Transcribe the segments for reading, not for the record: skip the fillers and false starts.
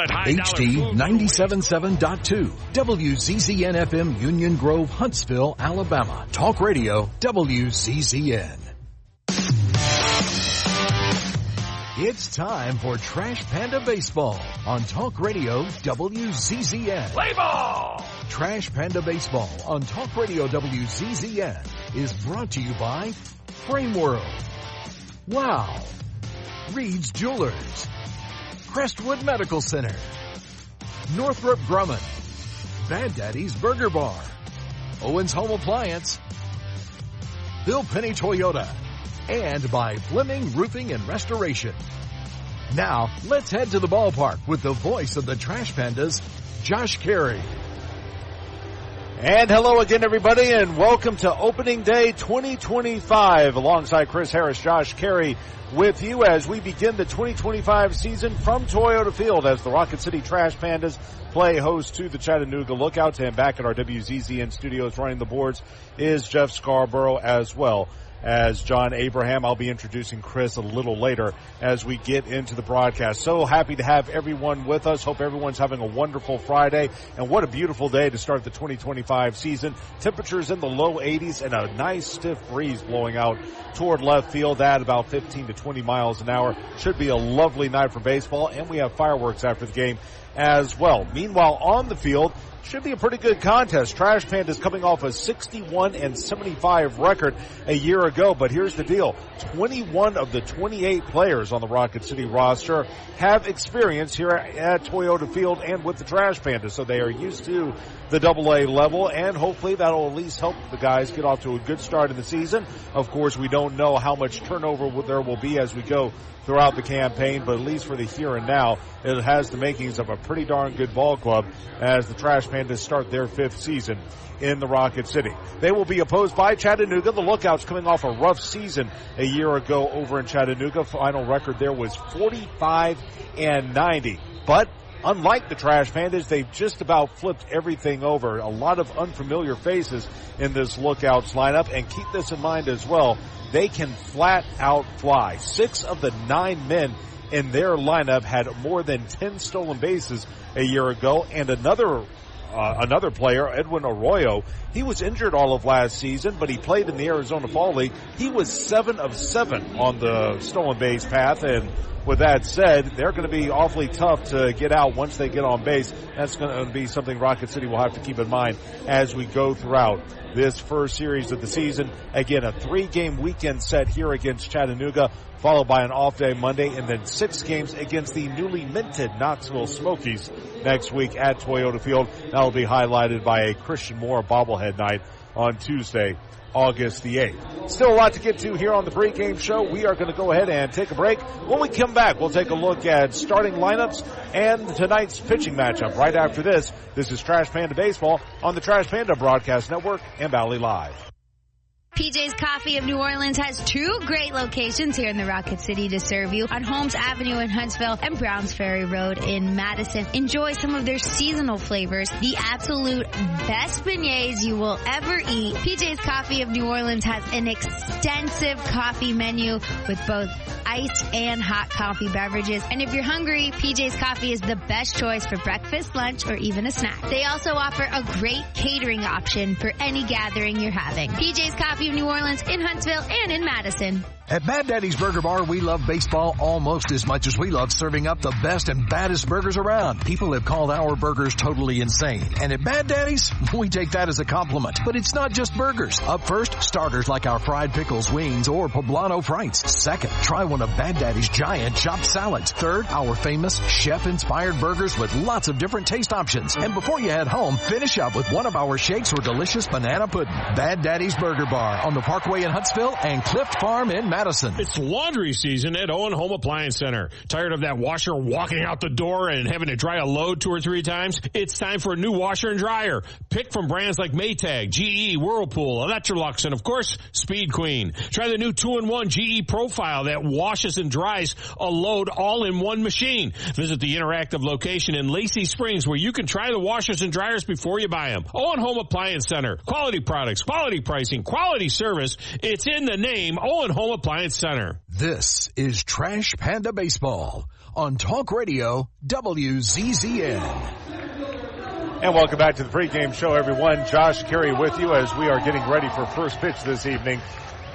at High HD 97.7.2, WZZN FM Union Grove, Huntsville, Alabama. Talk Radio, WZZN. It's time for Trash Panda Baseball on Talk Radio WZZN. Play ball! Trash Panda Baseball on Talk Radio WZZN is brought to you by Frame World, Wow, Reed's Jewelers, Crestwood Medical Center, Northrop Grumman, Bad Daddy's Burger Bar, Owens Home Appliance, Bill Penny Toyota, and by Fleming Roofing and Restoration. Now, let's head to the ballpark with the voice of the Trash Pandas, Josh Carey. And hello again, everybody, and welcome to Opening Day 2025. Alongside Chris Harris, Josh Carey with you as we begin the 2025 season from Toyota Field as the Rocket City Trash Pandas play host to the Chattanooga Lookout. And back at our WZZN studios running the boards is Jeff Scarborough as well as John Abraham. I'll be introducing Chris a little later as we get into the broadcast. So happy to have everyone with us. Hope everyone's having a wonderful Friday. And what a beautiful day to start the 2025 season. Temperatures in the low 80s and a nice stiff breeze blowing out toward left field at about 15 to 20 miles an hour. Should be a lovely night for baseball, and we have fireworks after the game as well. Meanwhile, on the field, should be a pretty good contest. Trash Pandas coming off a 61-75 record a year ago, but here's the deal. 21 of the 28 players on the Rocket City roster have experience here at Toyota Field and with the Trash Pandas, so they are used to the AA level, and hopefully that'll at least help the guys get off to a good start in the season. Of course, we don't know how much turnover there will be as we go throughout the campaign, but at least for the here and now, it has the makings of a pretty darn good ball club as the Trash Pandas start their 5th season in the Rocket City. They will be opposed by Chattanooga. The Lookouts coming off a rough season a year ago over in Chattanooga. Final record there was 45-90. But unlike the Trash Pandas, they've just about flipped everything over. A lot of unfamiliar faces in this Lookouts lineup, and keep this in mind as well. They can flat out fly. 6 of the 9 men in their lineup had more than 10 stolen bases a year ago, and another player, Edwin Arroyo, he was injured all of last season, but he played in the Arizona Fall League. He was 7 of 7 on the stolen base path, and with that said, they're going to be awfully tough to get out once they get on base. That's going to be something Rocket City will have to keep in mind as we go throughout this first series of the season. Again, a 3-game weekend set here against Chattanooga, followed by an off day Monday, and then 6 games against the newly minted Knoxville Smokies next week at Toyota Field. That will be highlighted by a Christian Moore bobblehead night on Tuesday, August the 8th. Still a lot to get to here on the pregame show. We are going to go ahead and take a break. When we come back, we'll take a look at starting lineups and tonight's pitching matchup. Right after this, this is Trash Panda Baseball on the Trash Panda Broadcast Network and Valley Live. PJ's Coffee of New Orleans has 2 great locations here in the Rocket City to serve you on Holmes Avenue in Huntsville and Browns Ferry Road in Madison. Enjoy some of their seasonal flavors, the absolute best beignets you will ever eat. PJ's Coffee of New Orleans has an extensive coffee menu with both iced and hot coffee beverages. And if you're hungry, PJ's Coffee is the best choice for breakfast, lunch, or even a snack. They also offer a great catering option for any gathering you're having. PJ's Coffee of New Orleans in Huntsville and in Madison. At Bad Daddy's Burger Bar, we love baseball almost as much as we love serving up the best and baddest burgers around. People have called our burgers totally insane. And at Bad Daddy's, we take that as a compliment. But it's not just burgers. Up first, starters like our fried pickles, wings, or poblano frites. Second, try one of Bad Daddy's giant chopped salads. Third, our famous chef-inspired burgers with lots of different taste options. And before you head home, finish up with one of our shakes or delicious banana pudding. Bad Daddy's Burger Bar on the Parkway in Huntsville and Cliff Farm in Madison. It's laundry season at Owen Home Appliance Center. Tired of that washer walking out the door and having to dry a load 2 or 3 times? It's time for a new washer and dryer. Pick from brands like Maytag, GE, Whirlpool, Electrolux, and of course, Speed Queen. Try the new 2-in-1 GE Profile that washes and dries a load all in one machine. Visit the interactive location in Lacey Springs where you can try the washers and dryers before you buy them. Owen Home Appliance Center. Quality products, quality pricing, quality service. It's in the name, Owen Home Appliance Appliance Center. This is Trash Panda Baseball on Talk Radio WZZN. And welcome back to the pregame show, everyone. Josh Carey with you as we are getting ready for first pitch this evening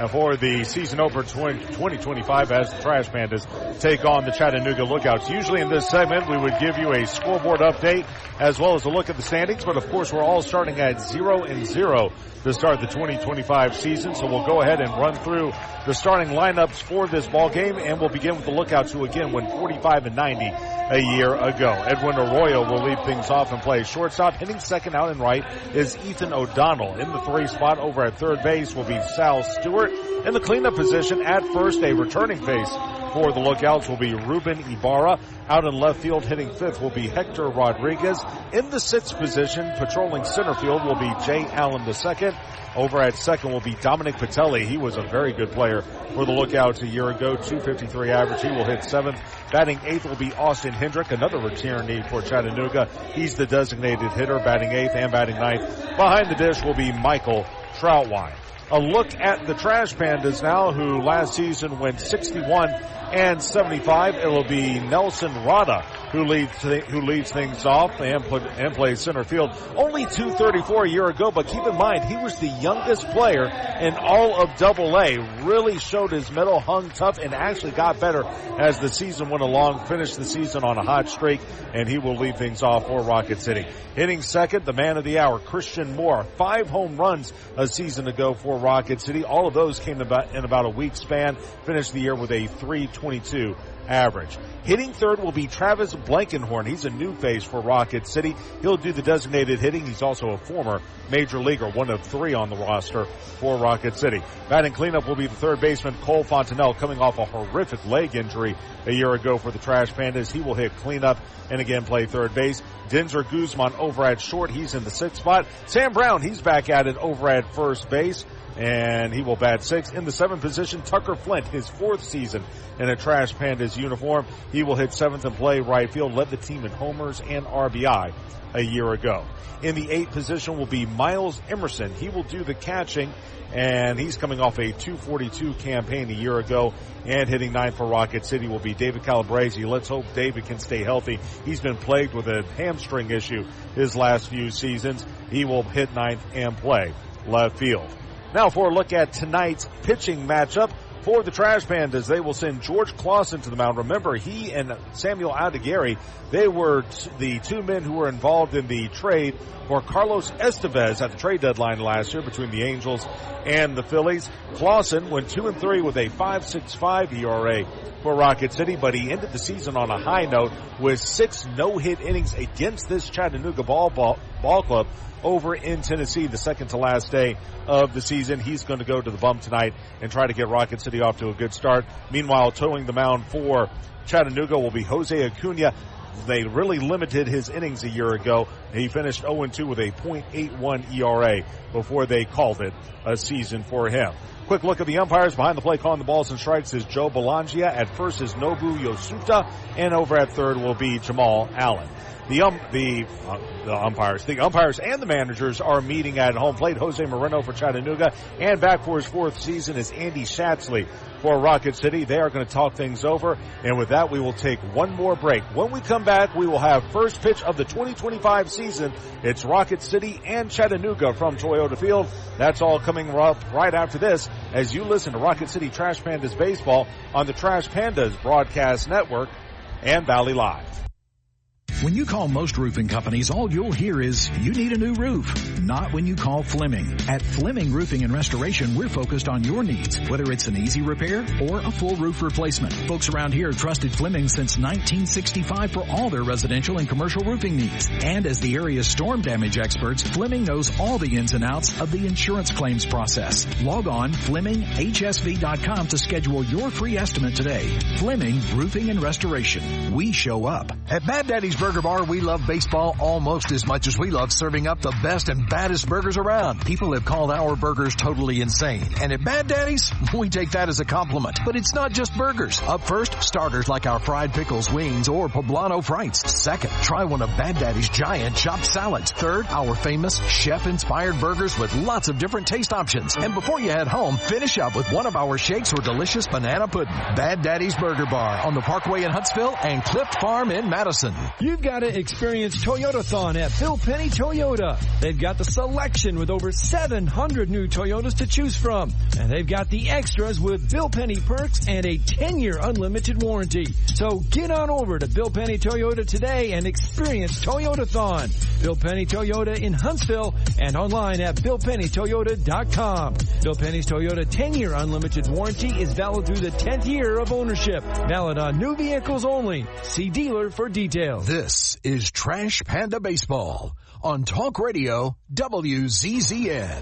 for the season opener 2025 as the Trash Pandas take on the Chattanooga Lookouts. Usually in this segment, we would give you a scoreboard update as well as a look at the standings, but of course we're all starting at 0-0 to start the 2025 season, so we'll go ahead and run through the starting lineups for this ball game, and we'll begin with the Lookouts, who again went 45-90 a year ago. Edwin Arroyo will lead things off and play shortstop. Hitting second out and right is Ethan O'Donnell. In the 3 spot over at third base will be Sal Stewart. In the cleanup position at first, a returning face for the Lookouts will be Ruben Ibarra. Out in left field, hitting 5th will be Hector Rodriguez. In the 6th position, patrolling center field will be Jay Allen II. Over at second will be Dominic Patelli. He was a very good player for the Lookouts a year ago, .253 average. He will hit 7th. Batting 8th will be Austin Hendrick, another returnee for Chattanooga. He's the designated hitter, batting 8th and batting 9th. Behind the dish will be Michael Troutwine. A look at the Trash Pandas now, who last season went 61-75. It will be Nelson Rada who leads things off and plays center field. Only .234 a year ago, but keep in mind he was the youngest player in all of Double-A. Really showed his mettle, hung tough, and actually got better as the season went along. Finished the season on a hot streak, and he will lead things off for Rocket City. Hitting second, the man of the hour, Christian Moore. 5 home runs a season ago for Rocket City. All of those came in about a week span. Finished the year with a .322 average. Hitting third will be Travis Blankenhorn. He's a new face for Rocket City. He'll do the designated hitting. He's also a former major leaguer, one of 3 on the roster for Rocket City. Batting cleanup will be the third baseman, Cole Fontanelle, coming off a horrific leg injury a year ago for the Trash Pandas. He will hit cleanup and again play third base. Denzer Guzman over at short. He's in the 6th spot. Sam Brown, he's back at it over at first base, and he will bat 6th. In the 7th position, Tucker Flint, his 4th season in a Trash Pandas uniform. He will hit 7th and play right field, led the team in homers and RBI a year ago. In the 8th position will be Miles Emerson. He will do the catching, and he's coming off a .242 campaign a year ago. And hitting 9th for Rocket City will be David Calabrese. Let's hope David can stay healthy. He's been plagued with a hamstring issue his last few seasons. He will hit 9th and play left field. Now for a look at tonight's pitching matchup. For the Trash Pandas, they will send George Clausen to the mound. Remember, he and Samuel Adeguerre, they were the 2 men who were involved in the trade for Carlos Estevez at the trade deadline last year between the Angels and the Phillies. Clausen went 2-3 with a .565 ERA for Rocket City, but he ended the season on a high note with 6 no-hit innings against this Chattanooga ball club over in Tennessee, the second to last day of the season. He's going to go to the bump tonight and try to get Rocket City off to a good start. Meanwhile, towing the mound for Chattanooga will be Jose Acuna. They really limited his innings a year ago. He finished 0-2 with a .81 ERA before they called it a season for him. Quick look at the umpires. Behind the plate calling the balls and strikes is Joe Belangia. At first is Nobu Yosuta, and over at third will be Jamal Allen. The umpires and the managers are meeting at home plate. Jose Moreno for Chattanooga, and back for his 4th season is Andy Schatzley for Rocket City. They are going to talk things over, and with that, we will take one more break. When we come back, we will have first pitch of the 2025 season. It's Rocket City and Chattanooga from Toyota Field. That's all coming up right after this as you listen to Rocket City Trash Pandas Baseball on the Trash Pandas Broadcast Network and Valley Live. When you call most roofing companies, all you'll hear is, you need a new roof. Not when you call Fleming. At Fleming Roofing and Restoration, we're focused on your needs, whether it's an easy repair or a full roof replacement. Folks around here have trusted Fleming since 1965 for all their residential and commercial roofing needs. And as the area's storm damage experts, Fleming knows all the ins and outs of the insurance claims process. Log on FlemingHSV.com to schedule your free estimate today. Fleming Roofing and Restoration. We show up. At Mad Daddy's Burger Burger Bar, we love baseball almost as much as we love serving up the best and baddest burgers around. People have called our burgers totally insane. And at Bad Daddy's, we take that as a compliment. But it's not just burgers. Up first, starters like our fried pickles, wings, or poblano frites. Second, try one of Bad Daddy's giant chopped salads. Third, our famous chef-inspired burgers with lots of different taste options. And before you head home, finish up with one of our shakes or delicious banana pudding. Bad Daddy's Burger Bar on the Parkway in Huntsville and Clift Farm in Madison. You've got to experience Toyotathon at Bill Penny Toyota. They've got the selection with over 700 new Toyotas to choose from. And they've got the extras with Bill Penny perks and a 10-year unlimited warranty. So get on over to Bill Penny Toyota today and experience Toyotathon. Bill Penny Toyota in Huntsville and online at BillPennyToyota.com. Bill Penny's Toyota 10-year unlimited warranty is valid through the 10th year of ownership. Valid on new vehicles only. See dealer for details. This is Trash Panda Baseball on Talk Radio WZZN.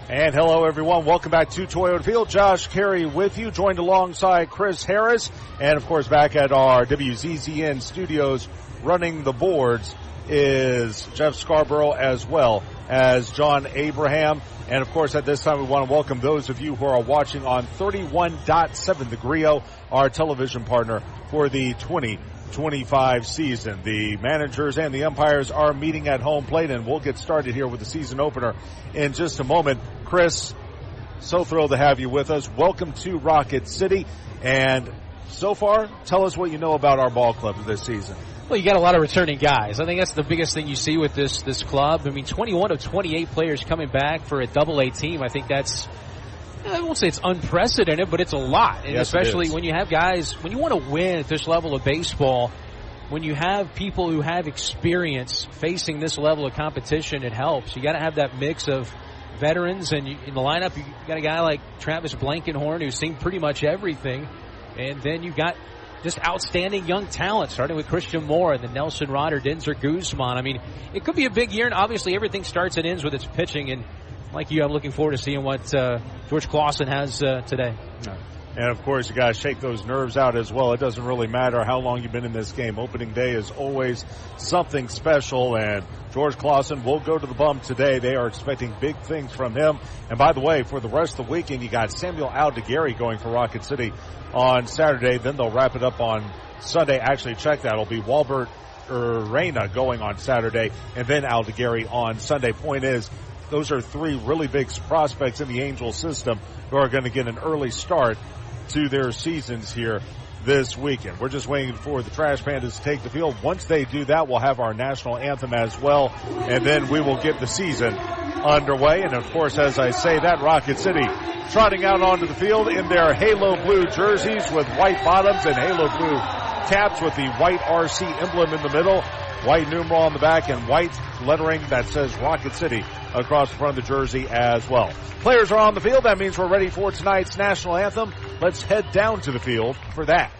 And hello, everyone. Welcome back to Toyota Field. Josh Carey with you, joined alongside Chris Harris. And, of course, back at our WZZN studios running the boards is Jeff Scarborough as well as John Abraham. And, of course, at this time, we want to welcome those of you who are watching on 31.7 The Grio, our television partner for the 2025 season. The managers and the umpires are meeting at home plate, and we'll get started here with the season opener in just a moment. Chris, so thrilled to have you with us. Welcome to Rocket City. And so far, tell us what you know about our ball club this season. Well, you got a lot of returning guys. I think that's the biggest thing you see with this club. I mean, 21 of 28 players coming back for a Double-A team. I think that's, I won't say it's unprecedented, but it's a lot. And yes, especially when you have guys, when you want to win at this level of baseball, when you have people who have experience facing this level of competition, it helps. You got to have that mix of veterans, and in the lineup, you got a guy like Travis Blankenhorn who's seen pretty much everything. And then you've got just outstanding young talent, starting with Christian Moore and then Nelson Rodder, Denzer Guzman. I mean, it could be a big year, and obviously everything starts and ends with its pitching. And like you, I'm looking forward to seeing what George Clausen has today. And, of course, you got to shake those nerves out as well. It doesn't really matter how long you've been in this game. Opening day is always something special, and George Clausen will go to the bump today. They are expecting big things from him. And, by the way, for the rest of the weekend, you got Samuel Aldegari going for Rocket City on Saturday. Then they'll wrap it up on Sunday. Actually, check that. It'll be Walbert Reina going on Saturday, and then Aldegari on Sunday. Point is, those are three really big prospects in the Angels system who are going to get an early start to their seasons here this weekend. We're just waiting for the Trash Pandas to take the field. Once they do that, we'll have our national anthem as well, and then we will get the season underway. And, of course, as I say that, Rocket City trotting out onto the field in their halo blue jerseys with white bottoms and halo blue caps with the white RC emblem in the middle, white numeral on the back, and white lettering that says Rocket City across the front of the jersey as well. Players are on the field. That means we're ready for tonight's national anthem. Let's head down to the field for that.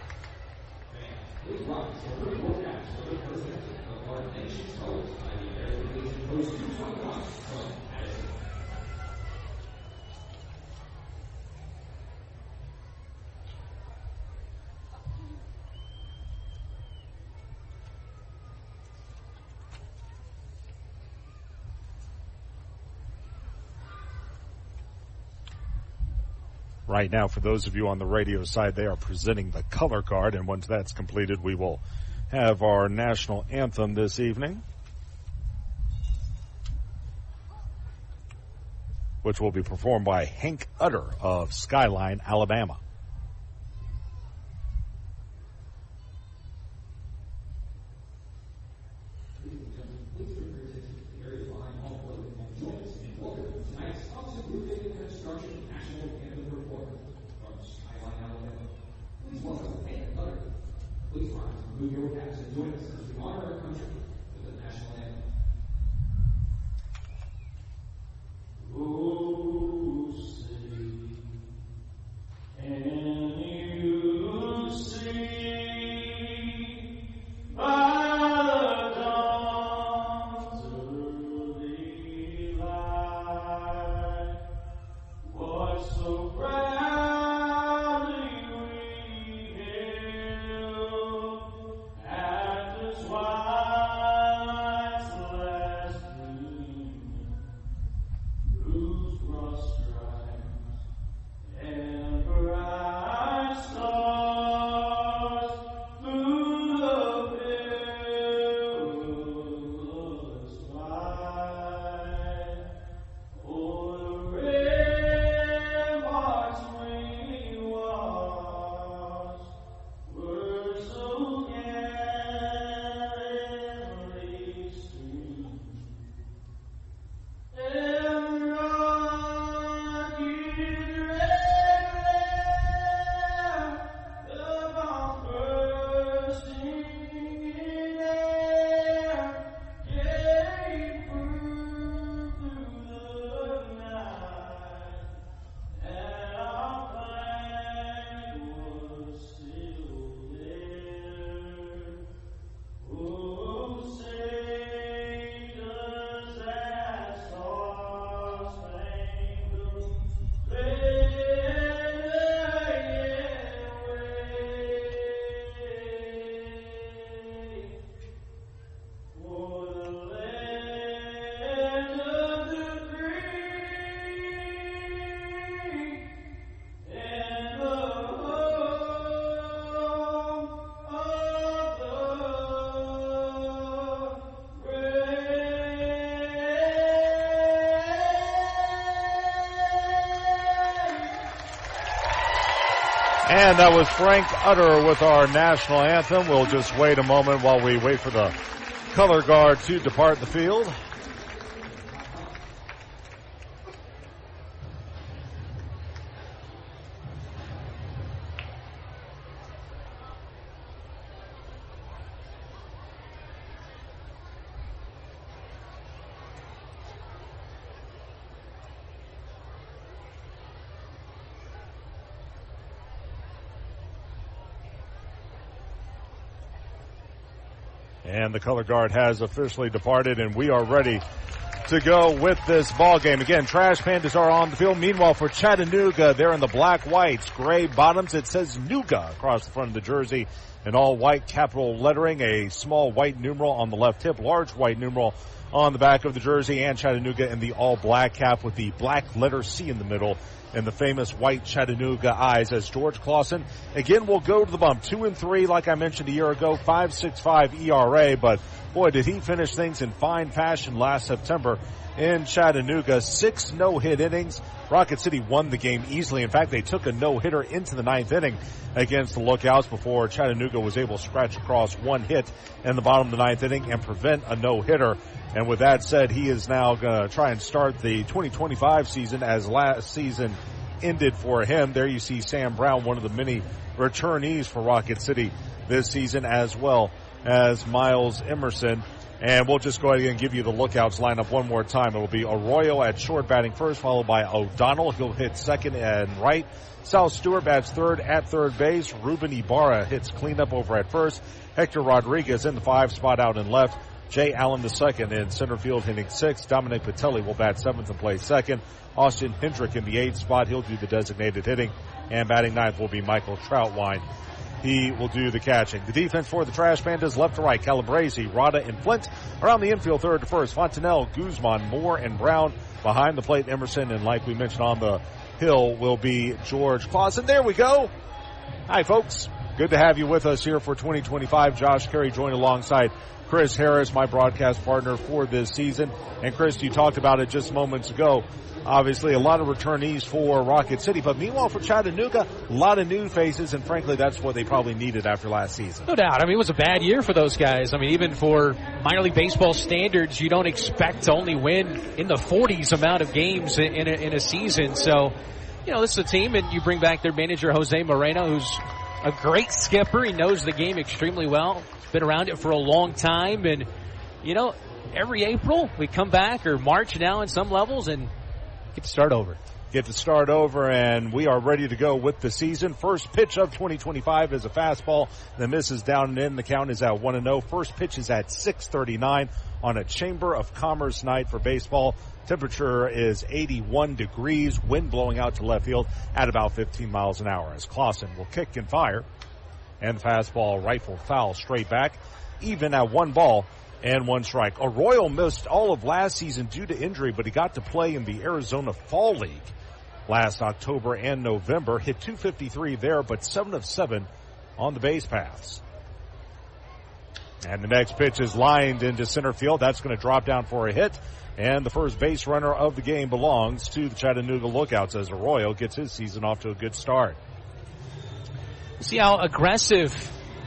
Right now, for those of you on the radio side, they are presenting the color card, and once that's completed, we will have our national anthem this evening, which will be performed by Hank Utter of Skyline, Alabama. And that was Frank Utter with our national anthem. We'll just wait a moment while we wait for the color guard to depart the field. And the color guard has officially departed, and we are ready to go with this ball game. Again, Trash Pandas are on the field. Meanwhile, for Chattanooga, they're in the black whites, gray bottoms. It says Nuga across the front of the jersey in all white capital lettering, a small white numeral on the left hip, large white numeral on the back of the jersey, and Chattanooga in the all black cap with the black letter C in the middle and the famous white Chattanooga eyes as George Clausen again will go to the bump. 2-3, like I mentioned a year ago, 5.65 ERA, but boy, did he finish things in fine fashion last September in Chattanooga. 6 no-hit innings. Rocket City won the game easily. In fact, they took a no-hitter into the 9th inning against the Lookouts before Chattanooga was able to scratch across 1 hit in the bottom of the 9th inning and prevent a no-hitter. And with that said, he is now going to try and start the 2025 season as last season ended for him. There you see Sam Brown, one of the many returnees for Rocket City this season, as well as Miles Emerson. And we'll just go ahead and give you the Lookouts lineup one more time. It will be Arroyo at short batting first, followed by O'Donnell. He'll hit second and right. Sal Stewart bats third at third base. Ruben Ibarra hits cleanup over at first. Hector Rodriguez in the 5 spot out and left. Jay Allen the second in center field hitting 6th. Dominic Patelli will bat 7th and play second. Austin Hendrick in the 8th spot. He'll do the designated hitting. And batting 9th will be Michael Troutwine. He will do the catching. The defense for the Trash Pandas, left to right, Calabrese, Rada, and Flint. Around the infield, third to first, Fontanelle, Guzman, Moore, and Brown. Behind the plate, Emerson, and like we mentioned on the hill, will be George Clausen. There we go. Hi, folks. Good to have you with us here for 2025. Josh Carey joined alongside Chris Harris, my broadcast partner for this season. And Chris, you talked about it just moments ago. Obviously, a lot of returnees for Rocket City, but meanwhile for Chattanooga, a lot of new faces, and frankly, that's what they probably needed after last season. No doubt. I mean, it was a bad year for those guys. I mean, even for minor league baseball standards, you don't expect to only win in the 40s amount of games in a season. So, you know, this is a team, and you bring back their manager, Jose Moreno, who's a great skipper. He knows the game extremely well. He's been around it for a long time, and, you know, every April we come back, or March now in some levels, and get to start over, and we are ready to go with the season. First pitch of 2025 is a fastball. The miss is down and in. The count is at 1-0. First pitch is at 6:39 on a Chamber of Commerce night for baseball. Temperature is 81 degrees. Wind blowing out to left field at about 15 miles an hour as Clausen will kick and fire. And the fastball rifle foul straight back. Even at 1 ball and 1 strike. Arroyo missed all of last season due to injury, but he got to play in the Arizona Fall League last October and November. Hit .253 there, but 7 of 7 on the base paths. And the next pitch is lined into center field. That's going to drop down for a hit. And the first base runner of the game belongs to the Chattanooga Lookouts as Arroyo gets his season off to a good start. See how aggressive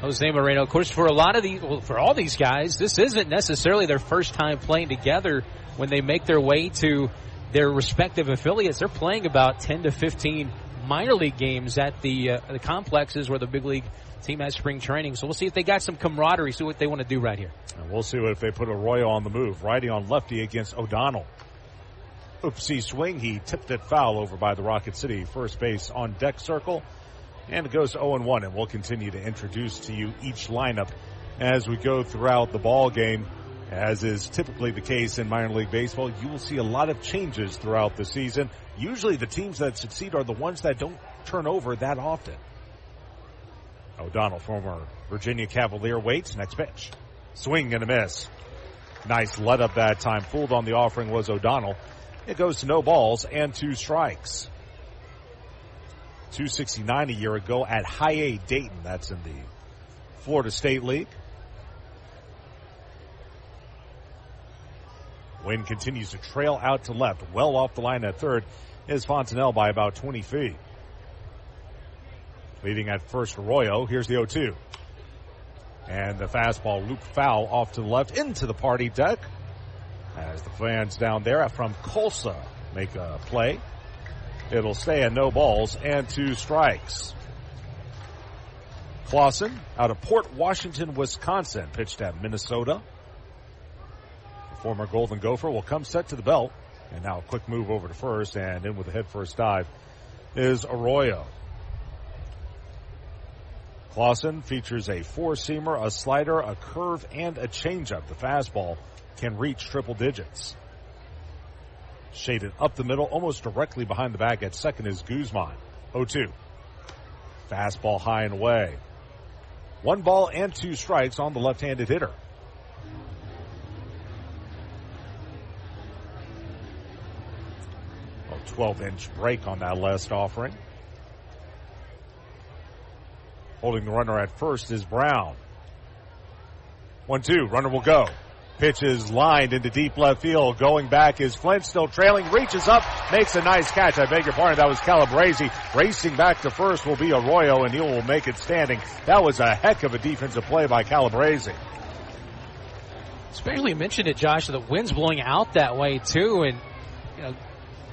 Jose Moreno, of course, for a lot of for all these guys, this isn't necessarily their first time playing together when they make their way to their respective affiliates. They're playing about 10 to 15 minor league games at the complexes where the big league team has spring training. So we'll see if they got some camaraderie, see what they want to do right here. And we'll see if they put Arroyo on the move. Righty on lefty against O'Donnell. Oopsie swing. He tipped it foul over by the Rocket City first base on deck circle. And it goes 0-1, and we'll continue to introduce to you each lineup as we go throughout the ball game. As is typically the case in minor league baseball, you will see a lot of changes throughout the season. Usually the teams that succeed are the ones that don't turn over that often. O'Donnell, former Virginia Cavalier, waits. Next pitch. Swing and a miss. Nice let up that time. Fooled on the offering was O'Donnell. It goes to no balls and 2 strikes. .269 a year ago at High A Dayton. That's in the Florida State League. Wind continues to trail out to left. Well off the line at third is Fontanelle by about 20 feet. Leading at first, Arroyo. Here's the 0-2. And the fastball loop foul off to the left into the party deck. As the fans down there from Colsa make a play. It'll stay at no balls and 2 strikes. Clausen out of Port Washington, Wisconsin, pitched at Minnesota. The former Golden Gopher will come set to the belt. And now a quick move over to first, and in with a head-first dive is Arroyo. Clausen features a 4-seamer, a slider, a curve, and a changeup. The fastball can reach triple digits. Shaded up the middle, almost directly behind the back at second is Guzman. 0-2. Fastball high and away. 1 ball and 2 strikes on the left-handed hitter. A 12-inch break on that last offering. Holding the runner at first is Brown. 1-2, runner will go. Pitch is lined into deep left field. Going back is Flint, still trailing, reaches up, makes a nice catch. I beg your pardon, that was Calabrese. Racing back to first will be Arroyo, and he will make it standing. That was a heck of a defensive play by Calabrese. Especially mentioned it, Josh, the wind's blowing out that way, too, and,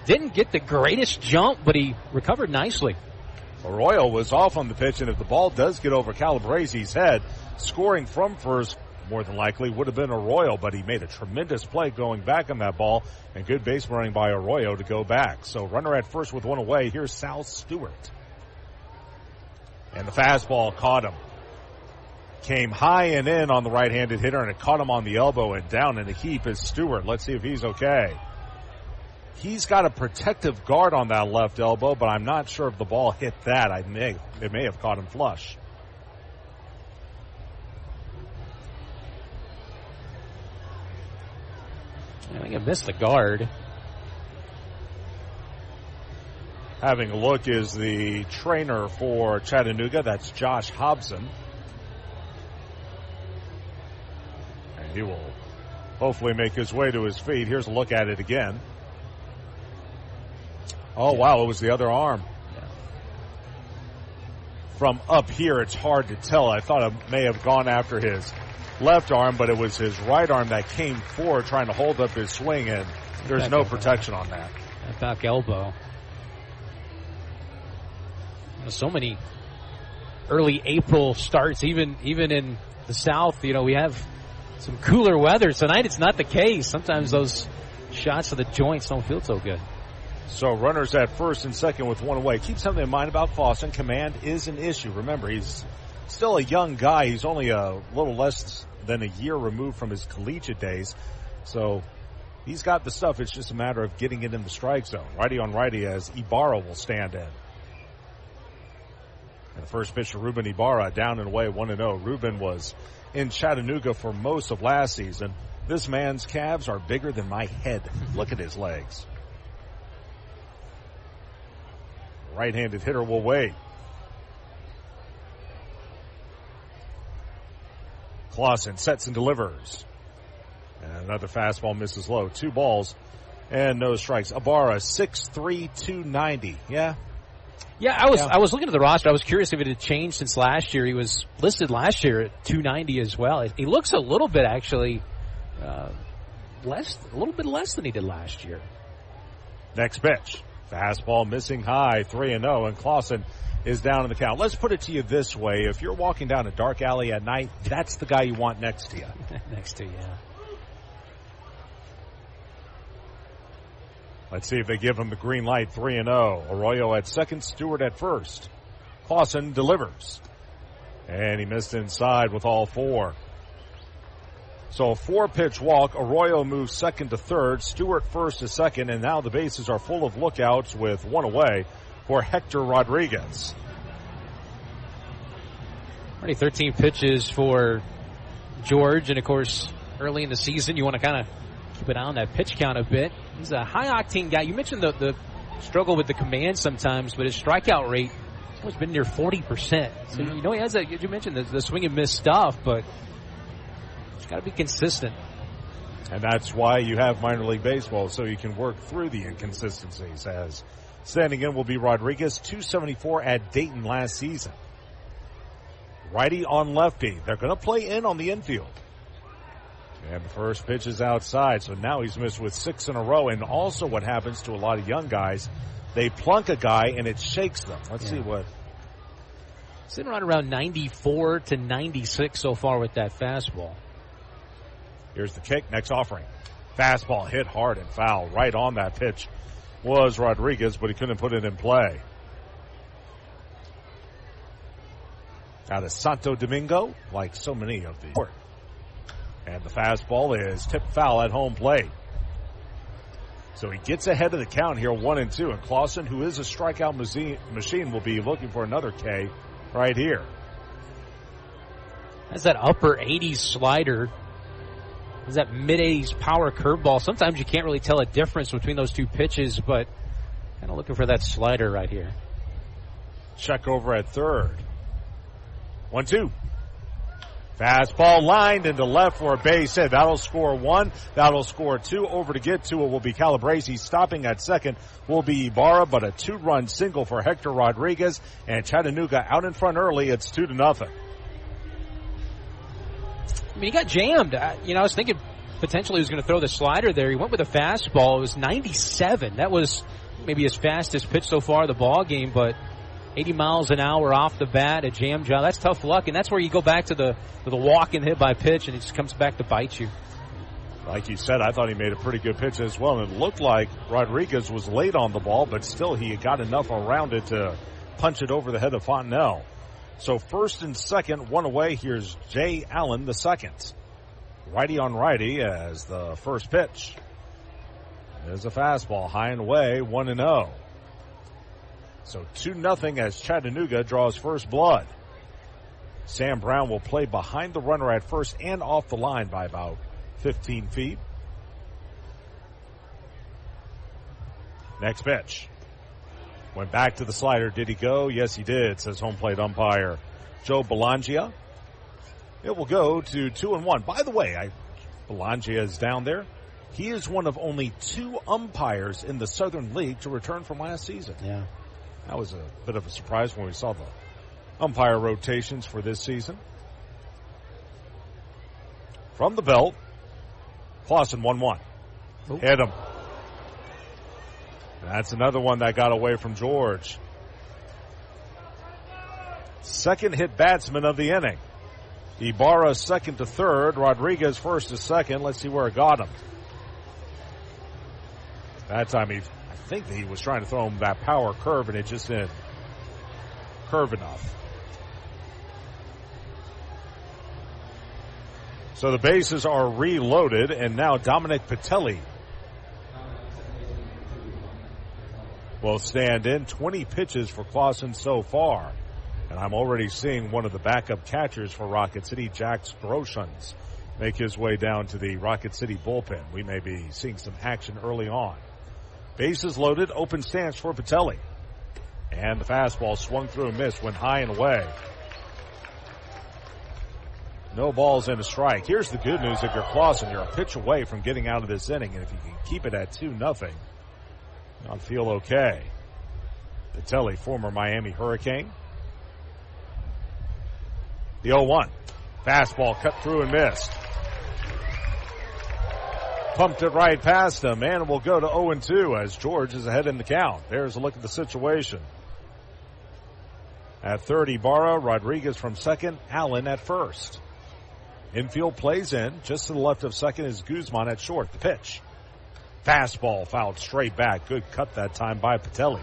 didn't get the greatest jump, but he recovered nicely. Arroyo was off on the pitch, and if the ball does get over Calabrese's head, scoring from first more than likely would have been Arroyo, but he made a tremendous play going back on that ball, and good base running by Arroyo to go back. So runner at first with 1 away. Here's Sal Stewart. And the fastball caught him. Came high and in on the right-handed hitter, and it caught him on the elbow, and down in a heap is Stewart. Let's see if he's okay. He's got a protective guard on that left elbow, but I'm not sure if the ball hit that. It may have caught him flush. I think I missed the guard. Having a look is the trainer for Chattanooga. That's Josh Hobson. And he will hopefully make his way to his feet. Here's a look at it again. Oh, wow, it was the other arm. Yeah. From up here, it's hard to tell. I thought it may have gone after his left arm, but it was his right arm that came forward trying to hold up his swing, and there's no protection on that. That back elbow. So many early April starts, even in the South. We have some cooler weather. Tonight it's not the case. Sometimes those shots of the joints don't feel so good. So runners at first and second with 1 away. Keep something in mind about Clausen. Command is an issue. Remember, he's still a young guy. He's only a little less than a year removed from his collegiate days. So he's got the stuff. It's just a matter of getting it in the strike zone. Righty on righty as Ibarra will stand in. And the first pitch to Ruben Ibarra, down and away, 1-0. Ruben was in Chattanooga for most of last season. This man's calves are bigger than my head. Look at his legs. Right-handed hitter will wait. Clausen sets and delivers. And another fastball misses low. 2 balls and no strikes. Ibarra, 6'3", 290. Yeah? Yeah, I was looking at the roster. I was curious if it had changed since last year. He was listed last year at 290 as well. He looks a little bit, actually, a little bit less than he did last year. Next pitch. Fastball missing high, 3-0, and Clausen is down in the count. Let's put it to you this way. If you're walking down a dark alley at night, that's the guy you want next to you. Next to you, yeah. Let's see if they give him the green light, 3-0. Arroyo at second, Stewart at first. Clausen delivers. And he missed inside with all 4. So a 4-pitch walk. Arroyo moves second to third. Stewart first to second. And now the bases are full of lookouts with 1 away for Hector Rodriguez. Already 13 pitches for George. And, of course, early in the season, you want to kind of keep it on that pitch count a bit. He's a high-octane guy. You mentioned the struggle with the command sometimes, but his strikeout rate has always been near 40%. So, he has that, you mentioned the swing and miss stuff, but it's got to be consistent. And that's why you have minor league baseball, so you can work through the inconsistencies, as Standing in will be Rodriguez, 274 at Dayton last season. Righty on lefty. They're going to play in on the infield. And the first pitch is outside, so now he's missed with 6 in a row. And also what happens to a lot of young guys, they plunk a guy and it shakes them. Let's see what. Sitting around 94 to 96 so far with that fastball. Here's the kick, next offering. Fastball hit hard and foul. Right on that pitch was Rodriguez, but he couldn't put it in play. Out of Santo Domingo, like so many of the court. And the fastball is tipped foul at home plate. So he gets ahead of the count here, 1-2. And Clausen, who is a strikeout machine, will be looking for another K right here. That's that upper 80s slider. That's that mid-80s power curveball. Sometimes you can't really tell a difference between those two pitches, but kind of looking for that slider right here. Check over at third. 1-2. Fastball lined into left for a base hit. That'll score 1. That'll score 2. Over to get to it will be Calabrese. Stopping at second will be Ibarra, but a 2-run single for Hector Rodriguez. And Chattanooga out in front early. It's 2-0. I mean, he got jammed. I was thinking potentially he was going to throw the slider there. He went with a fastball. It was 97. That was maybe his fastest pitch so far of the ball game, but 80 miles an hour off the bat, a jam job. That's tough luck, and that's where you go back to the walk and hit by pitch, and it just comes back to bite you. Like you said, I thought he made a pretty good pitch as well, and it looked like Rodriguez was late on the ball, but still he got enough around it to punch it over the head of Fontenelle. So first and second, one away. Here's Jay Allen, the second. Righty on righty as the first pitch. There's a fastball high and away, 1-0. So 2-0 as Chattanooga draws first blood. Sam Brown will play behind the runner at first and off the line by about 15 feet. Next pitch. Went back to the slider. Did he go? Yes, he did, says home plate umpire Joe Belangia. It will go to 2-1. By the way, Belangia is down there. He is one of only 2 umpires in the Southern League to return from last season. Yeah. That was a bit of a surprise when we saw the umpire rotations for this season. From the belt, Clausen 1-1. Hit him. That's another one that got away from George. Second hit batsman of the inning. Ibarra second to third. Rodriguez first to second. Let's see where it got him. That time I think that he was trying to throw him that power curve, and it just didn't curve enough. So the bases are reloaded, and now Dominic Patelli will stand in. 20 pitches for Clausen so far. And I'm already seeing one of the backup catchers for Rocket City, Jax Groshans, make his way down to the Rocket City bullpen. We may be seeing some action early on. Bases loaded, open stance for Patelli. And the fastball swung through and missed, went high and away. No balls and a strike. Here's the good news if you're Clausen. You're a pitch away from getting out of this inning, and if you can keep it at 2-0, I'll feel okay. Patelli, former Miami Hurricane. The 0-1. Fastball cut through and missed. Pumped it right past him, and we'll go to 0-2 as George is ahead in the count. There's a look at the situation. At third, Ibarra, Rodriguez from second, Allen at first. Infield plays in. Just to the left of second is Guzman at short. The pitch. Fastball fouled straight back. Good cut that time by Patelli.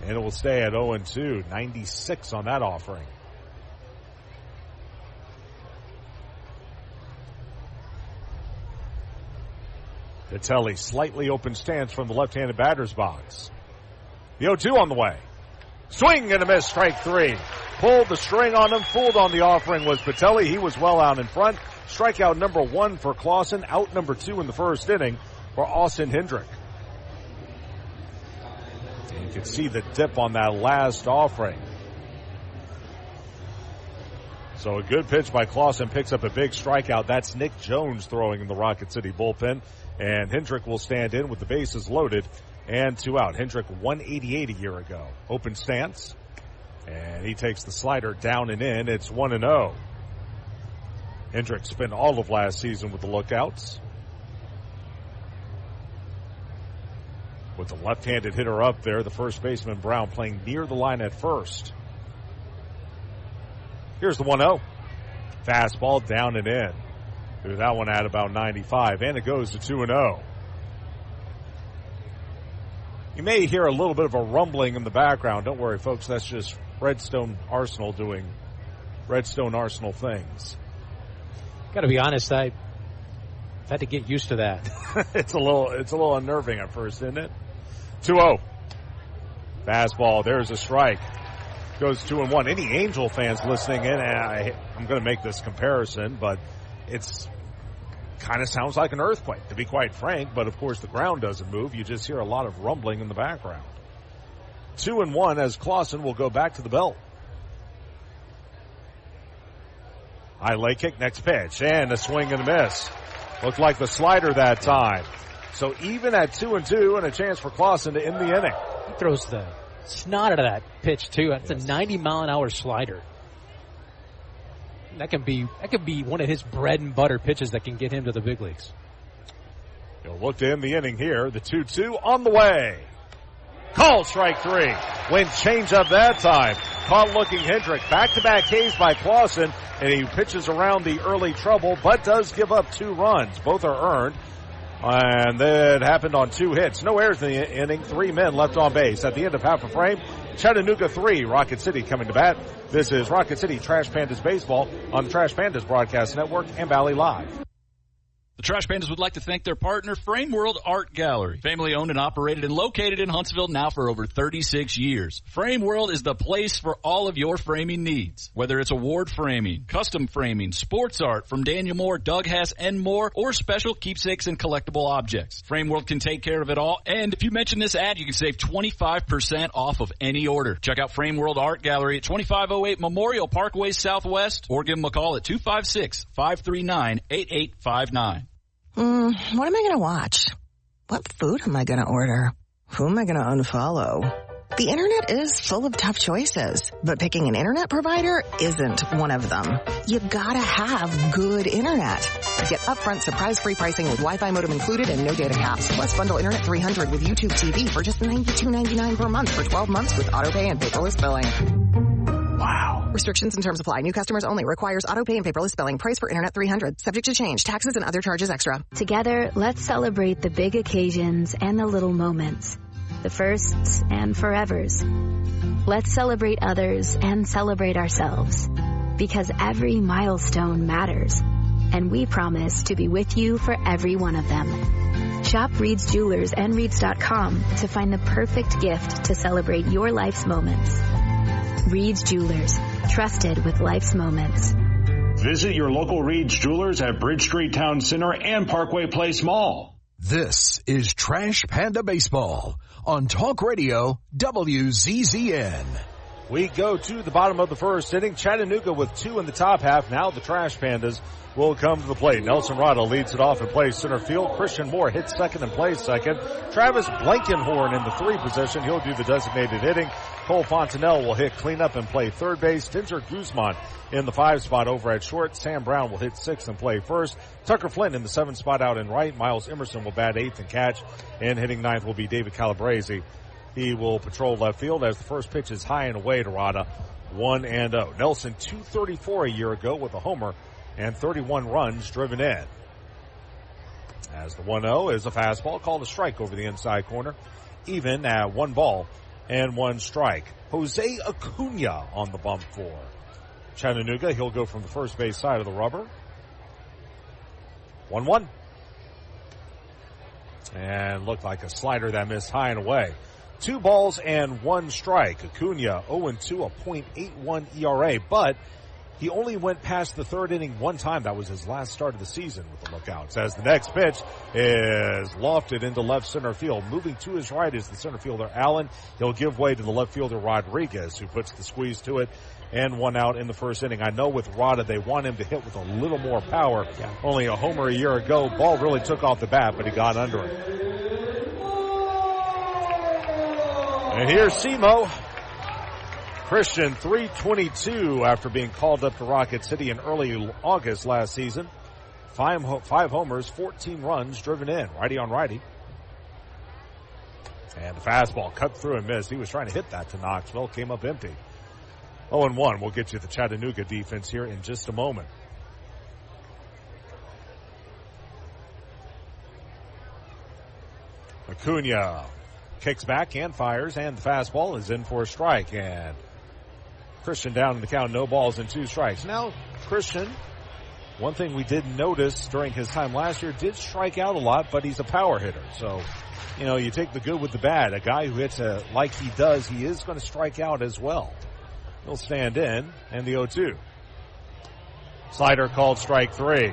And it will stay at 0-2. 96 on that offering. Patelli slightly open stance from the left-handed batter's box. The 0-2 on the way. Swing and a miss, strike 3. Pulled the string on him, fooled on the offering was Patelli. He was well out in front. Strikeout number 1 for Clausen. Out number 2 in the first inning for Austin Hendrick. And you can see the dip on that last offering. So a good pitch by Clausen picks up a big strikeout. That's Nick Jones throwing in the Rocket City bullpen. And Hendrick will stand in with the bases loaded and 2 out. Hendrick 188 a year ago. Open stance. And he takes the slider down and in. It's 1-0. Hendrick spent all of last season with the Lookouts. With the left-handed hitter up there, the first baseman Brown playing near the line at first. Here's the 1-0. Fastball down and in. Threw that one at about 95, and it goes to 2-0. You may hear a little bit of a rumbling in the background. Don't worry, folks. That's just Redstone Arsenal doing Redstone Arsenal things. Got to be honest, I've had to get used to that. It's a little unnerving at first, isn't it? 2-0. Fastball. There's a strike. Goes 2-1. Any Angel fans listening in, I'm going to make this comparison, but it's kind of sounds like an earthquake, to be quite frank. But, of course, the ground doesn't move. You just hear a lot of rumbling in the background. 2-1 as Clausen will go back to the belt. High leg kick, next pitch, and a swing and a miss. Looked like the slider that time. So even at 2-2 and a chance for Clausen to end the inning. He throws the snot out of that pitch, too. That's a 90-mile-an-hour slider. That could be one of his bread and butter pitches that can get him to the big leagues. He'll look to end the inning here. The 2-2 on the way. Called strike 3. Went change up that time. Caught looking Hendrick. Back-to-back Ks by Clausen, and he pitches around the early trouble, but does give up 2 runs. Both are earned. And that happened on 2 hits. No errors in the inning. 3 men left on base. At the end of half a frame, Chattanooga 3, Rocket City coming to bat. This is Rocket City Trash Pandas Baseball on the Trash Pandas Broadcast Network and Valley Live. The Trash Pandas would like to thank their partner, Frame World Art Gallery. Family owned and operated and located in Huntsville now for over 36 years. Frame World is the place for all of your framing needs. Whether it's award framing, custom framing, sports art from Daniel Moore, Doug Hess, and more, or special keepsakes and collectible objects. Frame World can take care of it all. And if you mention this ad, you can save 25% off of any order. Check out Frame World Art Gallery at 2508 Memorial Parkway Southwest, or give them a call at 256-539-8859. What am I going to watch? What food am I going to order? Who am I going to unfollow? The internet is full of tough choices, but picking an internet provider isn't one of them. You gotta have good internet. Get upfront surprise-free pricing with Wi-Fi modem included and no data caps. Plus bundle Internet 300 with YouTube TV for just $92.99 per month for 12 months with autopay and paperless billing. Wow. Restrictions and terms apply. New customers only. Requires autopay and paperless billing. Price for Internet 300. Subject to change. Taxes and other charges extra. Together, let's celebrate the big occasions and the little moments. The firsts and forevers. Let's celebrate others and celebrate ourselves. Because every milestone matters. And we promise to be with you for every one of them. Shop Reed's Jewelers and Reeds.com to find the perfect gift to celebrate your life's moments. Reed's Jewelers, trusted with life's moments. Visit your local Reed's Jewelers at Bridge Street Town Center and Parkway Place Mall. This is Trash Panda Baseball on Talk Radio WZZN. We go to the bottom of the first inning. Chattanooga with 2 in the top half. Now the Trash Pandas will come to the plate. Nelson Rada leads it off and plays center field. Christian Moore hits second and plays second. Travis Blankenhorn in the 3 position. He'll do the designated hitting. Cole Fontanelle will hit cleanup and play third base. Tinzer Guzman in the 5 spot over at short. Sam Brown will hit 6th and play first. Tucker Flynn in the 7 spot out and right. Miles Emerson will bat 8th and catch. And hitting 9th will be David Calabrese. He will patrol left field as the first pitch is high and away to Rada. 1-0. Nelson 234 a year ago with a homer and 31 runs driven in. As the 1-0 is a fastball called a strike over the inside corner. Even at 1 ball and 1 strike. Jose Acuna on the bump for Chattanooga. He'll go from the first base side of the rubber. 1-1. And looked like a slider that missed high and away. 2 balls and 1 strike. Acuna 0-2, a .81 ERA, but he only went past the 3rd inning 1 time. That was his last start of the season with the Lookouts. As the next pitch is lofted into left center field. Moving to his right is the center fielder Allen. He'll give way to the left fielder Rodriguez, who puts the squeeze to it and 1 out in the first inning. I know with Rada, they want him to hit with a little more power. Yeah. Only a homer a year ago. Ball really took off the bat, but he got under it. And here's Simo. Christian, 322 after being called up to Rocket City in early August last season. Five homers, 14 runs driven in. Righty on righty. And the fastball cut through and missed. He was trying to hit that to Knoxville. Came up empty. 0-1. We'll get you the Chattanooga defense here in just a moment. Acuna kicks back and fires, and the fastball is in for a strike. And Christian down in the count, no balls and 2 strikes. Now, Christian, one thing we did notice during his time last year, did strike out a lot, but he's a power hitter. So, you know, you take the good with the bad. A guy who hits like he does, he is going to strike out as well. He'll stand in, and the 0-2. Slider called strike 3.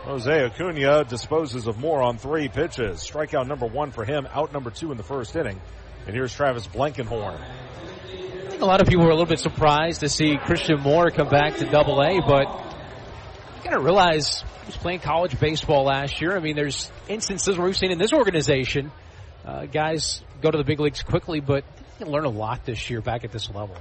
Jose Acuna disposes of more on 3 pitches. Strikeout number 1 for him, out number 2 in the first inning. And here's Travis Blankenhorn. I think a lot of people were a little bit surprised to see Christian Moore come back to Double-A, but you got to realize he was playing college baseball last year. I mean, there's instances where we've seen in this organization, guys go to the big leagues quickly, but they can learn a lot this year back at this level.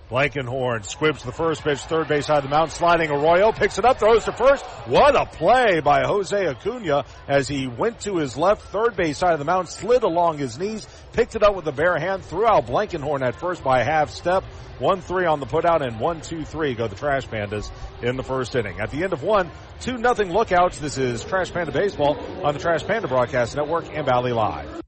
Blankenhorn squibs the first pitch, third base side of the mound, sliding Arroyo, picks it up, throws to first. What a play by Jose Acuna as he went to his left, third base side of the mound, slid along his knees, picked it up with the bare hand, threw out Blankenhorn at first by a half step. 1-3 on the putout, and 1-2-3 go the Trash Pandas in the first inning. At the end of 1, 2-0 Lookouts. This is Trash Panda Baseball on the Trash Panda Broadcast Network and Valley Live.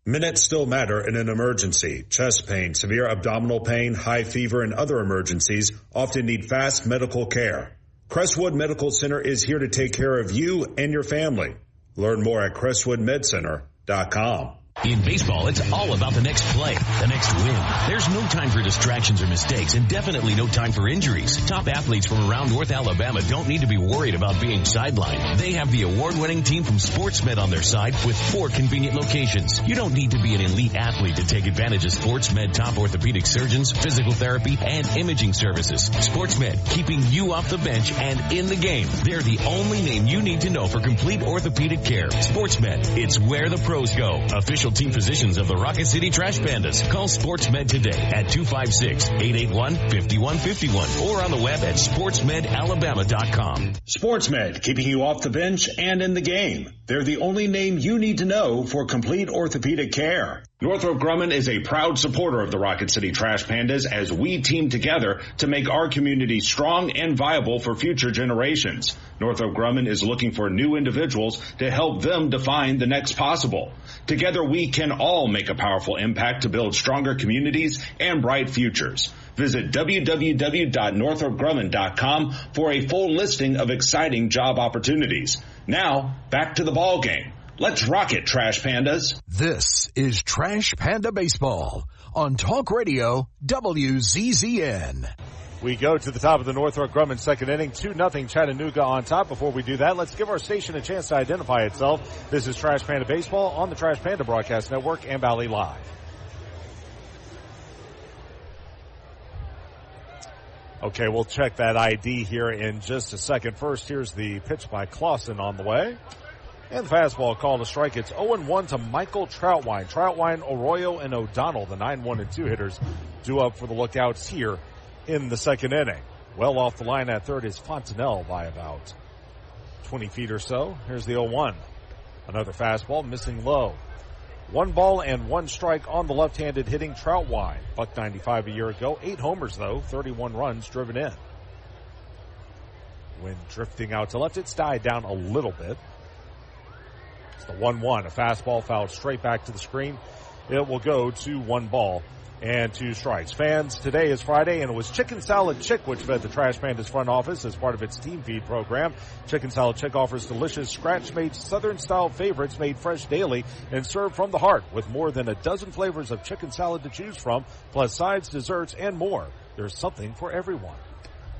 Minutes still matter in an emergency. Chest pain, severe abdominal pain, high fever, and other emergencies often need fast medical care. Crestwood Medical Center is here to take care of you and your family. Learn more at crestwoodmedcenter.com. In baseball, it's all about the next play, the next win. There's no time for distractions or mistakes, and definitely no time for injuries. Top athletes from around North Alabama don't need to be worried about being sidelined. They have the award-winning team from SportsMed on their side with 4 convenient locations. You don't need to be an elite athlete to take advantage of SportsMed top orthopedic surgeons, physical therapy, and imaging services. SportsMed, keeping you off the bench and in the game. They're the only name you need to know for complete orthopedic care. SportsMed, it's where the pros go. Official team physicians of the Rocket City Trash Pandas. Call SportsMed today at 256-881-5151 or on the web at sportsmedalabama.com. SportsMed, keeping you off the bench and in the game. They're the only name you need to know for complete orthopedic care. Northrop Grumman is a proud supporter of the Rocket City Trash Pandas as we team together to make our community strong and viable for future generations. Northrop Grumman is looking for new individuals to help them define the next possible. Together we can all make a powerful impact to build stronger communities and bright futures. Visit www.northropgrumman.com for a full listing of exciting job opportunities. Now, back to the ball game. Let's rock it, Trash Pandas. This is Trash Panda Baseball on Talk Radio WZZN. We go to the top of the Northrop Grumman second inning, 2-0 Chattanooga on top. Before we do that, let's give our station a chance to identify itself. This is Trash Panda Baseball on the Trash Panda Broadcast Network and Valley Live. Okay, we'll check that ID here in just a second. First, here's the pitch by Clausen on the way. And the fastball called a strike. It's 0-1 to Michael Troutwine. Troutwine, Arroyo, and O'Donnell, the 9-1 and 2 hitters, due up for the Lookouts here in the second inning. Well off the line at third is Fontenelle by about 20 feet or so. Here's the 0-1. Another fastball missing low. 1 ball and 1 strike on the left-handed hitting Troutwine. $1.95 a year ago. 8 homers, though. 31 runs driven in. When drifting out to left, it's died down a little bit. It's the 1-1. A fastball fouled straight back to the screen. It will go to 1 ball and 2 strikes. Fans, today is Friday, and it was Chicken Salad Chick which fed the Trash Pandas front office as part of its team feed program. Chicken Salad Chick offers delicious scratch-made Southern-style favorites made fresh daily and served from the heart with more than a dozen flavors of chicken salad to choose from, plus sides, desserts, and more. There's something for everyone.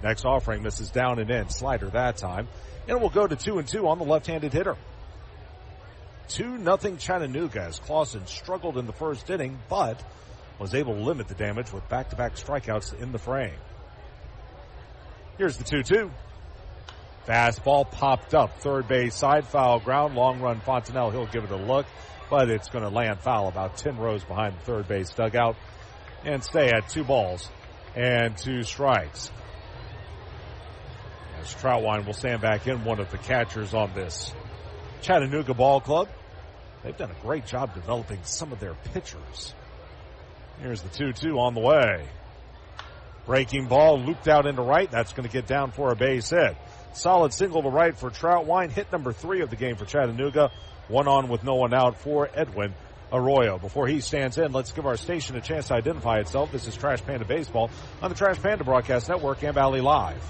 Next offering misses down and in. Slider that time. And it will go to 2-2 on the left-handed hitter. 2-0 Chattanooga as Clausen struggled in the first inning, but was able to limit the damage with back-to-back strikeouts in the frame. Here's the 2-2. Fastball popped up. Third base side, foul ground. Long run, Fontenelle. He'll give it a look, but it's going to land foul about 10 rows behind the third base dugout and stay at 2 balls and 2 strikes. As Troutwine will stand back in, one of the catchers on this Chattanooga ball club. They've done a great job developing some of their pitchers. Here's the 2-2 on the way. Breaking ball looped out into right. That's going to get down for a base hit. Solid single to right for Troutwine. Hit number 3 of the game for Chattanooga. 1 on with no one out for Edwin Arroyo. Before he stands in, let's give our station a chance to identify itself. This is Trash Panda Baseball on the Trash Panda Broadcast Network and Valley Live.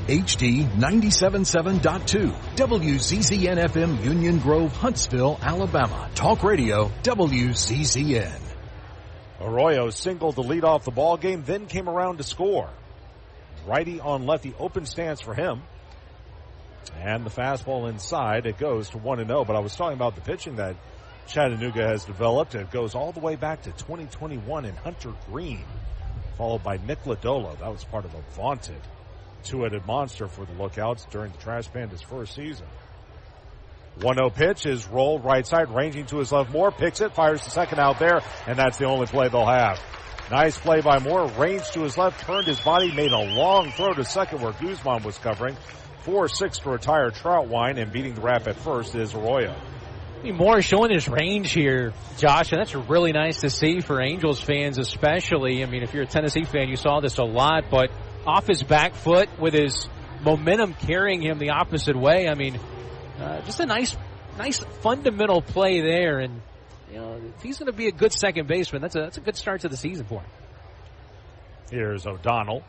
HD 97.7.2, WZZN FM, Union Grove, Huntsville, Alabama. Talk Radio, WZZN. Arroyo singled to lead off the ball game, then came around to score. Righty on lefty, open stance for him. And the fastball inside, it goes to 1-0. But I was talking about the pitching that Chattanooga has developed. It goes all the way back to 2021 in Hunter Green, followed by Nick Lodolo. That was part of a vaunted two-headed monster for the Lookouts during the Trash Pandas' first season. 1-0 pitch is rolled right side, ranging to his left. Moore picks it, fires the second out there, and that's the only play they'll have. Nice play by Moore, ranged to his left, turned his body, made a long throw to second where Guzman was covering. 4-6 to retire Troutwine, and beating the wrap at first is Arroyo. Moore showing his range here, Josh, and that's really nice to see for Angels fans especially. I mean, if you're a Tennessee fan, you saw this a lot, but off his back foot with his momentum carrying him the opposite way. I mean, just a nice fundamental play there, and you know, if he's going to be a good second baseman, that's a good start to the season for him. Here's O'Donnell.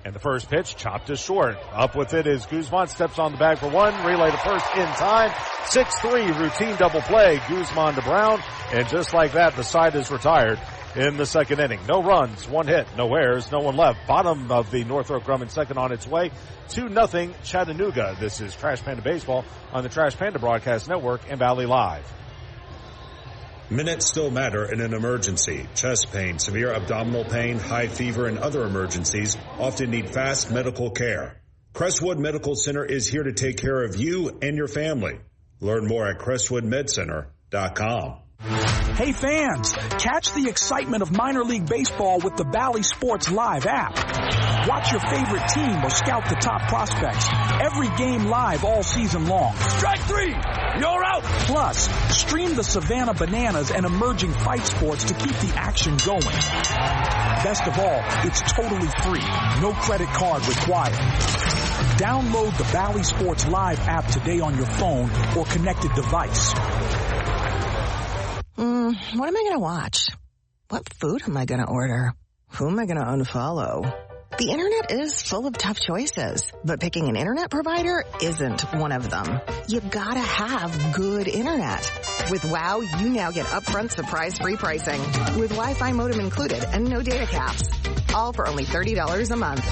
And the first pitch chopped to short. Up with it is Guzman, steps on the bag for one. Relay to first in time. 6-3 routine double play. Guzman to Brown. And just like that, the side is retired in the second inning. No runs, 1 hit, no errors, no one left. Bottom of the Northrop Grumman second on its way. 2-0 Chattanooga. This is Trash Panda Baseball on the Trash Panda Broadcast Network and Valley Live. Minutes still matter in an emergency. Chest pain, severe abdominal pain, high fever, and other emergencies often need fast medical care. Crestwood Medical Center is here to take care of you and your family. Learn more at crestwoodmedcenter.com. Hey fans, catch the excitement of minor league baseball with the Bally Sports Live app. Watch your favorite team or scout the top prospects. Every game live all season long. Strike 3, you're out. Plus, stream the Savannah Bananas and emerging fight sports to keep the action going. Best of all, it's totally free. No credit card required. Download the Bally Sports Live app today on your phone or connected device. What am I going to watch? What food am I going to order? Who am I going to unfollow? The internet is full of tough choices, but picking an internet provider isn't one of them. You've got to have good internet. With WOW, you now get upfront surprise-free pricing with Wi-Fi modem included and no data caps. All for only $30 a month.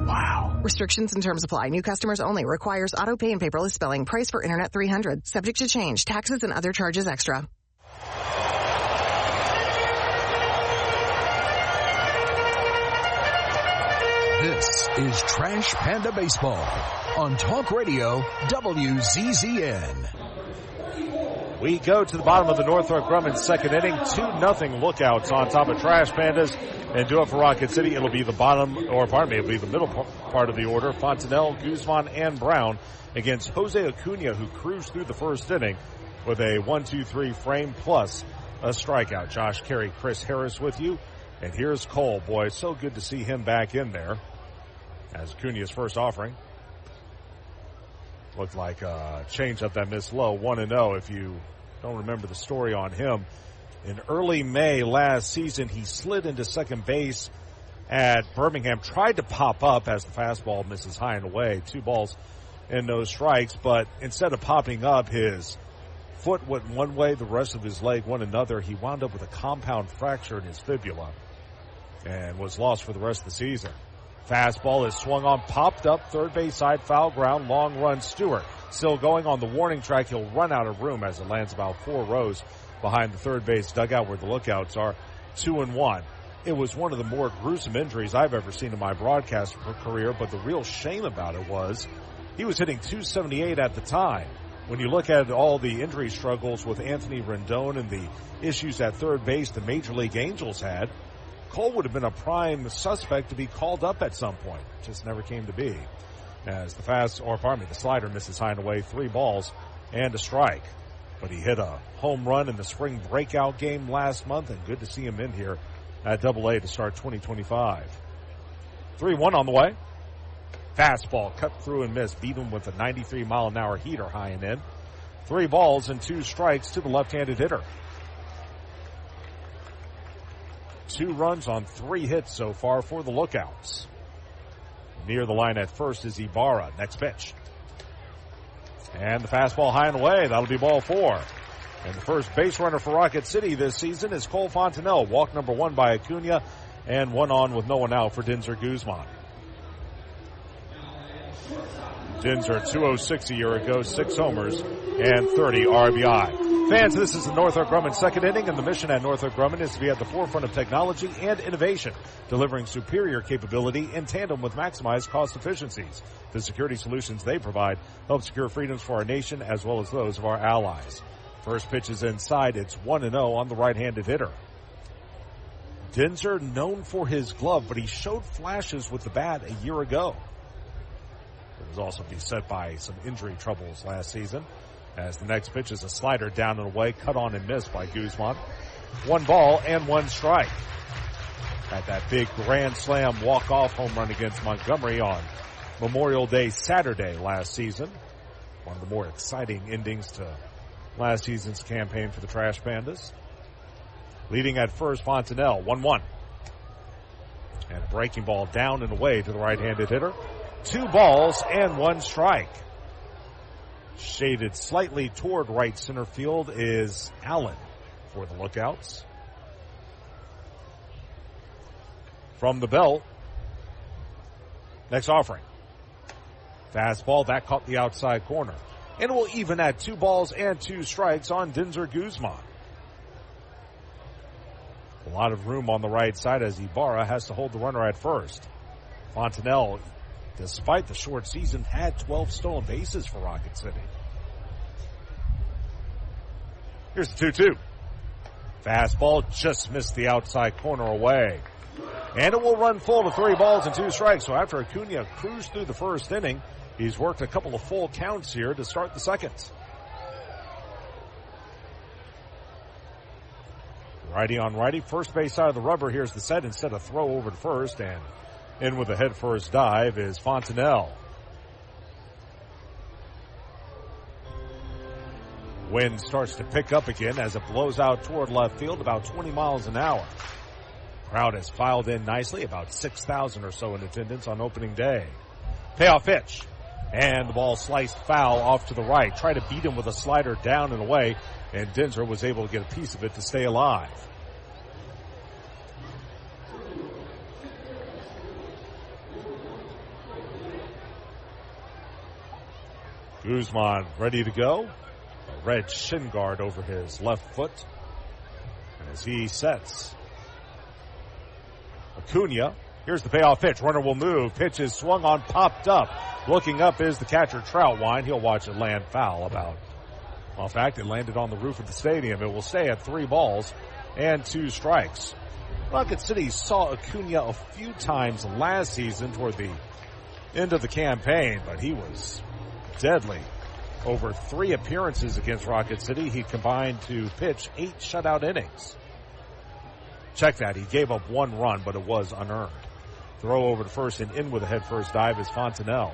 Wow. Restrictions and terms apply. New customers only. Requires auto pay and paperless billing. Price for internet $300. Subject to change. Taxes and other charges extra. This is Trash Panda Baseball on Talk Radio WZZN. We go to the bottom of the Northrop Grumman second inning. 2-0 Lookouts on top of Trash Pandas. And do it for Rocket City. It'll be the it'll be the middle part of the order. Fontenelle, Guzman, and Brown against Jose Acuna, who cruised through the first inning with a 1-2-3 frame plus a strikeout. Josh Carey, Chris Harris with you. And here's Cole. Boy, so good to see him back in there. As Acuna's first offering. Looked like a changeup that missed low. 1-0. If you don't remember the story on him, in early May last season, he slid into second base at Birmingham, tried to pop up as the fastball misses high and away. 2 balls and no strikes, but instead of popping up, his foot went one way, the rest of his leg went another. He wound up with a compound fracture in his fibula and was lost for the rest of the season. Fastball is swung on, popped up, third base side, foul ground, long run. Stewart still going on the warning track. He'll run out of room as it lands about 4 rows behind the third base dugout where the Lookouts are. 2-1. it was one of the more gruesome injuries I've ever seen in my broadcast career, but the real shame about it was he was hitting .278 at the time. When you look at all the injury struggles with Anthony Rendon and the issues at third base the Major League Angels had, Cole would have been a prime suspect to be called up at some point. Just never came to be. As the slider misses high and away, 3 balls and a strike. But he hit a home run in the spring breakout game last month, and good to see him in here at Double-A to start 2025. 3-1 on the way. Fastball cut through and missed. Beat him with a 93-mile-an-hour heater high and in. 3 balls and 2 strikes to the left-handed hitter. 2 runs on 3 hits so far for the Lookouts. Near the line at first is Ibarra. Next pitch. And the fastball high and away. That'll be ball 4. And the first base runner for Rocket City this season is Cole Fontenelle. Walk number 1 by Acuna, and 1 on with no one out for Dinser Guzman. Dinser 206 a year ago, 6 homers and 30 RBI. Fans, this is the Northrop Grumman second inning, and the mission at Northrop Grumman is to be at the forefront of technology and innovation, delivering superior capability in tandem with maximized cost efficiencies. The security solutions they provide help secure freedoms for our nation as well as those of our allies. First pitch is inside. It's 1-0 on the right-handed hitter. Dinser, known for his glove, but he showed flashes with the bat a year ago. It was also beset by some injury troubles last season. As the next pitch is a slider down and away, cut on and missed by Guzman. 1 ball and 1 strike. Had that big grand slam walk-off home run against Montgomery on Memorial Day Saturday last season. One of the more exciting endings to last season's campaign for the Trash Pandas. Leading at first, Fontenelle, 1-1. And a breaking ball down and away to the right-handed hitter. 2 balls and 1 strike. Shaded slightly toward right center field is Allen for the Lookouts. From the belt, next offering. Fastball, that caught the outside corner. And will even at 2 balls and 2 strikes on Dinser Guzman. A lot of room on the right side as Ibarra has to hold the runner at first. Fontenelle, despite the short season, had 12 stolen bases for Rocket City. Here's the 2-2. Fastball just missed the outside corner away. And it will run full to 3 balls and 2 strikes. So after Acuna cruised through the first inning, he's worked a couple of full counts here to start the second. Righty on righty. First base side of the rubber. Here's the set. Instead of throw over to first, and in with a head first dive is Fontenelle. Wind starts to pick up again as it blows out toward left field about 20 miles an hour. Crowd has filed in nicely, about 6,000 or so in attendance on opening day. Payoff pitch. And the ball sliced foul off to the right. Try to beat him with a slider down and away, and Dinser was able to get a piece of it to stay alive. Guzman ready to go. A red shin guard over his left foot as he sets. Acuna. Here's the payoff pitch. Runner will move. Pitch is swung on, popped up. Looking up is the catcher, Troutwine. He'll watch it land foul about. Well, in fact, it landed on the roof of the stadium. It will stay at 3 balls and 2 strikes. Rocket City saw Acuna a few times last season toward the end of the campaign, but he was deadly. Over 3 appearances against Rocket City, he combined to pitch 8 shutout innings. Check that. He gave up 1 run, but it was unearned. Throw over to first and in with a head first dive is Fontenelle.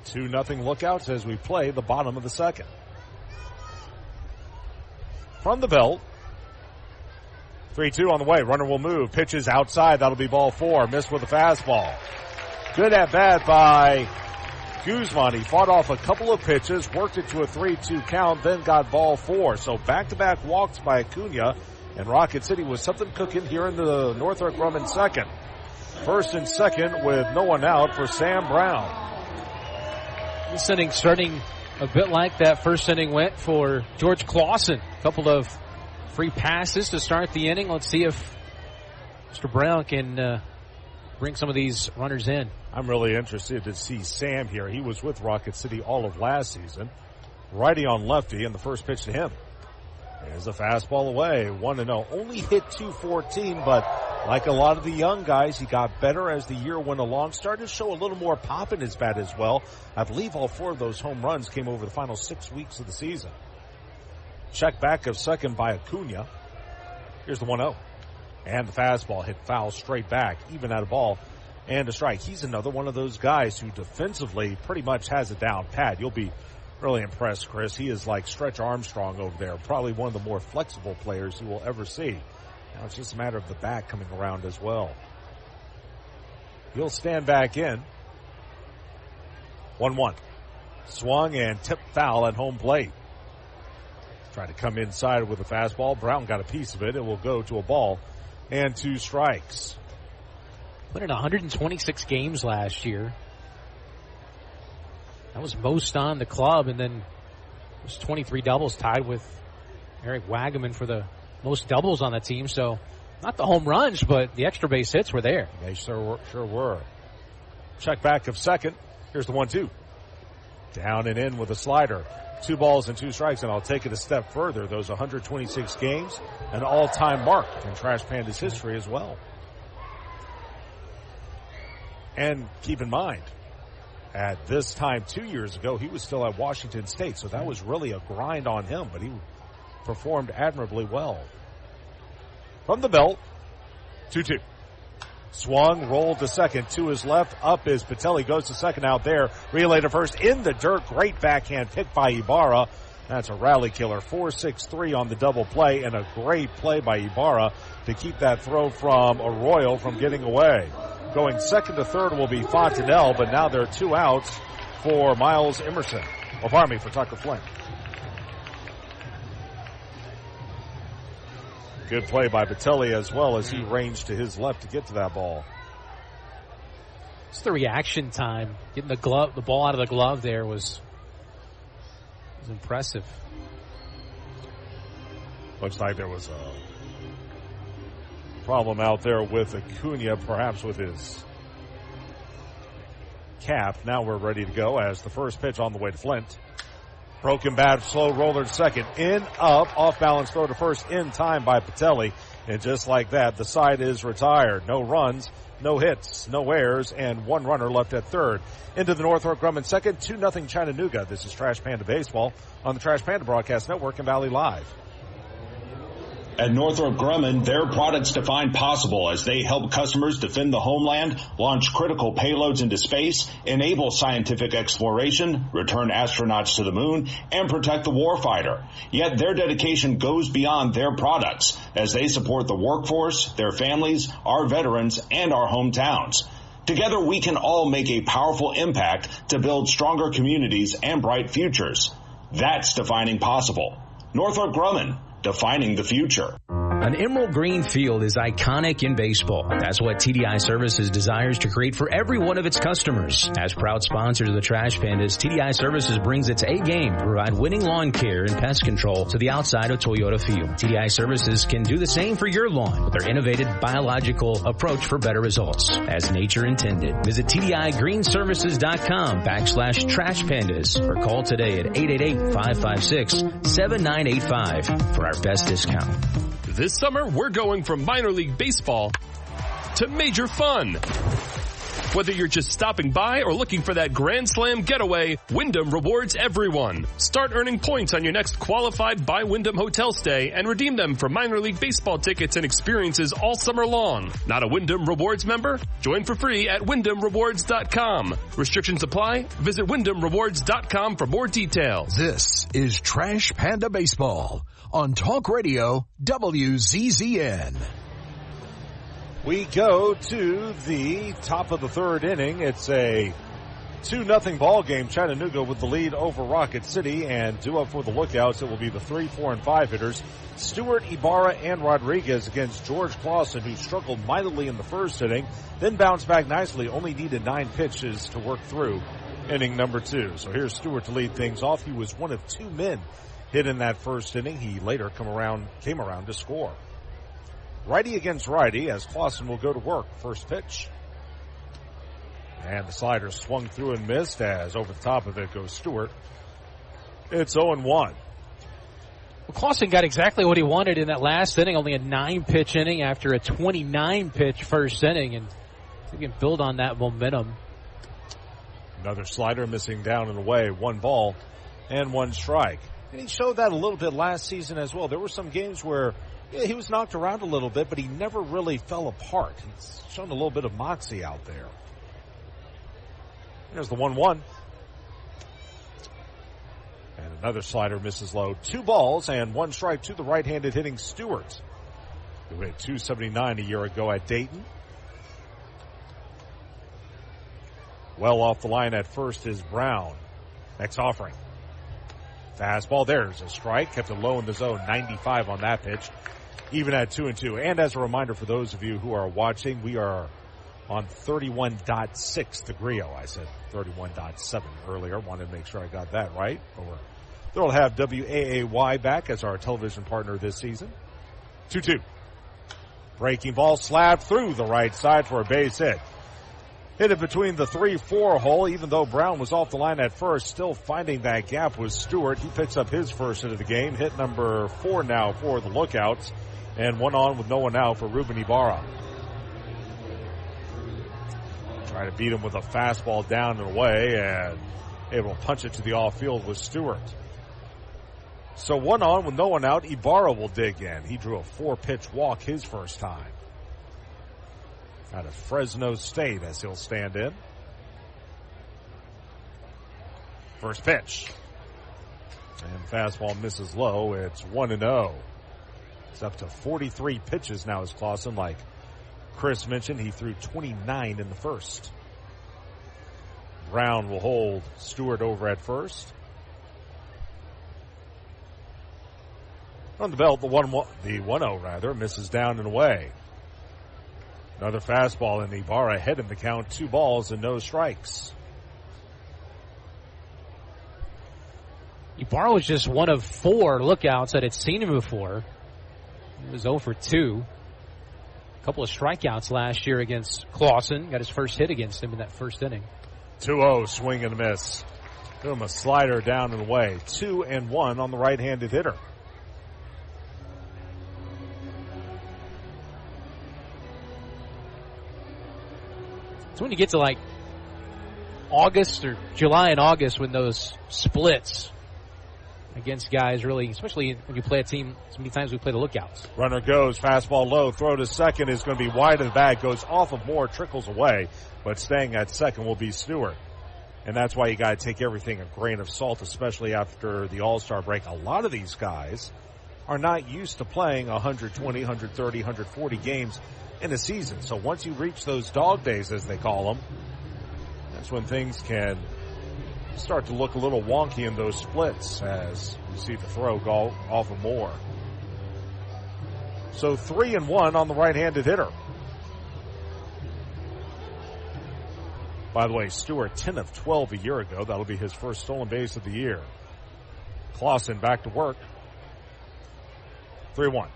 Two nothing Lookouts as we play the bottom of the second. From the belt. 3-2 on the way. Runner will move. Pitches outside. That'll be ball 4. Missed with a fastball. Good at bat by Guzman. He fought off a couple of pitches, worked it to a 3-2 count, then got ball 4. So back-to-back walks by Acuna, and Rocket City was something cooking here in the Northrop Grumman second. First and second with no one out for Sam Brown. This inning starting a bit like that first inning went for George Clausen. A couple of free passes to start the inning. Let's see if Mr. Brown can bring some of these runners in. I'm really interested to see Sam here. He was with Rocket City all of last season. Righty on lefty, and the first pitch to him is a fastball away. 1-0. Only hit .214, but like a lot of the young guys, he got better as the year went along. Started to show a little more pop in his bat as well. I believe all 4 of those home runs came over the final 6 weeks of the season. Check back of second by Acuna. Here's the 1-0. And the fastball hit foul straight back, even at a ball and a strike. He's another one of those guys who defensively pretty much has it down pat. You'll be really impressed, Chris. He is like Stretch Armstrong over there. Probably one of the more flexible players you will ever see. Now it's just a matter of the bat coming around as well. He'll stand back in. 1-1. Swung and tipped foul at home plate. Tried to come inside with a fastball. Brown got a piece of it. It will go to a ball and 2 strikes. Put in 126 games last year. That was most on the club, and then it was 23 doubles, tied with Eric Wagaman for the most doubles on the team. So not the home runs, but the extra base hits were there. They sure were. Check back of second. Here's the 1-2. Down and in with a slider. 2 balls and 2 strikes, and I'll take it a step further. Those 126 games, an all-time mark in Trash Pandas history as well. And keep in mind, at this time 2 years ago, he was still at Washington State, so that was really a grind on him, but he performed admirably well. From the belt, 2-2. Swung, rolled to second, to his left, up is Patelli, goes to second out there, relay to first, in the dirt, great backhand pick by Ibarra. That's a rally killer, 4-6-3 on the double play, and a great play by Ibarra to keep that throw from Arroyo from getting away. Going second to third will be Fontenelle, but now there are 2 outs for Miles Emerson. Or pardon me, for Tucker Flint. Good play by Patelli as well as he ranged to his left to get to that ball. It's the reaction time. Getting the ball out of the glove there was impressive. Looks like there was a problem out there with Acuna, perhaps with his cap. Now we're ready to go as the first pitch on the way to Flint. Broken bat, slow roller to second. In, up, off balance throw to first in time by Patelli. And just like that, the side is retired. No runs, no hits, no errors, and 1 runner left at third. Into the Northrop Grumman second, 2-0 Chattanooga. This is Trash Panda Baseball on the Trash Panda Broadcast Network and Valley Live. At Northrop Grumman, their products define possible as they help customers defend the homeland, launch critical payloads into space, enable scientific exploration, return astronauts to the moon, and protect the warfighter. Yet their dedication goes beyond their products as they support the workforce, their families, our veterans, and our hometowns. Together, we can all make a powerful impact to build stronger communities and bright futures. That's defining possible. Northrop Grumman, defining the future. An emerald green field is iconic in baseball. That's what TDI Services desires to create for every one of its customers. As proud sponsors of the Trash Pandas, TDI Services brings its A game to provide winning lawn care and pest control to the outside of Toyota Field. TDI Services can do the same for your lawn with their innovative biological approach for better results, as nature intended. Visit TDIGreenServices.com/Trash Pandas or call today at 888-556-7985 for our best discount. This summer, we're going from minor league baseball to major fun. Whether you're just stopping by or looking for that Grand Slam getaway, Wyndham rewards everyone. Start earning points on your next qualified by Wyndham hotel stay and redeem them for minor league baseball tickets and experiences all summer long. Not a Wyndham Rewards member? Join for free at WyndhamRewards.com. Restrictions apply. Visit WyndhamRewards.com for more details. This is Trash Panda Baseball on Talk Radio WZZN. We go to the top of the third inning. It's a 2-0 ball game. Chattanooga with the lead over Rocket City, and due up for the lookouts, it will be the 3, 4, and 5 hitters. Stewart, Ibarra, and Rodriguez against George Clausen, who struggled mightily in the first inning, then bounced back nicely, only needed 9 pitches to work through inning number 2. So here's Stewart to lead things off. He was one of 2 men hit in that first inning. He later came around to score. Righty against righty as Clausen will go to work. First pitch. And the slider swung through and missed as over the top of it goes Stewart. It's 0-1. Well, Clausen got exactly what he wanted in that last inning, only a 9-pitch inning after a 29-pitch first inning, and he can build on that momentum. Another slider missing down and away. 1 ball and 1 strike. And he showed that a little bit last season as well. There were some games where he was knocked around a little bit, but he never really fell apart. He's shown a little bit of moxie out there. There's the 1-1. And another slider misses low. 2 balls and 1 strike to the right-handed hitting Stewart, who hit .279 a year ago at Dayton. Well off the line at first is Brown. Next offering. Fastball. There's a strike. Kept it low in the zone. 95 on that pitch. Even at 2-2. And as a reminder for those of you who are watching, we are on 31.6 the Grio. I said 31.7 earlier. Wanted to make sure I got that right. They'll have WAAY back as our television partner this season. 2-2. Breaking ball slapped through the right side for a base hit. Hit it between the 3-4 hole, even though Brown was off the line at first. Still finding that gap was Stewart. He picks up his first hit of the game. Hit number 4 now for the Lookouts. And 1 on with no one out for Ruben Ibarra. Try to beat him with a fastball down and away, and able to punch it to the off field with Stewart. So 1 on with no one out. Ibarra will dig in. He drew a 4-pitch walk his first time. Out of Fresno State as he'll stand in. First pitch. And fastball misses low. It's 1-0. It's up to 43 pitches now as Clausen. Like Chris mentioned, he threw 29 in the first. Brown will hold Stewart over at first. On the belt, the 1-0 misses down and away. Another fastball, and Ibarra ahead in the count. 2 balls and no strikes. Ibarra was just one of 4 Lookouts that had seen him before. He was 0 for 2. A couple of strikeouts last year against Clausen. Got his first hit against him in that first inning. 2-0, swing and a miss. Give him a slider down and away. 2-1 on the right-handed hitter. So when you get to like August or July and August, when those splits against guys really, especially when you play a team, so many times we play the Lookouts. Runner goes, fastball low, throw to second is going to be wide of the bag, goes off of Moore, trickles away, but staying at second will be Stewart. And that's why you got to take everything a grain of salt, especially after the All-Star break. A lot of these guys are not used to playing 120, 130, 140 games in a season. So once you reach those dog days, as they call them, that's when things can start to look a little wonky in those splits as you see the throw go off of Moore. So 3-1 on the right-handed hitter. By the way, Stewart 10 of 12 a year ago. That'll be his first stolen base of the year. Clausen back to work. 3-1.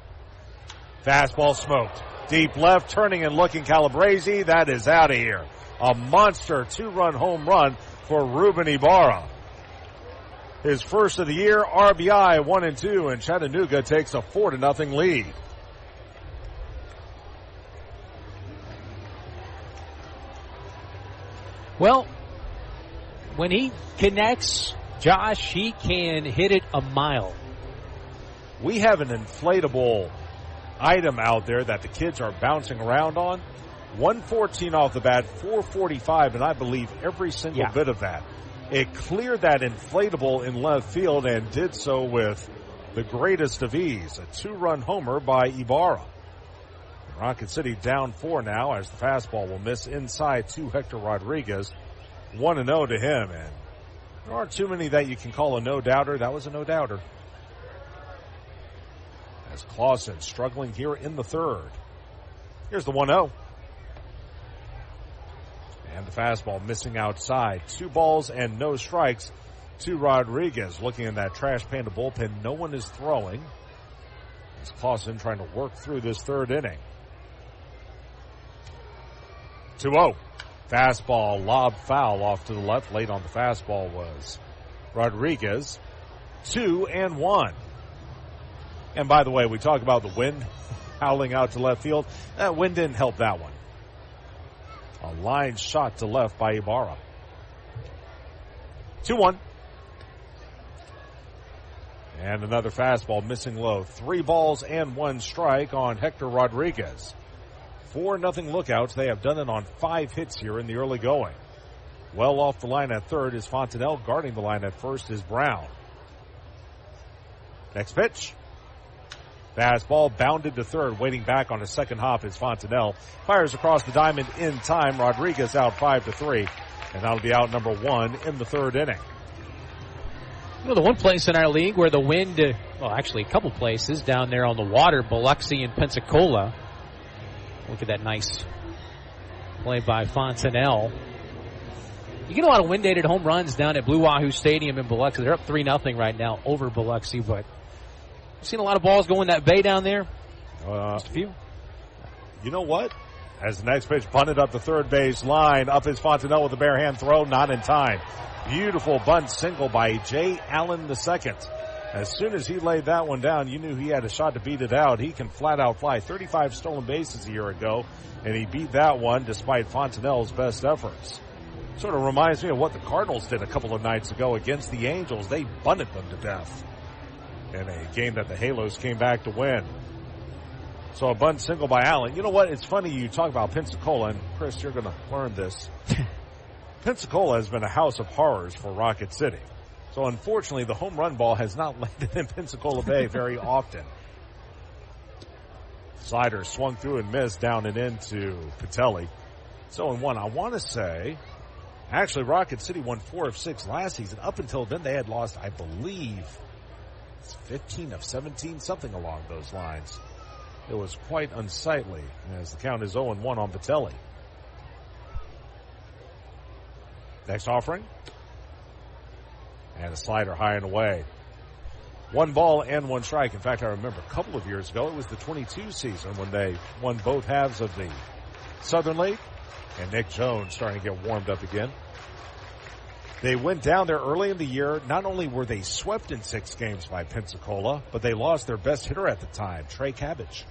Fastball smoked. Deep left, turning and looking Calabrese. That is out of here. A monster 2-run home run for Ruben Ibarra. His first of the year, RBI 1-2, and Chattanooga takes a 4-0 lead. Well, when he connects, Josh, he can hit it a mile. We have an inflatable item out there that the kids are bouncing around on. 114 off the bat, 445, and I believe every single bit of that. It cleared that inflatable in left field and did so with the greatest of ease. A 2-run homer by Ibarra. Rocket City down 4 now as the fastball will miss inside to Hector Rodriguez. 1-0 to him, and there aren't too many that you can call a no-doubter. That was a no-doubter. As Clausen struggling here in the third. Here's the 1-0. And And the fastball missing outside. 2 balls and no strikes to Rodriguez. Looking in that Trash Panda bullpen, no one is throwing. It's Clausen trying to work through this third inning. 2-0. Fastball, lob foul off to the left. Late on the fastball was Rodriguez. 2-1. And by the way, we talk about the wind howling out to left field. That wind didn't help that one. A line shot to left by Ibarra. 2-1. And another fastball missing low. 3 balls and 1 strike on Hector Rodriguez. 4-0 lookouts. They have done it on 5 hits here in the early going. Well off the line at third is Fontenelle. Guarding the line at first is Brown. Next pitch. Fastball bounded to third. Waiting back on a second hop is Fontenelle. Fires across the diamond in time. Rodriguez out 5-3. And that'll be out number 1 in the third inning. You know, the one place in our league where the wind, well, actually a couple places down there on the water, Biloxi and Pensacola. Look at that nice play by Fontenelle. You get a lot of wind-aided home runs down at Blue Wahoo Stadium in Biloxi. They're up 3-0 right now over Biloxi, but I've seen a lot of balls go in that bay down there. Just a few. You know what? As the next pitch bunted up the third base line, up is Fontenelle with a bare hand throw, not in time. Beautiful bunt single by Jay Allen II. As soon as he laid that one down, you knew he had a shot to beat it out. He can flat out fly. 35 stolen bases a year ago, and he beat that one despite Fontenelle's best efforts. Sort of reminds me of what the Cardinals did a couple of nights ago against the Angels. They bunted them to death in a game that the Halos came back to win. So a bunt single by Allen. You know what? It's funny you talk about Pensacola, and Chris, you're going to learn this. Pensacola has been a house of horrors for Rocket City. So unfortunately, the home run ball has not landed in Pensacola Bay very often. Slider swung through and missed down and into Patelli. 0-1. I want to say, actually, Rocket City won 4 of 6 last season. Up until then, they had lost, I believe, 15 of 17, something along those lines. It was quite unsightly as the count is 0-1 on Patelli. Next offering. And a slider high and away. 1 ball and 1 strike. In fact, I remember a couple of years ago, it was the 22 season when they won both halves of the Southern League. And Nick Jones starting to get warmed up again. They went down there early in the year. Not only were they swept in 6 games by Pensacola, but they lost their best hitter at the time, Trey Cabbage.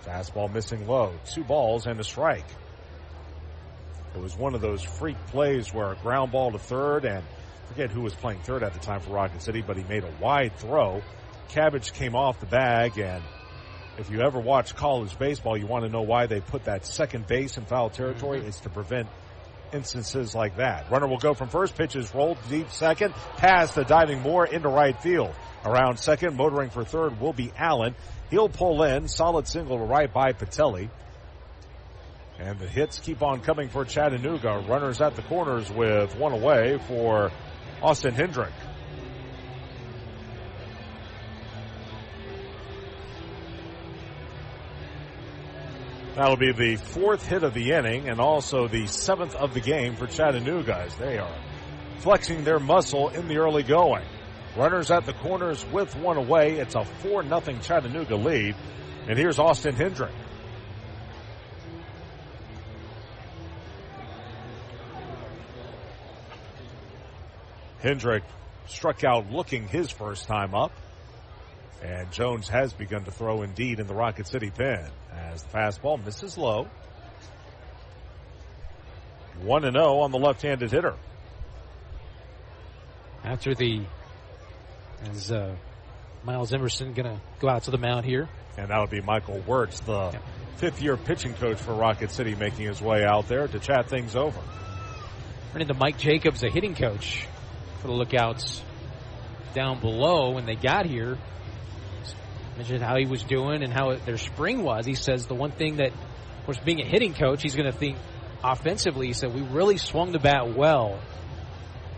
Fastball missing low. 2 balls and a strike. It was one of those freak plays where a ground ball to third, and forget who was playing third at the time for Rocket City, but he made a wide throw. Cabbage came off the bag, and if you ever watch college baseball, you want to know why they put that second base in foul territory. It's to prevent instances like that. Runner will go from first. Pitch is rolled deep second, past the diving Moore into right field. Around second, motoring for third will be Allen. He'll pull in. Solid single to right by Patelli. And the hits keep on coming for Chattanooga. Runners at the corners with 1 away for Austin Hendrick. That'll be the 4th hit of the inning and also the 7th of the game for Chattanooga as they are flexing their muscle in the early going. Runners at the corners with 1 away. It's a 4-0 Chattanooga lead. And here's Austin Hendrick. Hendrick struck out looking his first time up. And Jones has begun to throw indeed in the Rocket City pen as the fastball misses low. 1-0 on the left-handed hitter. After is Miles Emerson going to go out to the mound here? And that'll be Michael Wirtz, the 5th-year pitching coach for Rocket City, making his way out there to chat things over. Running to Mike Jacobs, a hitting coach for the Lookouts down below when they got here. Mentioned how he was doing and how their spring was. He says the one thing that, of course, being a hitting coach, he's going to think offensively. He said we really swung the bat well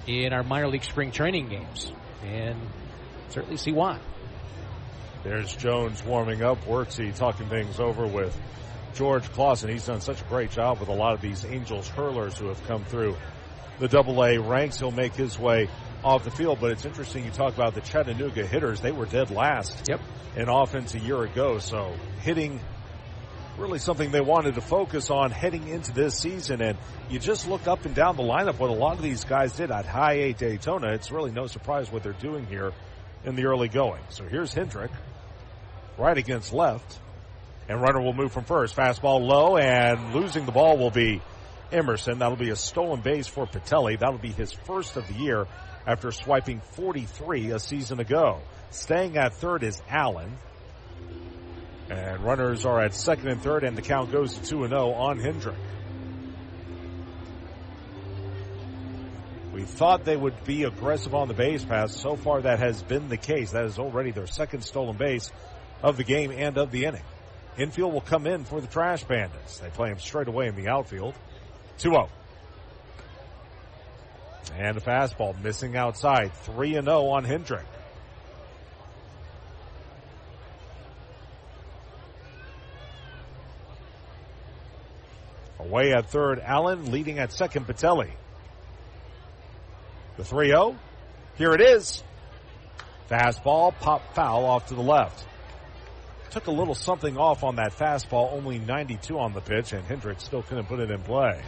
in our minor league spring training games, and certainly see why. There's Jones warming up. Wirtzy talking things over with George Clausen. He's done such a great job with a lot of these Angels hurlers who have come through the Double-A ranks. He'll make his way off the field, but it's interesting you talk about the Chattanooga hitters. They were dead last in offense a year ago, so hitting really something they wanted to focus on heading into this season. And you just look up and down the lineup what a lot of these guys did at High A Daytona. It's really no surprise what they're doing here in the early going. So here's Hendrick, right against left, and runner will move from first. Fastball low, and losing the ball will be Emerson. That'll be a stolen base for Patelli. That'll be his first of the year after swiping 43 a season ago. Staying at third is Allen. And runners are at second and third, and the count goes to 2-0 on Hendrick. We thought they would be aggressive on the base pass. So far, that has been the case. That is already their second stolen base of the game and of the inning. Infield will come in for the Trash Pandas. They play him straight away in the outfield. 2-0. And a fastball missing outside. 3-0 on Hendrick. Away at third, Allen. Leading at second, Patelli. The 3-0. Here it is. Fastball, pop foul off to the left. Took a little something off on that fastball, only 92 on the pitch, and Hendrick still couldn't put it in play.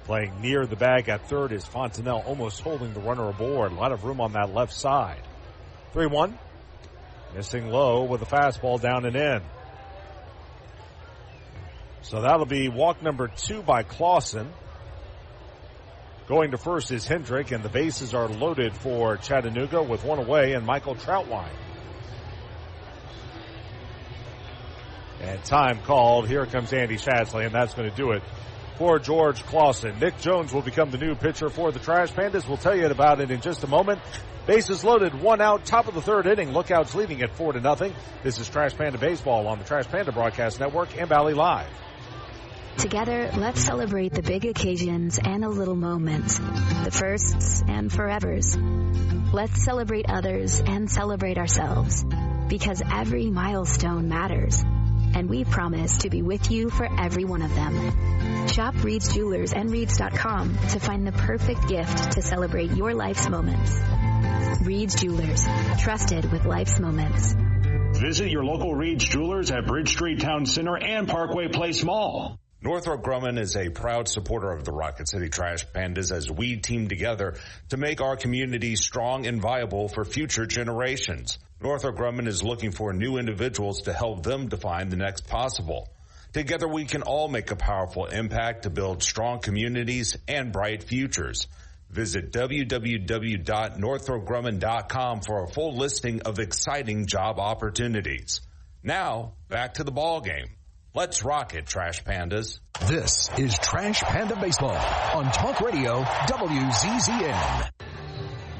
Playing near the bag at third is Fontenelle, almost holding the runner aboard. A lot of room on that left side. 3-1. Missing low with a fastball down and in. So that'll be walk number 2 by Clausen. Going to first is Hendrick, and the bases are loaded for Chattanooga with one away and Michael Troutwine. And time called. Here comes Andy Shatsley, and that's going to do it for George Clausen. Nick Jones will become the new pitcher for the Trash Pandas. We'll tell you about it in just a moment. Bases loaded, one out, top of the third inning. Lookouts leading at 4-0. This is Trash Panda Baseball on the Trash Panda Broadcast Network and Valley Live. Together, let's celebrate the big occasions and the little moments, the firsts and forevers. Let's celebrate others and celebrate ourselves, because every milestone matters, and we promise to be with you for every one of them. Shop Reed's Jewelers and Reeds.com to find the perfect gift to celebrate your life's moments. Reed's Jewelers, trusted with life's moments. Visit your local Reed's Jewelers at Bridge Street Town Center and Parkway Place Mall. Northrop Grumman is a proud supporter of the Rocket City Trash Pandas as we team together to make our community strong and viable for future generations. Northrop Grumman is looking for new individuals to help them define the next possible. Together we can all make a powerful impact to build strong communities and bright futures. Visit www.northropgrumman.com for a full listing of exciting job opportunities. Now, back to the ball game. Let's rock it, Trash Pandas. This is Trash Panda Baseball on Talk Radio WZZN.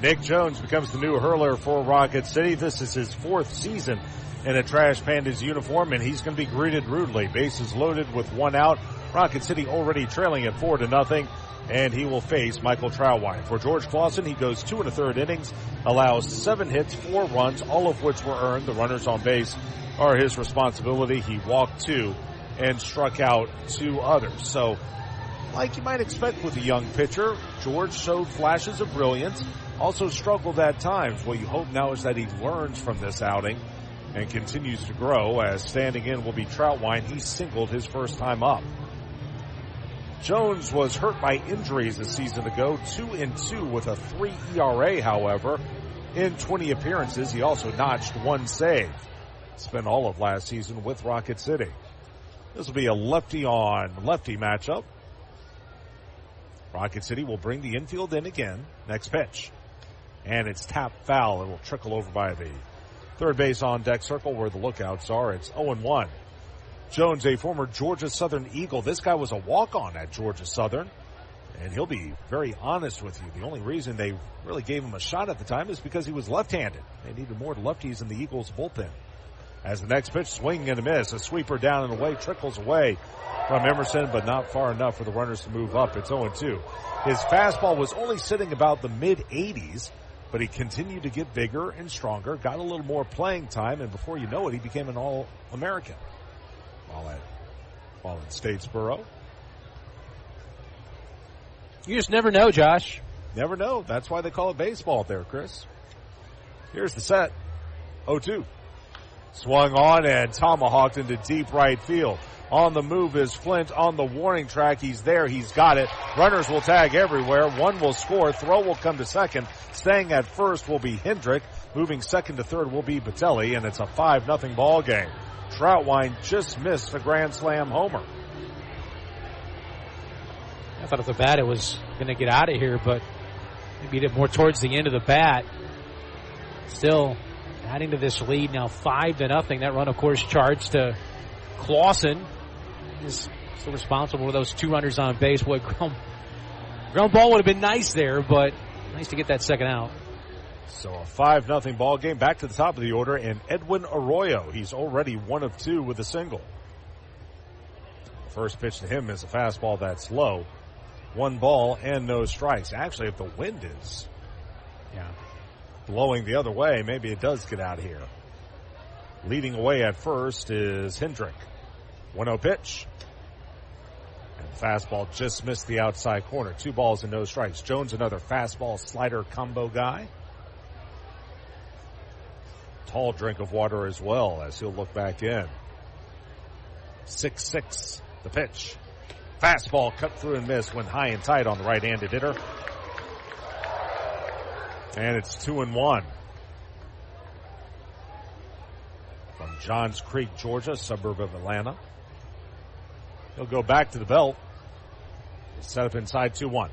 Nick Jones becomes the new hurler for Rocket City. This is his 4th season in a Trash Pandas uniform, and he's going to be greeted rudely. Bases loaded with one out. Rocket City already trailing at 4-0, and he will face Michael Troutwine. For George Clausen, he goes 2 1/3 innings, allows 7 hits, 4 runs, all of which were earned. The runners on base are his responsibility. He walked 2 and struck out 2 others. So, like you might expect with a young pitcher, George showed flashes of brilliance, also struggled at times. What you hope now is that he learns from this outing and continues to grow, as standing in will be Troutwine. He singled his first time up. Jones was hurt by injuries a season ago, 2-2 with a 3 ERA, however. In 20 appearances, he also notched 1 save. Spent all of last season with Rocket City. This will be a lefty-on-lefty matchup. Rocket City will bring the infield in again. Next pitch. And it's tapped foul. It will trickle over by the third base on deck circle where the lookouts are. It's 0-1. Jones, a former Georgia Southern Eagle. This guy was a walk-on at Georgia Southern. And he'll be very honest with you. The only reason they really gave him a shot at the time is because he was left-handed. They needed more lefties in the Eagles' bullpen. As the next pitch, swing and a miss. A sweeper down and away, trickles away from Emerson, but not far enough for the runners to move up. It's 0-2. His fastball was only sitting about the mid-80s, but he continued to get bigger and stronger, got a little more playing time, and before you know it, he became an All-American while in Statesboro. You just never know, Josh. Never know. That's why they call it baseball there, Chris. Here's the set. 0-2. Swung on and tomahawked into deep right field. On the move is Flint on the warning track. He's there. He's got it. Runners will tag everywhere. One will score. Throw will come to second. Staying at first will be Hendrick. Moving second to third will be Batelli, and it's a 5-0 ball game. Troutwine just missed a grand slam homer. I thought at the bat it was going to get out of here, but maybe more towards the end of the bat. Still adding to this lead now 5-0. That run, of course, charged to Clausen. Is still responsible for those 2 runners on base. Boy, ground ball would have been nice there, but nice to get that second out. So a 5-0 ball game. Back to the top of the order, and Edwin Arroyo. He's already 1 of 2 with a single. First pitch to him is a fastball that's low. 1 ball and no strikes. Actually, if the wind is blowing the other way, maybe it does get out here. Leading away at first is Hendrick. 1-0 pitch. And the fastball just missed the outside corner. 2 balls and no strikes. Jones, another fastball slider combo guy. Tall drink of water as well as he'll look back in. 6-6, the pitch. Fastball cut through and missed, went high and tight on the right-handed hitter. And it's 2-1. From Johns Creek, Georgia, suburb of Atlanta. He'll go back to the belt. Set up inside 2-1.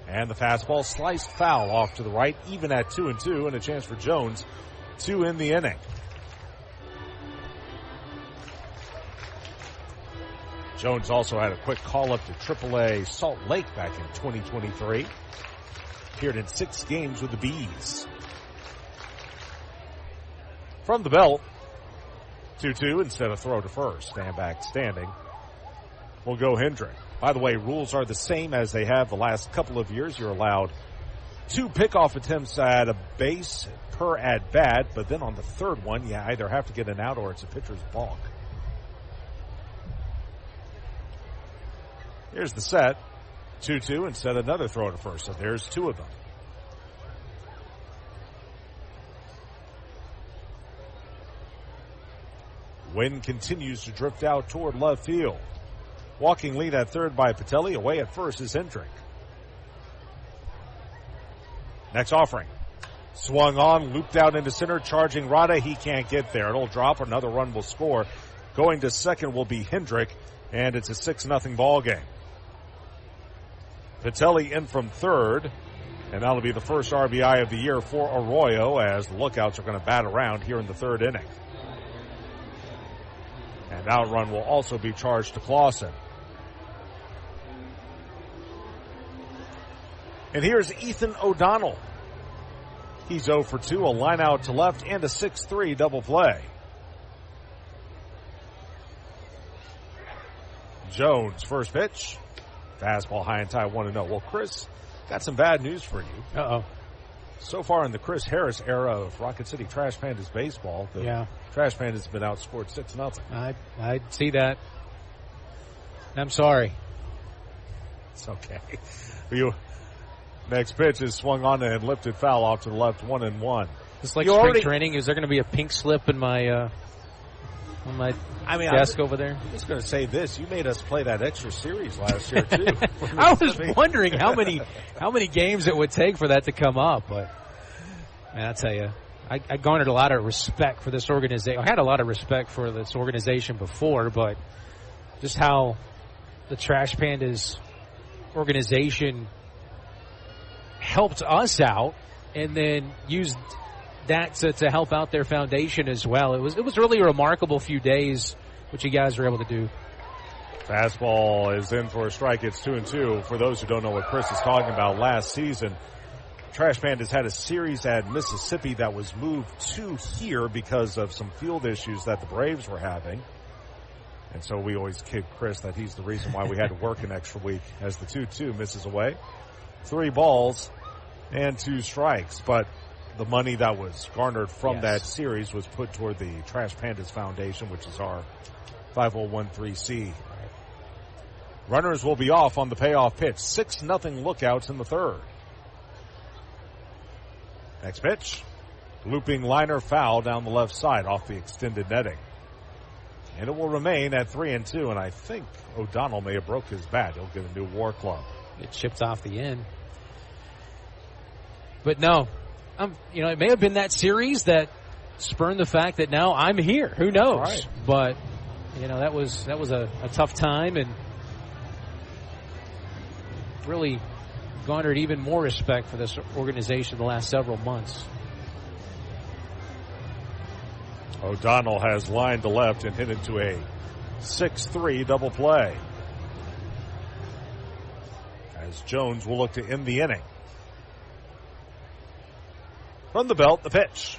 And the fastball sliced foul off to the right, even at 2-2, and a chance for Jones to end the inning. Jones also had a quick call-up to AAA Salt Lake back in 2023. Appeared in 6 games with the Bees. From the belt, 2-2 instead of throw to first. Stand back standing. Will go Hendrick. By the way, rules are the same as they have the last couple of years. You're allowed 2 pickoff attempts at a base per at bat, but then on the third one, you either have to get an out or it's a pitcher's balk. Here's the set. 2-2 instead of another throw to first. So there's 2 of them. Wind continues to drift out toward left field. Walking lead at third by Patelli. Away at first is Hendrick. Next offering. Swung on, looped out into center, charging Rada. He can't get there. It'll drop. Another run will score. Going to second will be Hendrick, and it's a 6-0 ball game. Patelli in from third, and that'll be the first RBI of the year for Arroyo as the Lookouts are going to bat around here in the third inning. And outrun will also be charged to Clausen. And here's Ethan O'Donnell. He's 0 for 2, a line out to left, and a 6-3 double play. Jones, first pitch. Fastball high and tight, 1-0. Well, Chris, got some bad news for you. Uh-oh. So far in the Chris Harris era of Rocket City Trash Pandas baseball, the Trash Pandas have been outscored 6-0. I see that. I'm sorry. It's okay. Next pitch is swung on and lifted foul off to the left, 1-1. It's like spring training. Is there going to be a pink slip in my on my desk over there? I'm just going to say this. You made us play that extra series last year, too. I was wondering how many games it would take for that to come up. But, man, I'll tell you, I garnered a lot of respect for this organization. I had a lot of respect for this organization before, but just how the Trash Pandas organization helped us out and then used that to help out their foundation as well. It was really a remarkable few days what you guys were able to do. Fastball is in for a strike. It's 2-2. For those who don't know what Chris is talking about, last season Trash Pandas had a series at Mississippi that was moved to here because of some field issues that the Braves were having. And so we always kid Chris that he's the reason why we had to work an extra week as the 2-2 misses away. 3 balls and 2 strikes. But the money that was garnered from that series was put toward the Trash Pandas Foundation, which is our 5013C. Runners will be off on the payoff pitch. 6-0 Lookouts in the third. Next pitch. Looping liner foul down the left side off the extended netting. And it will remain at 3-2, and I think O'Donnell may have broke his bat. He'll get a new WAR club. It chipped off the end. But no, it may have been that series that spurned the fact that now I'm here. Who knows? Right. But, that was a tough time and really garnered even more respect for this organization the last several months. O'Donnell has lined to left and hit into a 6-3 double play. As Jones will look to end the inning. From the belt, the pitch.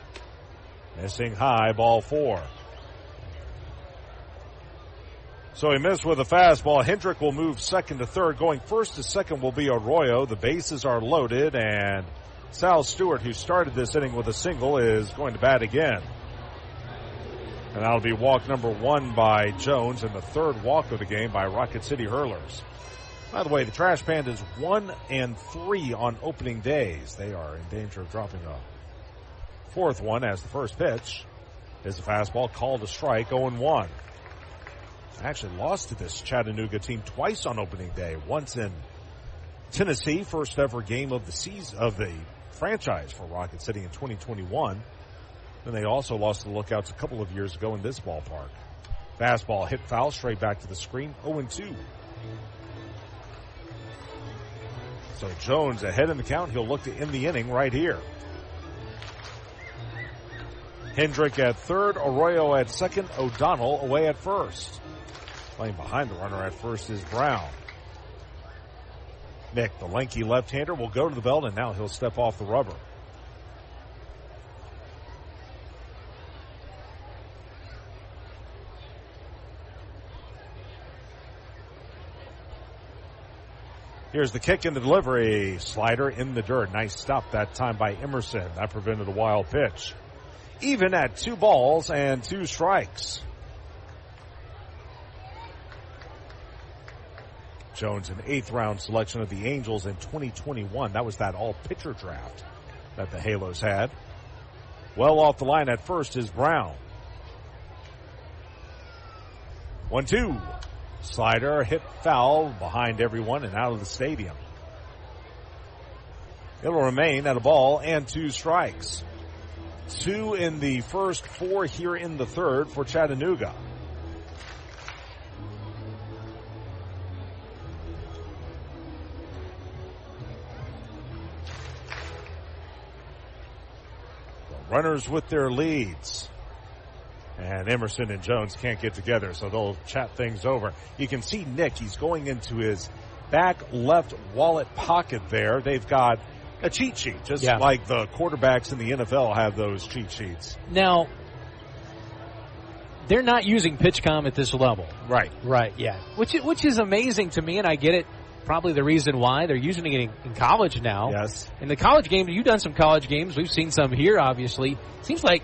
Missing high, ball 4. So he missed with a fastball. Hendrick will move second to third. Going first to second will be Arroyo. The bases are loaded, and Sal Stewart, who started this inning with a single, is going to bat again. And that'll be walk number 1 by Jones and the third walk of the game by Rocket City Hurlers. By the way, the Trash Pandas 1-3 on opening days. They are in danger of dropping a 4th one as the first pitch is a fastball called a strike, 0-1. Actually lost to this Chattanooga team twice on opening day. Once in Tennessee, first ever game of the season of the franchise for Rocket City in 2021. Then they also lost to the Lookouts a couple of years ago in this ballpark. Fastball hit foul straight back to the screen, 0-2. So Jones ahead in the count. He'll look to end the inning right here. Hendrick at third, Arroyo at second, O'Donnell away at first. Playing behind the runner at first is Brown. Nick, the lanky left-hander, will go to the belt, and now he'll step off the rubber. Here's the kick and the delivery. Slider in the dirt. Nice stop that time by Emerson. That prevented a wild pitch. Even at 2 balls and 2 strikes. Jones, an 8th round selection of the Angels in 2021. That was that all-pitcher draft that the Halos had. Well off the line at first is Brown. 1-2. Slider hit foul behind everyone and out of the stadium. It'll remain at a ball and 2 strikes. 2 in the first, 4 here in the third for Chattanooga. Runners with their leads. And Emerson and Jones can't get together, so they'll chat things over. You can see Nick, he's going into his back left wallet pocket there. They've got a cheat sheet, just like the quarterbacks in the NFL have those cheat sheets. Now, they're not using PitchCom at this level. Right. Right, yeah. Which is amazing to me, and I get it. Probably the reason why they're using it in college now. Yes. In the college game, you've done some college games. We've seen some here, obviously. Seems like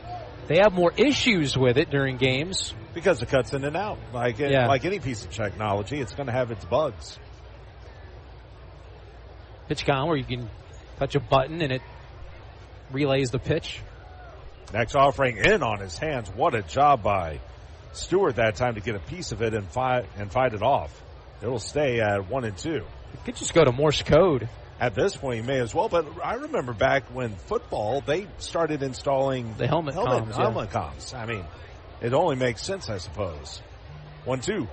they have more issues with it during games. Because it cuts in and out. Like any piece of technology, it's going to have its bugs. PitchCom, where you can touch a button and it relays the pitch. Next offering in on his hands. What a job by Stewart that time to get a piece of it and fight it off. It'll stay at 1-2. You could just go to Morse code. At this point, you may as well. But I remember back when football, they started installing the helmet comms. I mean, it only makes sense, I suppose. 1-2.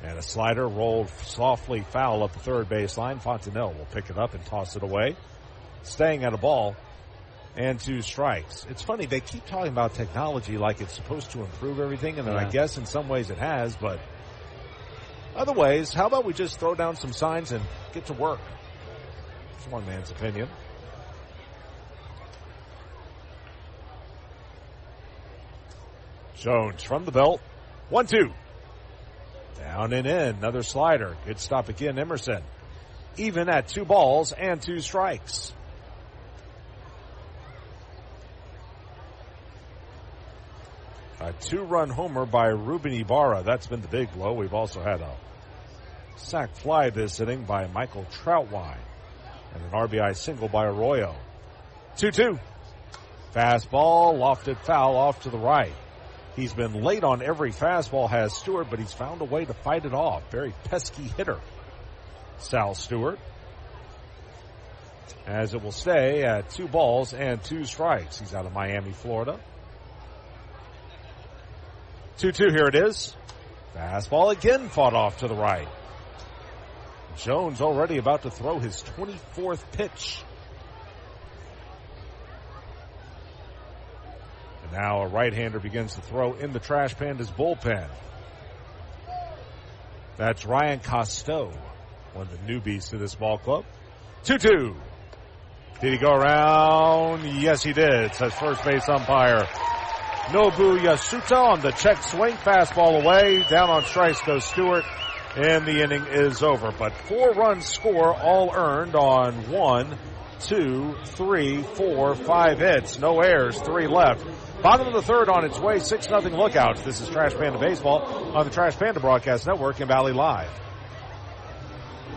And a slider rolled softly foul up the third baseline. Fontenelle will pick it up and toss it away. Staying at a ball and 2 strikes. It's funny, they keep talking about technology like it's supposed to improve everything, and I guess in some ways it has, but other ways, how about we just throw down some signs and get to work? It's one man's opinion. Jones from the belt. 1-2. Down and in. Another slider. Good stop again, Emerson. Even at 2 balls and 2 strikes. A 2-run homer by Ruben Ibarra. That's been the big blow. We've also had a sac fly this inning by Michael Troutwine. And an RBI single by Arroyo. 2-2. Fastball, lofted foul off to the right. He's been late on every fastball, has Stewart, but he's found a way to fight it off. Very pesky hitter, Sal Stewart. As it will stay at 2 balls and 2 strikes. He's out of Miami, Florida. 2-2, here it is. Fastball again fought off to the right. Jones already about to throw his 24th pitch. And now a right-hander begins to throw in the Trash Pandas bullpen. That's Ryan Costeau, one of the newbies to this ball club. 2-2. Did he go around? Yes, he did, says first base umpire Nobu Yasuta on the check swing. Fastball away. Down on strikes goes Stewart. And the inning is over. But 4 runs score, all earned on 1, 2, 3, 4, 5 hits. No errors, 3 left. Bottom of the third on its way, 6-0 Lookouts. This is Trash Panda Baseball on the Trash Panda Broadcast Network in Valley Live.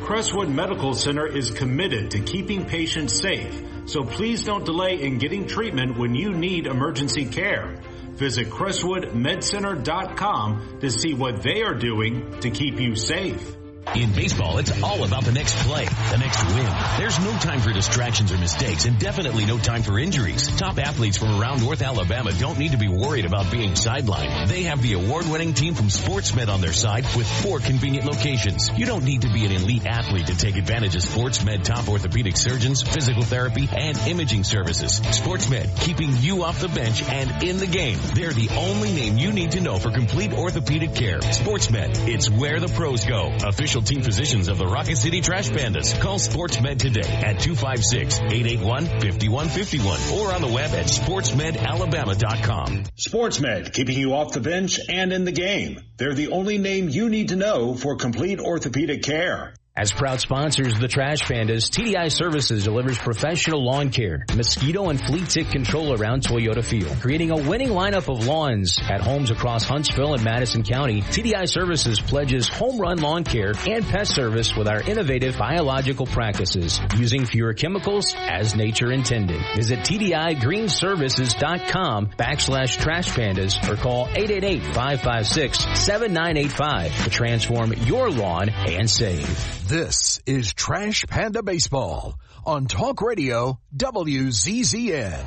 Crestwood Medical Center is committed to keeping patients safe, so please don't delay in getting treatment when you need emergency care. Visit CrestwoodMedCenter.com to see what they are doing to keep you safe. In baseball, it's all about the next play, the next win. There's no time for distractions or mistakes, and definitely no time for injuries. Top athletes from around North Alabama don't need to be worried about being sidelined. They have the award-winning team from SportsMed on their side with 4 convenient locations. You don't need to be an elite athlete to take advantage of SportsMed top orthopedic surgeons, physical therapy, and imaging services. SportsMed, keeping you off the bench and in the game. They're the only name you need to know for complete orthopedic care. SportsMed, it's where the pros go. Official team physicians of the Rocket City Trash Pandas. Call SportsMed today at 256-881-5151 or on the web at sportsmedalabama.com. SportsMed, keeping you off the bench and in the game. They're the only name you need to know for complete orthopedic care. As proud sponsors of the Trash Pandas, TDI Services delivers professional lawn care, mosquito and flea tick control around Toyota Field. Creating a winning lineup of lawns at homes across Huntsville and Madison County, TDI Services pledges home run lawn care and pest service with our innovative biological practices, using fewer chemicals as nature intended. Visit TDIGreenServices.com/Trash Pandas or call 888-556-7985 to transform your lawn and save. This is Trash Panda Baseball on Talk Radio WZZN.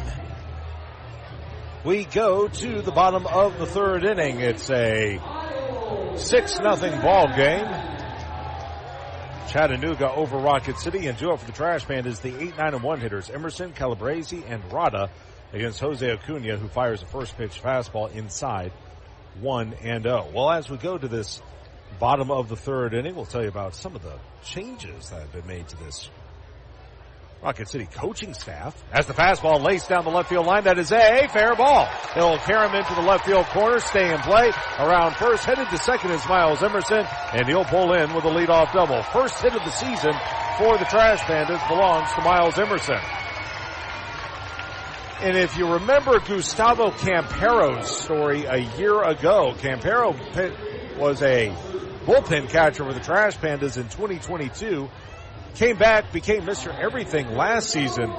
We go to the bottom of the third inning. It's a 6-0 ball game. Chattanooga over Rocket City, and due up for the Trash Pandas, the 8-9-1 hitters Emerson, Calabrese, and Rada against Jose Acuna, who fires a first pitch fastball inside 1-0. Well, as we go to this bottom of the third inning, we'll tell you about some of the changes that have been made to this Rocket City coaching staff. As the fastball laced down the left field line, that is a fair ball. It'll carry him into the left field corner, stay in play. Around first, headed to second is Miles Emerson, and he'll pull in with a leadoff double. First hit of the season for the Trash Pandas belongs to Miles Emerson. And if you remember Gustavo Campero's story a year ago, Campero was a bullpen catcher for the Trash Pandas in 2022. Came back, became Mr. Everything last season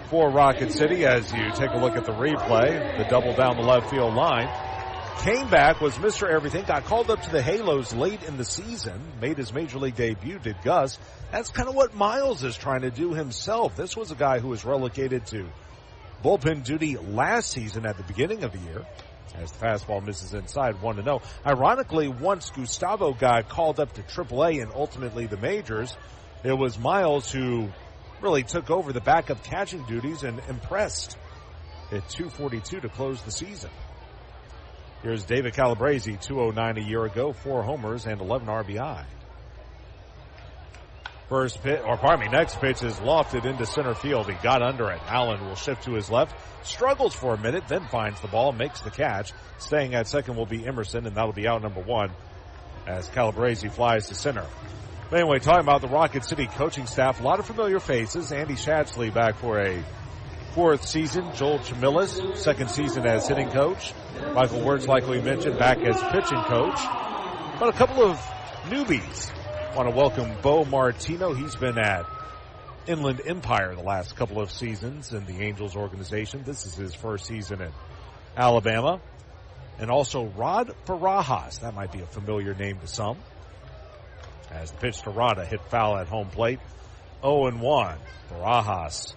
for Rocket City. As you take a look at the replay, the double down the left field line. Came back, was Mr. Everything, got called up to the Halos late in the season, made his major league debut, did Gus. That's kind of what Miles is trying to do himself. This was a guy who was relegated to bullpen duty last season at the beginning of the year. As the fastball misses inside 1-0. Ironically, once Gustavo got called up to AAA and ultimately the majors, it was Miles who really took over the backup catching duties and impressed at .242 to close the season. Here's David Calabrese, .209 a year ago, 4 homers and 11 RBI. Next pitch is lofted into center field. He got under it. Allen will shift to his left, struggles for a minute, then finds the ball, makes the catch. Staying at second will be Emerson, and that'll be out number 1 as Calabrese flies to center. But anyway, talking about the Rocket City coaching staff, a lot of familiar faces. Andy Schatchley back for a 4th season. Joel Chamillis, 2nd season as hitting coach. Michael Wirtz, like we mentioned, back as pitching coach. But a couple of newbies. Want to welcome Bo Martino. He's been at Inland Empire the last couple of seasons in the Angels organization. This is his 1st season in Alabama. And also Rod Barajas. That might be a familiar name to some. As the pitch to Rada hit foul at home plate. 0-1. Barajas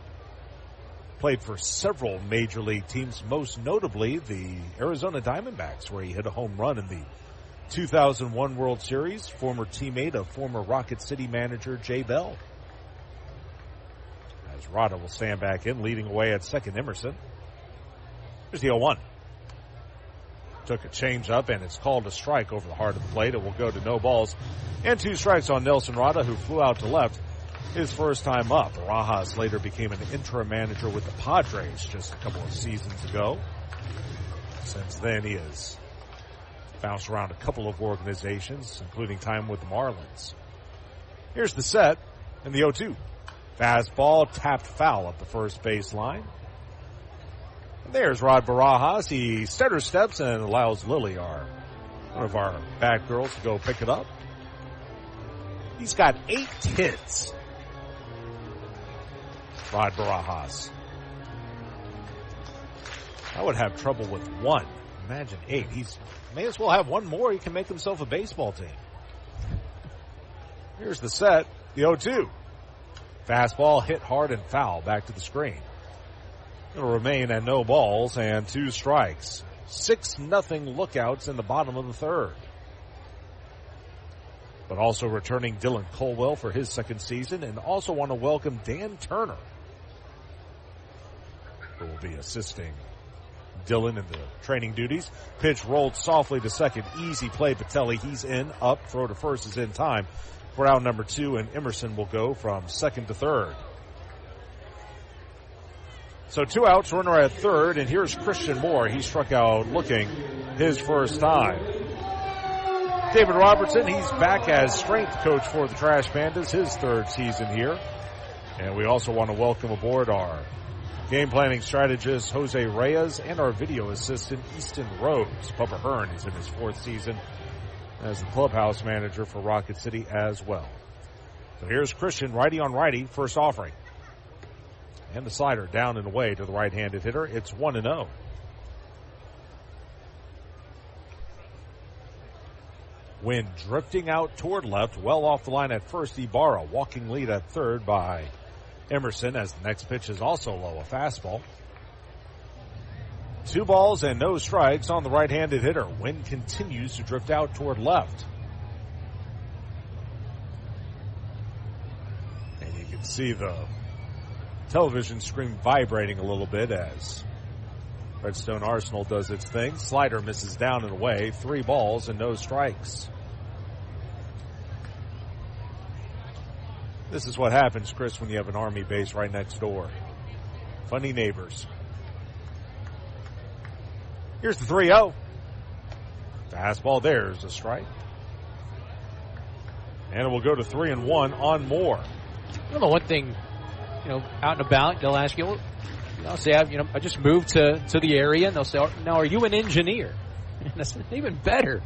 played for several major league teams, most notably the Arizona Diamondbacks, where he hit a home run in the 2001 World Series. Former teammate of former Rocket City manager Jay Bell. As Rada will stand back in, leading away at second, Emerson. Here's the 0-1. Took a change up, and it's called a strike over the heart of the plate. It will go to no balls and 2 strikes on Nelson Rada, who flew out to left his first time up. Barajas later became an interim manager with the Padres just a couple of seasons ago. Since then, he has bounced around a couple of organizations, including time with the Marlins. Here's the set and the 0-2. Fastball tapped foul up the first base line. There's Rod Barajas. He stutter steps and allows Lily, one of our bad girls, to go pick it up. He's got 8 hits. Rod Barajas. I would have trouble with 1. Imagine 8. He's may as well have 1 more. He can make himself a baseball team. Here's the set. The 0-2. Fastball hit hard and foul back to the screen. It'll remain at no balls and 2 strikes. 6-0 Lookouts in the bottom of the 3rd. But also returning Dylan Colwell for his 2nd season, and also want to welcome Dan Turner, who will be assisting Dylan in the training duties. Pitch rolled softly to second. Easy play, Patelli. He's in, up, throw to first is in time for out number 2, and Emerson will go from 2nd to 3rd. So 2 outs, runner at 3rd, and here's Christian Moore. He struck out looking his first time. David Robertson, he's back as strength coach for the Trash Pandas, his 3rd season here. And we also want to welcome aboard our game planning strategist, Jose Reyes, and our video assistant, Easton Rose. Bubba Hearn is in his 4th season as the clubhouse manager for Rocket City as well. So here's Christian, righty on righty, first offering. And the slider down and away to the right-handed hitter. It's 1-0. Wind drifting out toward left, well off the line at first. Ibarra walking lead at 3rd by Emerson, as the next pitch is also low, a fastball. 2 balls and no strikes on the right-handed hitter. Wind continues to drift out toward left. And you can see the television screen vibrating a little bit as Redstone Arsenal does its thing. Slider misses down and away. 3 balls and no strikes. This is what happens, Chris, when you have an Army base right next door. Funny neighbors. Here's the 3-0. Fastball, there's a strike. And it will go to 3-1 on Moore. Well, the one thing, out and about, they'll ask you, I'll say, I just moved to the area, and they'll say, now, are you an engineer? And that's even better.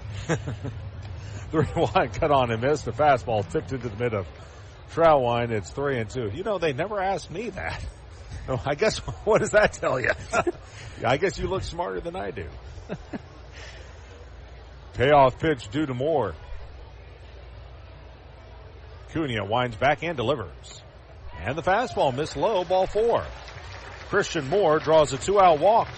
3-1, cut on and missed. The fastball tipped into the mid of Troutwine. It's 3-2. They never asked me that. No, I guess, what does that tell you? I guess you look smarter than I do. Payoff pitch due to Moore. Cunha winds back and delivers. And the fastball missed low, ball 4. Christian Moore draws a 2-out walk.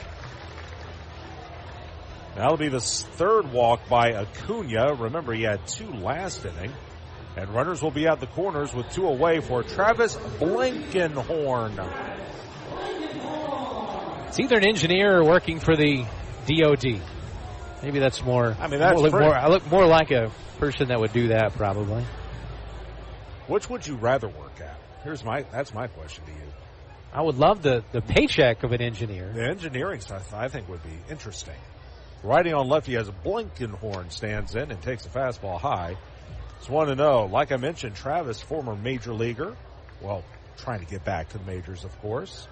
That'll be the 3rd walk by Acuna. Remember, he had 2 last inning. And runners will be at the corners with 2 away for Travis Blankenhorn. It's either an engineer or working for the DOD. Maybe that's more. That's I look more like a person that would do that, probably. Which would you rather work at? That's my question to you. I would love the paycheck of an engineer. The engineering stuff, I think, would be interesting. Riding on lefty as Blankenhorn stands in and takes a fastball high. It's 1-0. Like I mentioned, Travis, former major leaguer. Well, trying to get back to the majors, of course.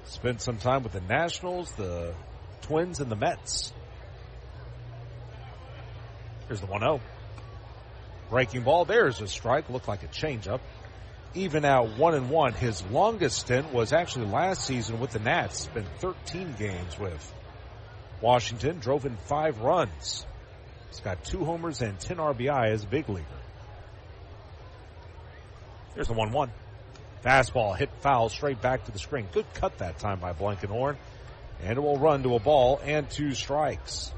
Spent some time with the Nationals, the Twins, and the Mets. Here's the 1-0. Breaking ball. There's a strike. Looked like a changeup. Even at 1-1. His longest stint was actually last season with the Nats. Spent 13 games with Washington. Drove in 5 runs. He's got 2 homers and 10 RBI as a big leaguer. Here's the 1-1. Fastball hit foul straight back to the screen. Good cut that time by Blankenhorn. And it will run to a ball and 2 strikes.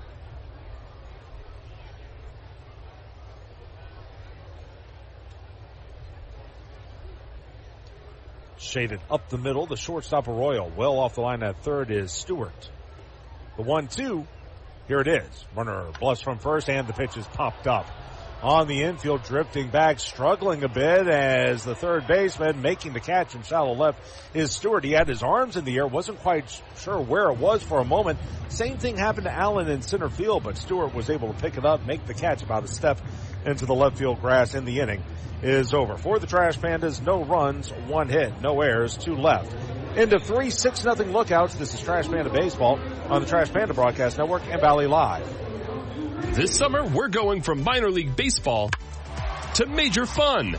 Shaded up the middle. The shortstop Arroyo. Well off the line at third is Stewart. The 1-2. Here it is. Runner bluffs from first, and the pitch is popped up. On the infield, drifting back, struggling a bit as the third baseman making the catch in shallow left is Stewart. He had his arms in the air, wasn't quite sure where it was for a moment. Same thing happened to Allen in center field, but Stewart was able to pick it up, make the catch about a step into the left field grass, and the inning is over. For the Trash Pandas, no runs, 1 hit, no errors, 2 left. Into 3 6-0 lookouts. This is Trash Panda Baseball on the Trash Panda Broadcast Network and Valley Live. This summer, we're going from minor league baseball to major fun.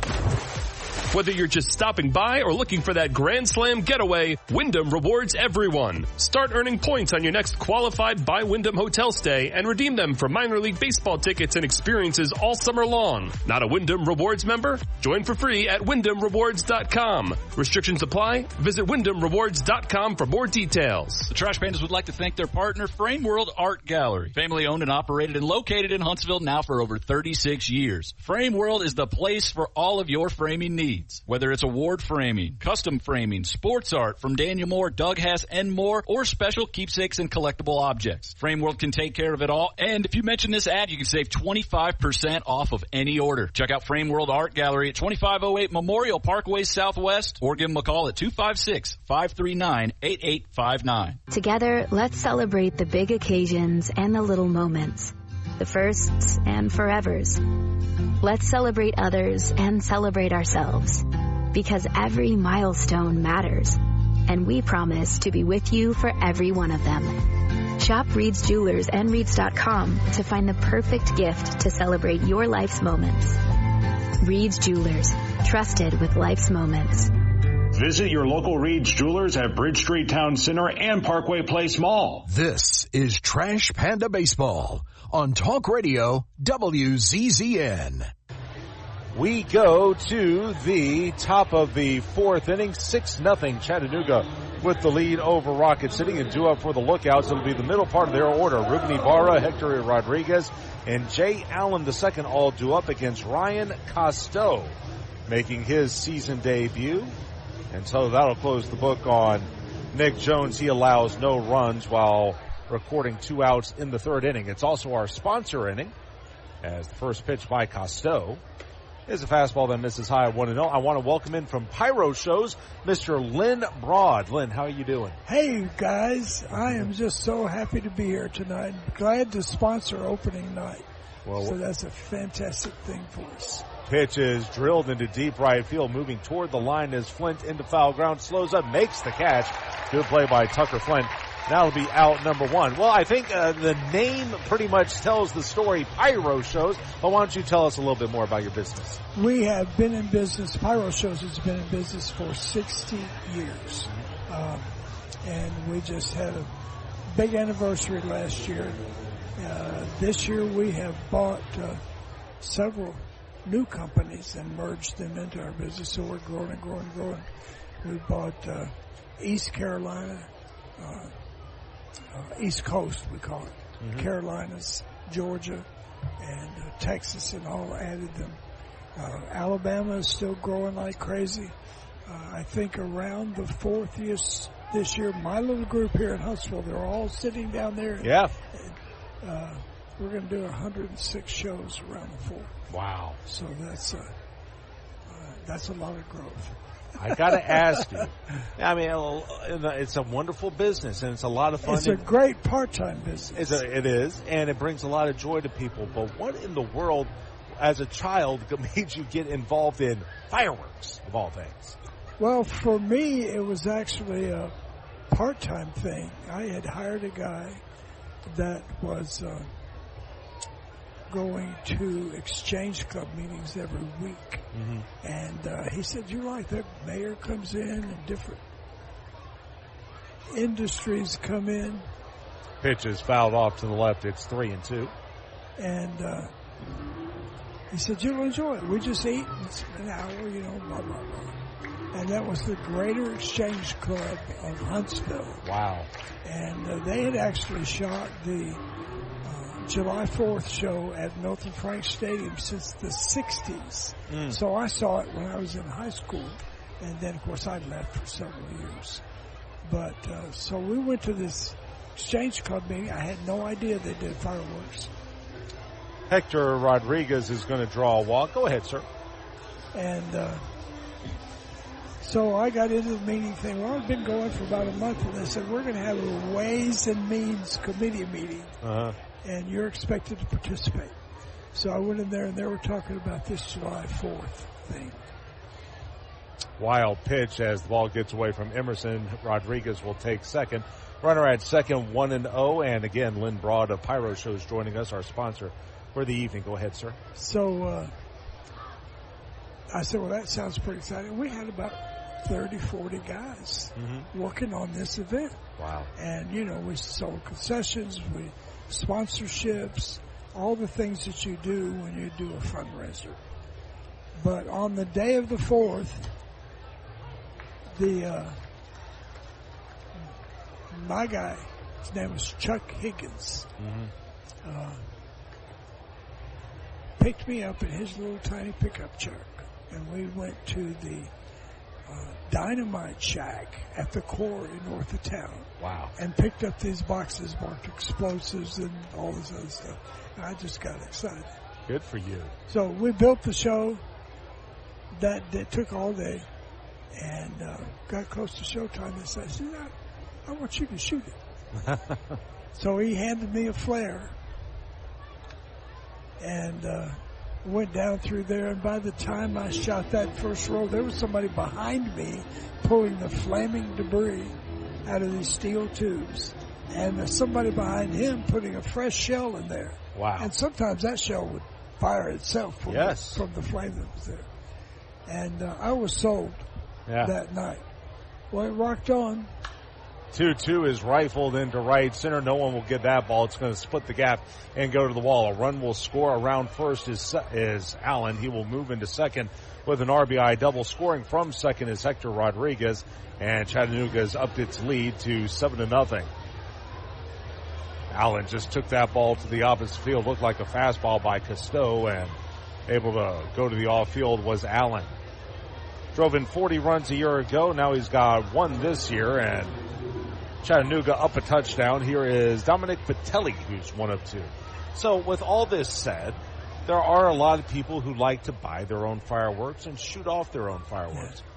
Whether you're just stopping by or looking for that Grand Slam getaway, Wyndham rewards everyone. Start earning points on your next qualified by Wyndham hotel stay and redeem them for minor league baseball tickets and experiences all summer long. Not a Wyndham Rewards member? Join for free at WyndhamRewards.com. Restrictions apply. Visit WyndhamRewards.com for more details. The Trash Pandas would like to thank their partner, Frame World Art Gallery. Family owned and operated and located in Huntsville now for over 36 years. Frame World is the place for all of your framing needs. Whether it's award framing, custom framing, sports art from Daniel Moore, Doug Hess, and more, or special keepsakes and collectible objects. Frame World can take care of it all, and if you mention this ad, you can save 25% off of any order. Check out Frame World Art Gallery at 2508 Memorial Parkway Southwest, or give them a call at 256-539-8859. Together, let's celebrate the big occasions and the little moments, the firsts and forevers. Let's celebrate others and celebrate ourselves, because every milestone matters, and we promise to be with you for every one of them. Shop Reed's Jewelers and Reeds.com to find the perfect gift to celebrate your life's moments. Reed's Jewelers, trusted with life's moments. Visit your local Reed's Jewelers at Bridge Street Town Center and Parkway Place Mall. This is Trash Panda Baseball on Talk Radio WZZN. We go to the top of the 4th inning, 6-0 Chattanooga with the lead over Rocket City, and due up for the lookouts. It'll be the middle part of their order. Ruben Ibarra, Hector Rodriguez, and Jay Allen II all due up against Ryan Costeau, making his season debut. And so that'll close the book on Nick Jones. He allows no runs while recording 2 outs in the 3rd inning. It's also our sponsor inning, as the first pitch by Costeau is a fastball that misses high at 1-0. I want to welcome in from Pyro Shows, Mr. Lynn Broad. Lynn, how are you doing? Hey, guys. I am just so happy to be here tonight. Glad to sponsor opening night. Well, so that's a fantastic thing for us. Pitch is drilled into deep right field, moving toward the line as Flint into foul ground, slows up, makes the catch. Good play by Tucker Flint. Now it'll be out number 1. Well, I think the name pretty much tells the story, Pyro Shows. But why don't you tell us a little bit more about your business? We have been in business. Pyro Shows has been in business for 60 years. And we just had a big anniversary last year. This year we have bought several new companies and merged them into our business. So we're growing and growing and growing. We bought East Carolina, East Coast, we call it. Mm-hmm. Carolinas, Georgia, and Texas, and all added them. Alabama is still growing like crazy. I think around the 4th this year, my little group here in Huntsville, they're all sitting down there. Yeah. we're going to do 106 shows around the fort. Wow. So that's a lot of growth. I got to ask you. I mean, it's a wonderful business, and it's a lot of fun. It's a great part-time business. It is, and it brings a lot of joy to people. But what in the world, as a child, made you get involved in fireworks, of all things? Well, for me, it was actually a part-time thing. I had hired a guy that was going to Exchange Club meetings every week. Mm-hmm. And he said, you like that mayor comes in and different industries come in. Pitch is fouled off to the left. It's 3-2. And he said, you'll enjoy it. We just eat. It's an hour, blah, blah, blah. And that was the Greater Exchange Club of Huntsville. Wow. And they had actually shot the July 4th show at Milton Frank Stadium since the 60s. So I saw it when I was in high school. And then, of course, I left for several years. But so we went to this Exchange Club meeting. I had no idea they did fireworks. Hector Rodriguez is going to draw a walk. Go ahead, sir. And so I got into the meeting thing. Well, I've been going for about a month, and they said, we're going to have a Ways and Means Committee meeting. Uh-huh. And you're expected to participate. So I went in there, and they were talking about this July 4th thing. Wild pitch as the ball gets away from Emerson. Rodriguez will take second. Runner at second, 1-0. And again, Lynn Broad of Pyro Shows joining us, our sponsor for the evening. Go ahead, sir. So I said, well, that sounds pretty exciting. We had about 30, 40 guys working on this event. Wow. And, we sold concessions, sponsorships, all the things that you do when you do a fundraiser. But on the day of the 4th, my guy, his name was Chuck Higgins, picked me up in his little tiny pickup truck, and we went to the Dynamite Shack at the core in north of town. Wow. And picked up these boxes marked explosives and all this other stuff. And I just got excited. Good for you. So we built the show. That took all day. And got close to showtime and said, I want you to shoot it. So he handed me a flare. And went down through there, and by the time I shot that first roll, there was somebody behind me pulling the flaming debris out of these steel tubes, and there's somebody behind him putting a fresh shell in there. Wow. And sometimes that shell would fire itself from, yes. from the flame that was there. And I was sold that night. Well, it rocked on. 2-2 is rifled into right center. No one will get that ball. It's going to split the gap and go to the wall. A run will score. Around first is Allen. He will move into second with an RBI double. Scoring from second is Hector Rodriguez. And Chattanooga has upped its lead to 7-0. Allen just took that ball to the opposite field. Looked like a fastball by Costeau, and able to go to the off field was Allen. Drove in 40 runs a year ago. Now he's got one this year, and Chattanooga up a touchdown. Here is Dominic Patelli, who's one of two. So with all this said, there are a lot of people who like to buy their own fireworks and shoot off their own fireworks. Yeah.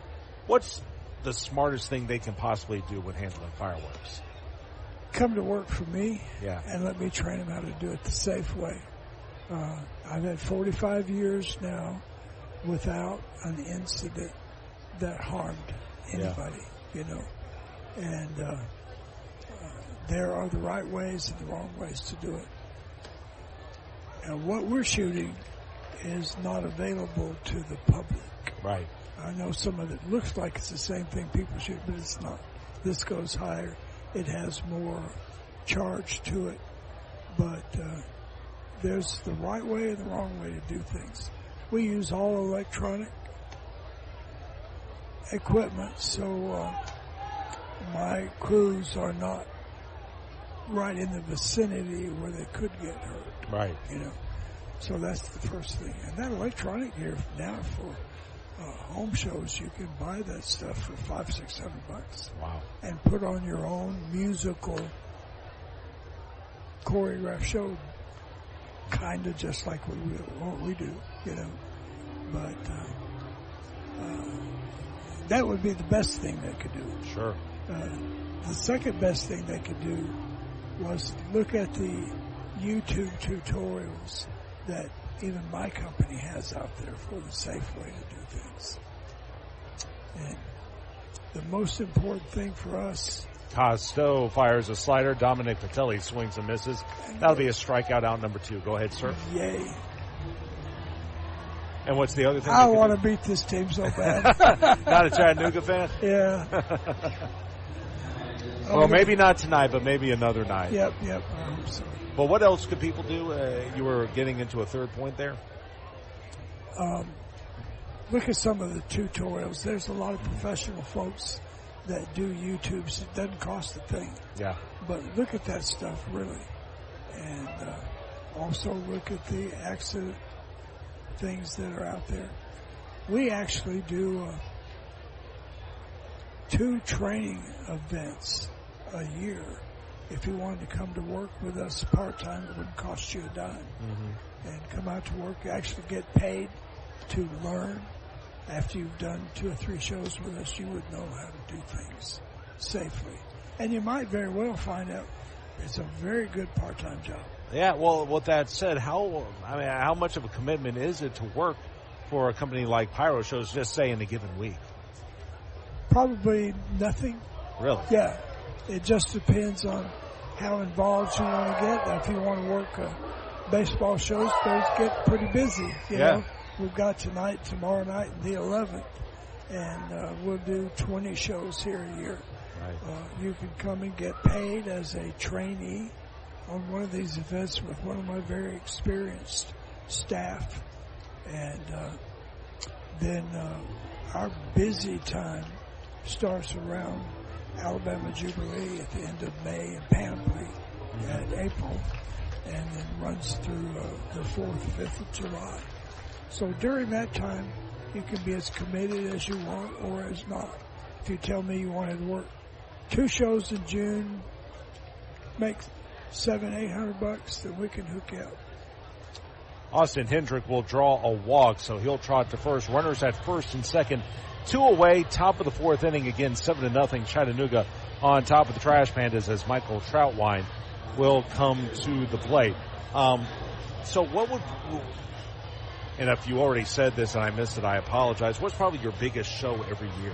What's the smartest thing they can possibly do when handling fireworks? Come to work for me, and let me train them how to do it the safe way. I've had 45 years now without an incident that harmed anybody, and there are the right ways and the wrong ways to do it. And what we're shooting is not available to the public. Right. I know some of it looks like it's the same thing people shoot, but it's not. This goes higher. It has more charge to it. But there's the right way and the wrong way to do things. We use all electronic equipment, so my crews are not right in the vicinity where they could get hurt. Right. So that's the first thing. And that electronic gear now for home shows, you can buy that stuff for $500, $600. Wow. And put on your own musical choreographed show kind of just like what we do, you know. But that would be the best thing they could do. Sure. The second best thing they could do was look at the YouTube tutorials that even my company has out there for the safe way to do things. And the most important thing for us. Costo fires a slider. Dominic Patelli swings and misses. That'll be a strikeout, out number 2. Go ahead, sir. Yay. And what's the other thing? I want to beat this team so bad. Not a Chattanooga fan? Yeah. Well, maybe not tonight, but maybe another night. Yep. I hope so. But what else could people do? You were getting into a third point there. Look at some of the tutorials. There's a lot of professional folks that do YouTubes. It doesn't cost a thing. Yeah. But look at that stuff, really. And also look at the accident things that are out there. We actually do 2 training events a year. If you wanted to come to work with us part-time, it wouldn't cost you a dime. Mm-hmm. And come out to work, you actually get paid to learn. After you've done 2 or 3 shows with us, you would know how to do things safely. And you might very well find out it's a very good part-time job. Yeah, well, with that said, how much of a commitment is it to work for a company like Pyro Shows, just say in a given week? Probably nothing. Really? Yeah. It just depends on how involved you want to get. If you want to work baseball shows, those get pretty busy. You know? We've got tonight, tomorrow night, and the 11th. And we'll do 20 shows here a year. Right. You can come and get paid as a trainee on one of these events with one of my very experienced staff. And then our busy time starts around Alabama Jubilee at the end of May and Pandas at April, and then runs through the 4th, 5th of July. So during that time, you can be as committed as you want or as not. If you tell me you wanted to work 2 shows in June, make $700-800, then we can hook you up. Austin Hendrick will draw a walk, so he'll trot to first. Runners at first and second, 2 away, top of the 4th inning, again 7-0 Chattanooga on top of the Trash Pandas as Michael Troutwine will come to the plate. So what would, and if you already said this and I missed it, I apologize, what's probably your biggest show every year?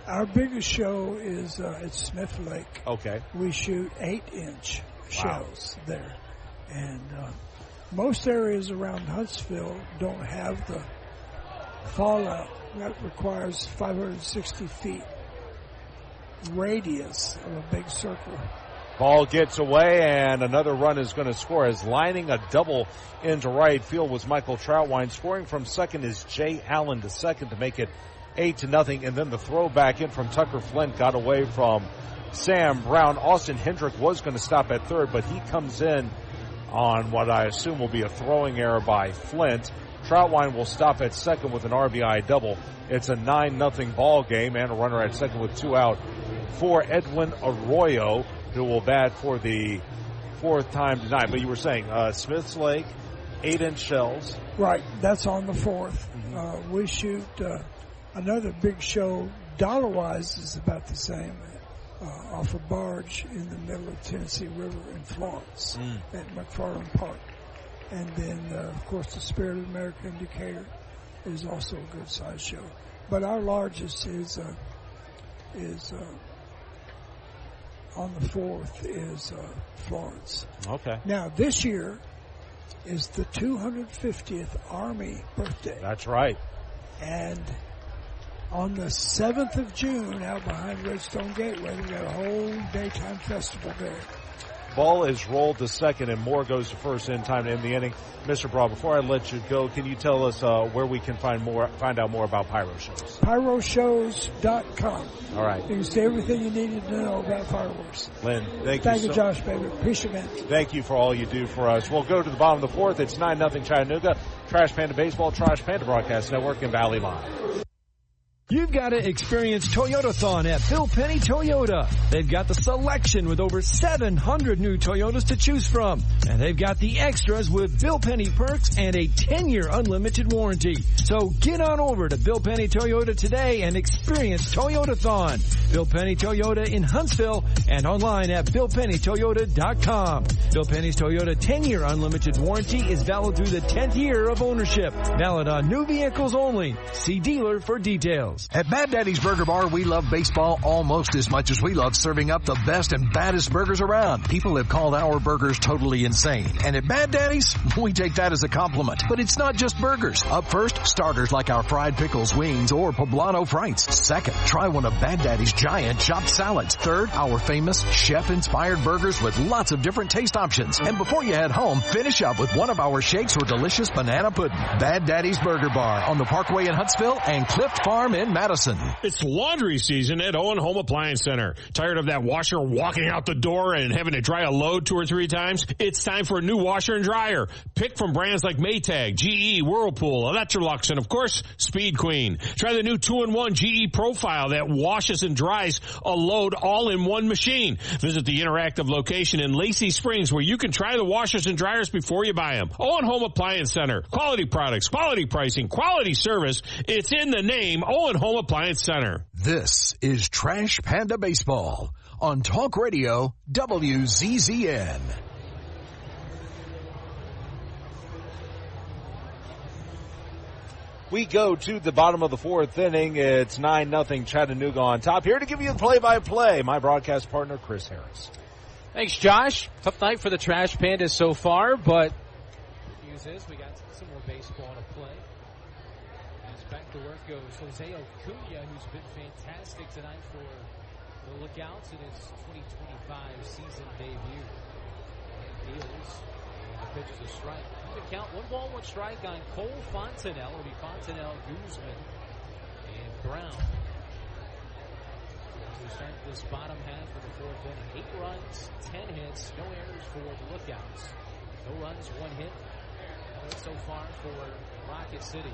Our biggest show is at Smith Lake. Okay. We shoot 8-inch shells there. And most areas around Huntsville don't have the fallout. That requires 560 feet radius of a big circle. Ball gets away, and another run is going to score. As lining a double into right field was Michael Troutwine. Scoring from second is Jay Allen to second to make it 8-0. And then the throw back in from Tucker Flint got away from Sam Brown. Austin Hendrick was going to stop at third, but he comes in on what I assume will be a throwing error by Flint. Troutwine will stop at second with an RBI double. It's a 9-0 ball game, and a runner at second with 2 out for Edwin Arroyo, who will bat for the 4th time tonight. But you were saying Smith's Lake, 8-inch shells. Right, that's on the 4th. Mm-hmm. We shoot another big show, dollar-wise is about the same, off a barge in the middle of Tennessee River in Florence at McFarland Park. And then, of course, the Spirit of America in Decatur is also a good-sized show. But our largest is on the 4th is Florence. Okay. Now, this year is the 250th Army birthday. That's right. And on the 7th of June, out behind Redstone Gateway, we got a whole daytime festival there. Ball is rolled to second, and Moore goes to first in time to end the inning. Mr. Brawl, before I let you go, can you tell us where we can find out more about Pyro Shows? Pyroshows.com. All right. You can see everything you needed to know about fireworks. Lynn, thank you, Josh, baby. Appreciate it. Thank you for all you do for us. We'll go to the bottom of the 4th. It's 9-0 Chattanooga. Trash Panda Baseball, Trash Panda Broadcast Network, and Valley Live. You've got to experience Toyotathon at Bill Penny Toyota. They've got the selection with over 700 new Toyotas to choose from. And they've got the extras with Bill Penny perks and a 10-year unlimited warranty. So get on over to Bill Penny Toyota today and experience Toyotathon. Bill Penny Toyota in Huntsville and online at BillPennyToyota.com. Bill Penny's Toyota 10-year unlimited warranty is valid through the 10th year of ownership. Valid on new vehicles only. See dealer for details. At Bad Daddy's Burger Bar, we love baseball almost as much as we love serving up the best and baddest burgers around. People have called our burgers totally insane. And at Bad Daddy's, we take that as a compliment. But it's not just burgers. Up first, starters like our fried pickles, wings, or poblano frites. Second, try one of Bad Daddy's giant chopped salads. Third, our famous chef-inspired burgers with lots of different taste options. And before you head home, finish up with one of our shakes or delicious banana pudding. Bad Daddy's Burger Bar on the Parkway in Huntsville and Clift Farm in Madison. It's laundry season at Owen Home Appliance Center. Tired of that washer walking out the door and having to dry a load 2 or 3 times? It's time for a new washer and dryer. Pick from brands like Maytag, GE, Whirlpool, Electrolux, and of course, Speed Queen. Try the new 2-in-1 GE Profile that washes and dries a load all in one machine. Visit the interactive location in Lacey Springs where you can try the washers and dryers before you buy them. Owen Home Appliance Center. Quality products, quality pricing, quality service. It's in the name, Owen Home Appliance Center. This is Trash Panda Baseball on Talk Radio WZZN. We go to the bottom of the 4th inning. It's 9-0 Chattanooga on top. Here to give you the play-by-play, my broadcast partner, Chris Harris. Thanks, Josh. Tough night for the Trash Pandas so far, but the news is we got some more baseball to play. As back to work goes Jose Acuna, who's been fantastic tonight for the Lookouts in his 2025 season debut. And deals, and the pitch is a strike. The count, 1 ball, 1 strike on Cole Fontenelle. It'll be Fontenelle, Guzman, and Brown. As we start this bottom half of the 4th inning, 8 runs, 10 hits, no errors for the Lookouts. No runs, 1 hit. So far for Rocket City.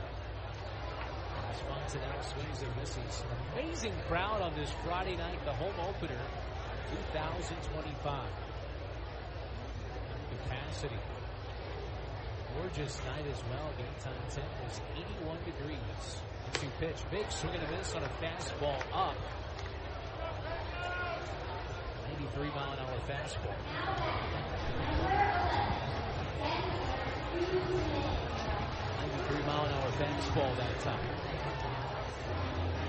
As Fontenelle swings and misses. An amazing crowd on this Friday night, the home opener, 2025. Capacity. Gorgeous night as well. Game time temp was 81 degrees. 2 pitch. Big swing and a miss on a fastball up. 93-mile-an-hour fastball. 93-mile-an-hour fastball that time.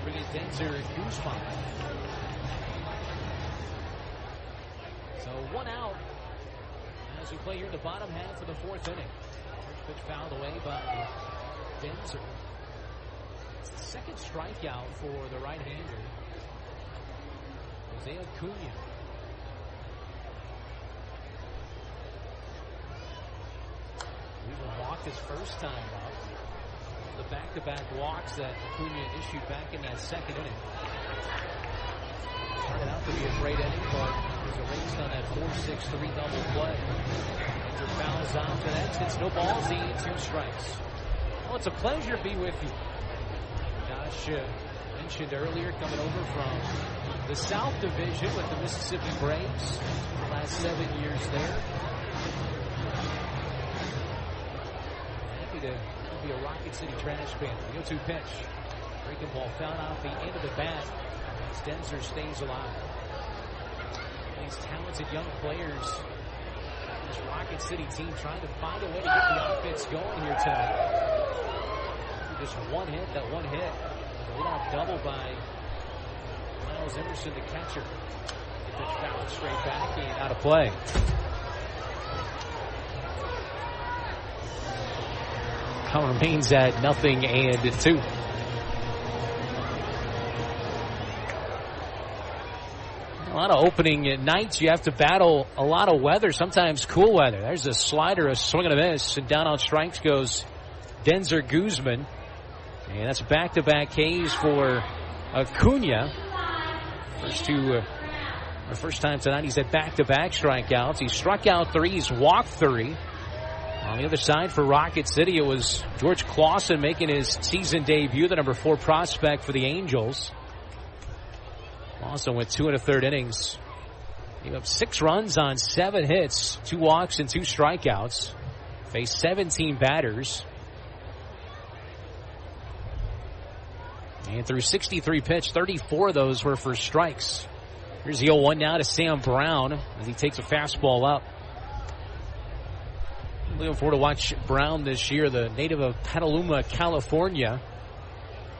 Bringing Denzer and Guzman. So 1 out as we play here in the bottom half of the 4th inning. First pitch fouled away by Denzer. It's the second strikeout for the right-hander, Jose Acuna. He walked his first time up. The back-to-back walks that Acuna issued back in that 2nd inning. Started out to be a great inning, but was erased on that 4-6-3 double play. Denzer fouls out to that. It's no balls, 2 strikes. Well, it's a pleasure to be with you. Josh mentioned earlier, coming over from the South Division with the Mississippi Braves. The last 7 years there. Happy to be a Rocket City Trash Panther. The 0-2 pitch. Breaking ball fouled out the end of the bat as Denzer stays alive. These talented young players, this Rocket City team trying to find a way to get the offense going here tonight. Just 1 hit, that 1 hit. A leadoff double by Miles Emerson, the catcher. The pitch fouled straight back and out of play. Count remains at 0-2. A lot of opening nights, you have to battle a lot of weather, sometimes cool weather. There's a slider, a swing and a miss, and down on strikes goes Denzer Guzman. And that's back-to-back Ks for Acuna. First time tonight he's had back-to-back strikeouts. He struck out 3, he's walked 3. On the other side for Rocket City, it was George Clausen making his season debut, the number 4 prospect for the Angels. Clausen went 2 1/3 innings. Gave up 6 runs on 7 hits, 2 walks and 2 strikeouts. Faced 17 batters. And through 63 pitch, 34 of those were for strikes. Here's the 0-1 now to Sam Brown as he takes a fastball up. Looking forward to watch Brown this year, the native of Petaluma, California.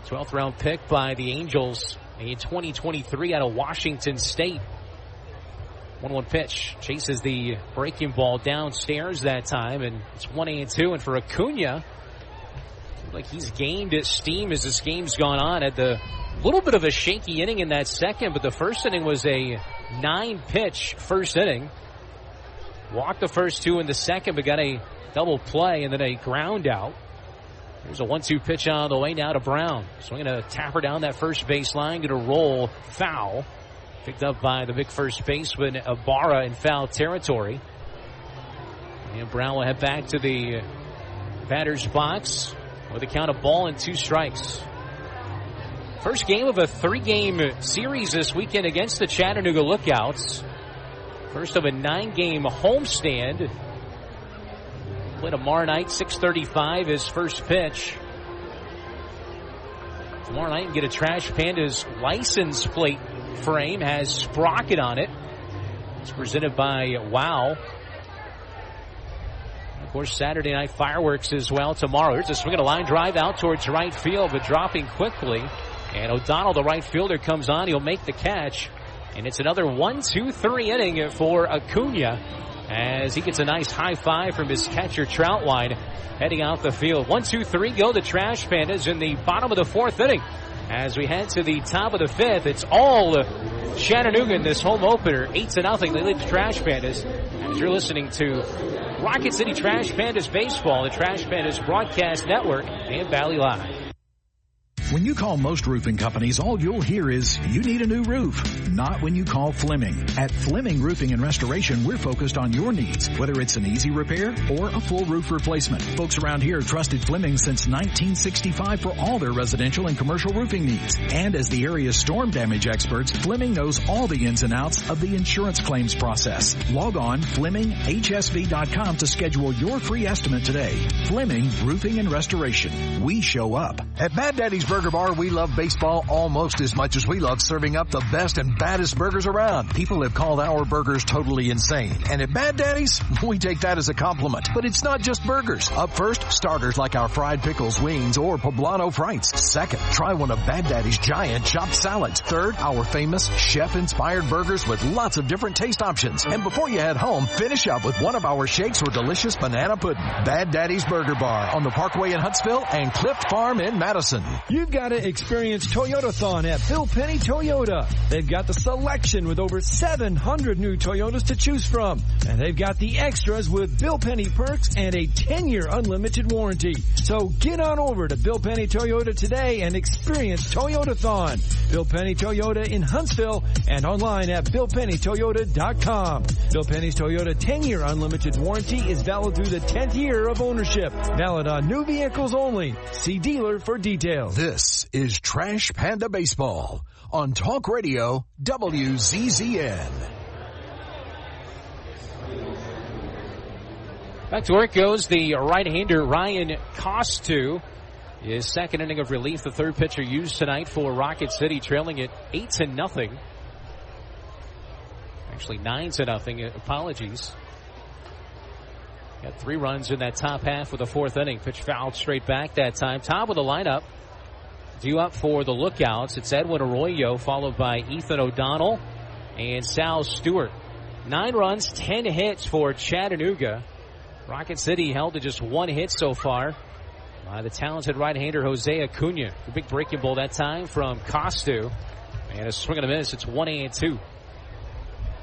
12th round pick by the Angels in 2023 out of Washington State. 1-1 pitch. Chases the breaking ball downstairs that time, and it's 1-2. And for Acuna, seems like he's gained steam as this game's gone on. Had the little bit of a shaky inning in that second, but the first inning was a 9-pitch first inning. Walked the first 2 in the second, but got a double play and then a ground out. There's a 1-2 pitch on the way now to Brown. Swinging a tapper down that first baseline. Going to roll foul. Picked up by the big first baseman, Ibarra, in foul territory. And Brown will head back to the batter's box with a count of ball and 2 strikes. First game of a 3-game series this weekend against the Chattanooga Lookouts. First of a 9-game homestand. Play tomorrow night, 6:35, his first pitch. Tomorrow night, you get a Trash Pandas license plate frame. Has Sprocket on it. It's presented by Wow. And of course, Saturday night fireworks as well tomorrow. Here's a swing and a line drive out towards right field, but dropping quickly. And O'Donnell, the right fielder, comes on. He'll make the catch. And it's another 1-2-3 inning for Acuna as he gets a nice high five from his catcher Troutwine heading out the field. 1-2-3 go the Trash Pandas in the bottom of the 4th inning. As we head to the top of the 5th, it's all Chattanooga in this home opener. 8-0. They lead the Trash Pandas. As you're listening to Rocket City Trash Pandas Baseball, the Trash Pandas Broadcast Network, and Valley Live. When you call most roofing companies, all you'll hear is, you need a new roof. Not when you call Fleming. At Fleming Roofing and Restoration, we're focused on your needs, whether it's an easy repair or a full roof replacement. Folks around here have trusted Fleming since 1965 for all their residential and commercial roofing needs. And as the area's storm damage experts, Fleming knows all the ins and outs of the insurance claims process. Log on FlemingHSV.com to schedule your free estimate today. Fleming Roofing and Restoration. We show up. At Mad Daddy's Burger Bar, we love baseball almost as much as we love serving up the best and baddest burgers around. People have called our burgers totally insane. And at Bad Daddy's, we take that as a compliment. But it's not just burgers. Up first, starters like our fried pickles, wings, or poblano frites. Second, try one of Bad Daddy's giant chopped salads. Third, our famous chef-inspired burgers with lots of different taste options. And before you head home, finish up with one of our shakes or delicious banana pudding. Bad Daddy's Burger Bar on the Parkway in Huntsville and Cliff Farm in Madison. You've got to experience Toyotathon at Bill Penny Toyota. They've got the selection with over 700 new Toyotas to choose from. And they've got the extras with Bill Penny perks and a 10-year unlimited warranty. So get on over to Bill Penny Toyota today and experience Toyotathon. Bill Penny Toyota in Huntsville and online at BillPennyToyota.com. Bill Penny's Toyota 10-year unlimited warranty is valid through the 10th year of ownership. Valid on new vehicles only. See dealer for details. This is Trash Panda Baseball on Talk Radio WZZN. Back to work goes the right-hander Ryan Costu. His second inning of relief, the third pitcher used tonight for Rocket City, trailing it 8-0. Actually 9-0. Apologies. Got 3 runs in that top half of the 4th inning. Pitch fouled straight back that time. Top of the lineup. Due up for the Lookouts. It's Edwin Arroyo, followed by Ethan O'Donnell and Sal Stewart. 9 runs, 10 hits for Chattanooga. Rocket City held to just 1 hit so far by the talented right-hander Jose Acuna. The big breaking ball that time from Costu. And a swing and a miss. It's 1-2.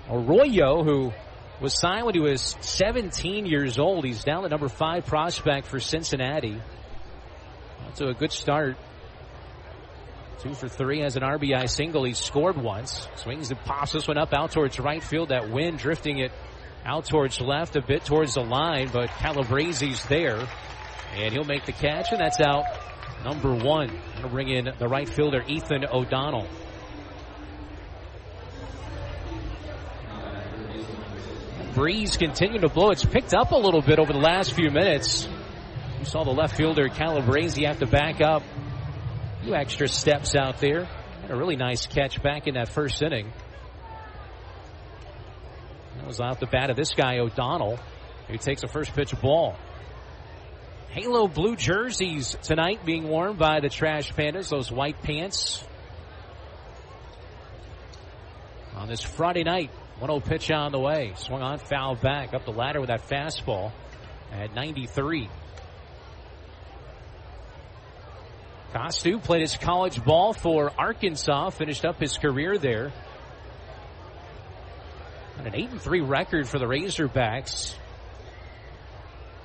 Arroyo, who was signed when he was 17 years old. He's now the number 5 prospect for Cincinnati. That's a good start. 2 for 3, has an RBI single. He's scored once. Swings and pops this one up out towards right field. That wind drifting it Out towards left, a bit towards the line, but Calabresi's there. And he'll make the catch, and that's out number 1. Going to bring in the right fielder, Ethan O'Donnell. Breeze continuing to blow. It's picked up a little bit over the last few minutes. You saw the left fielder, Calabresi, have to back up. A few extra steps out there. Had a really nice catch back in that first inning. That was off the bat of this guy, O'Donnell, who takes a first pitch ball. Halo blue jerseys tonight being worn by the Trash Pandas, those white pants. On this Friday night, 1-0 pitch on the way. Swung on, foul back, up the ladder with that fastball at 93. Costu played his college ball for Arkansas, finished up his career there. And an 8-3 record for the Razorbacks.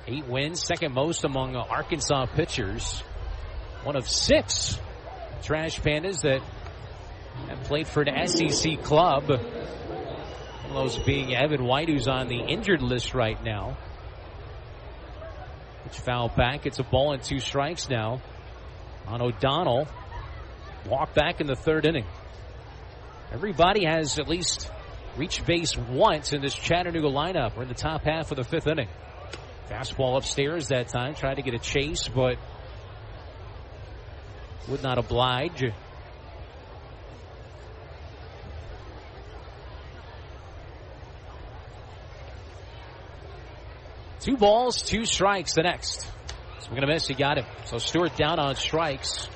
8 wins, second most among Arkansas pitchers. One of 6 Trash Pandas that have played for an SEC club. One of those being Evan White, who's on the injured list right now. Which foul back. It's a ball and 2 strikes now on O'Donnell. Walk back in the 3rd inning. Everybody has at least reached base once in this Chattanooga lineup. We're in the top half of the 5th inning. Fastball upstairs that time. Tried to get a chase, but would not oblige. Two balls, 2 strikes the next. Swing and a miss, he got him. So Stewart down on strikes.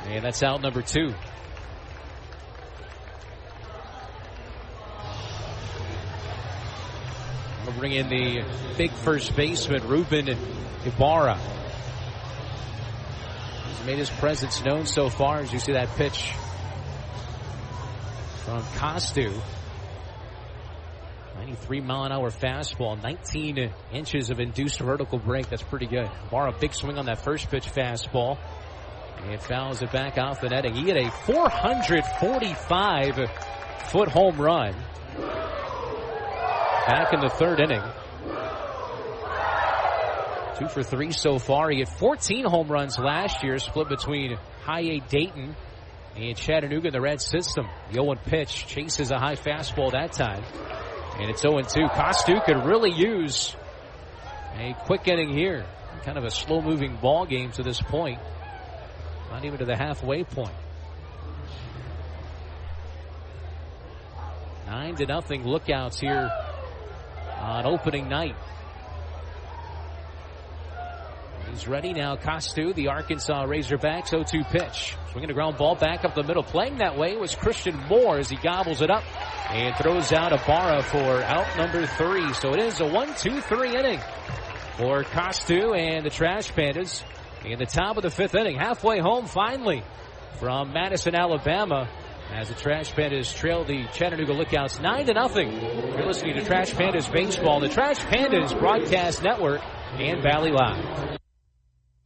And that's out number 2. We'll bring in the big first baseman, Ruben Ibarra. He's made his presence known so far as you see that pitch from Costu. 93-mile-an-hour fastball, 19 inches of induced vertical break. That's pretty good. Ibarra, big swing on that first pitch fastball. And fouls it back off the netting. He had a 445-foot home run back in the 3rd inning. 2 for 3 so far. He had 14 home runs last year, split between High A Dayton and Chattanooga in the red system. The 0-1 pitch chases a high fastball that time. And it's 0-2. Costu could really use a quick inning here. Kind of a slow-moving ball game to this point. Not even to the halfway point. 9-0 lookouts here on opening night. He's ready now. Costu, the Arkansas Razorbacks, 0-2 pitch. Swinging a ground ball back up the middle. Playing that way was Christian Moore as he gobbles it up and throws out Ibarra for out number 3. So it is a 1-2-3 inning for Costu and the Trash Pandas in the top of the 5th inning. Halfway home finally from Madison, Alabama, as the Trash Pandas trail the Chattanooga Lookouts 9-0. You're listening to Trash Pandas Baseball, the Trash Pandas Broadcast Network, and Valley Live.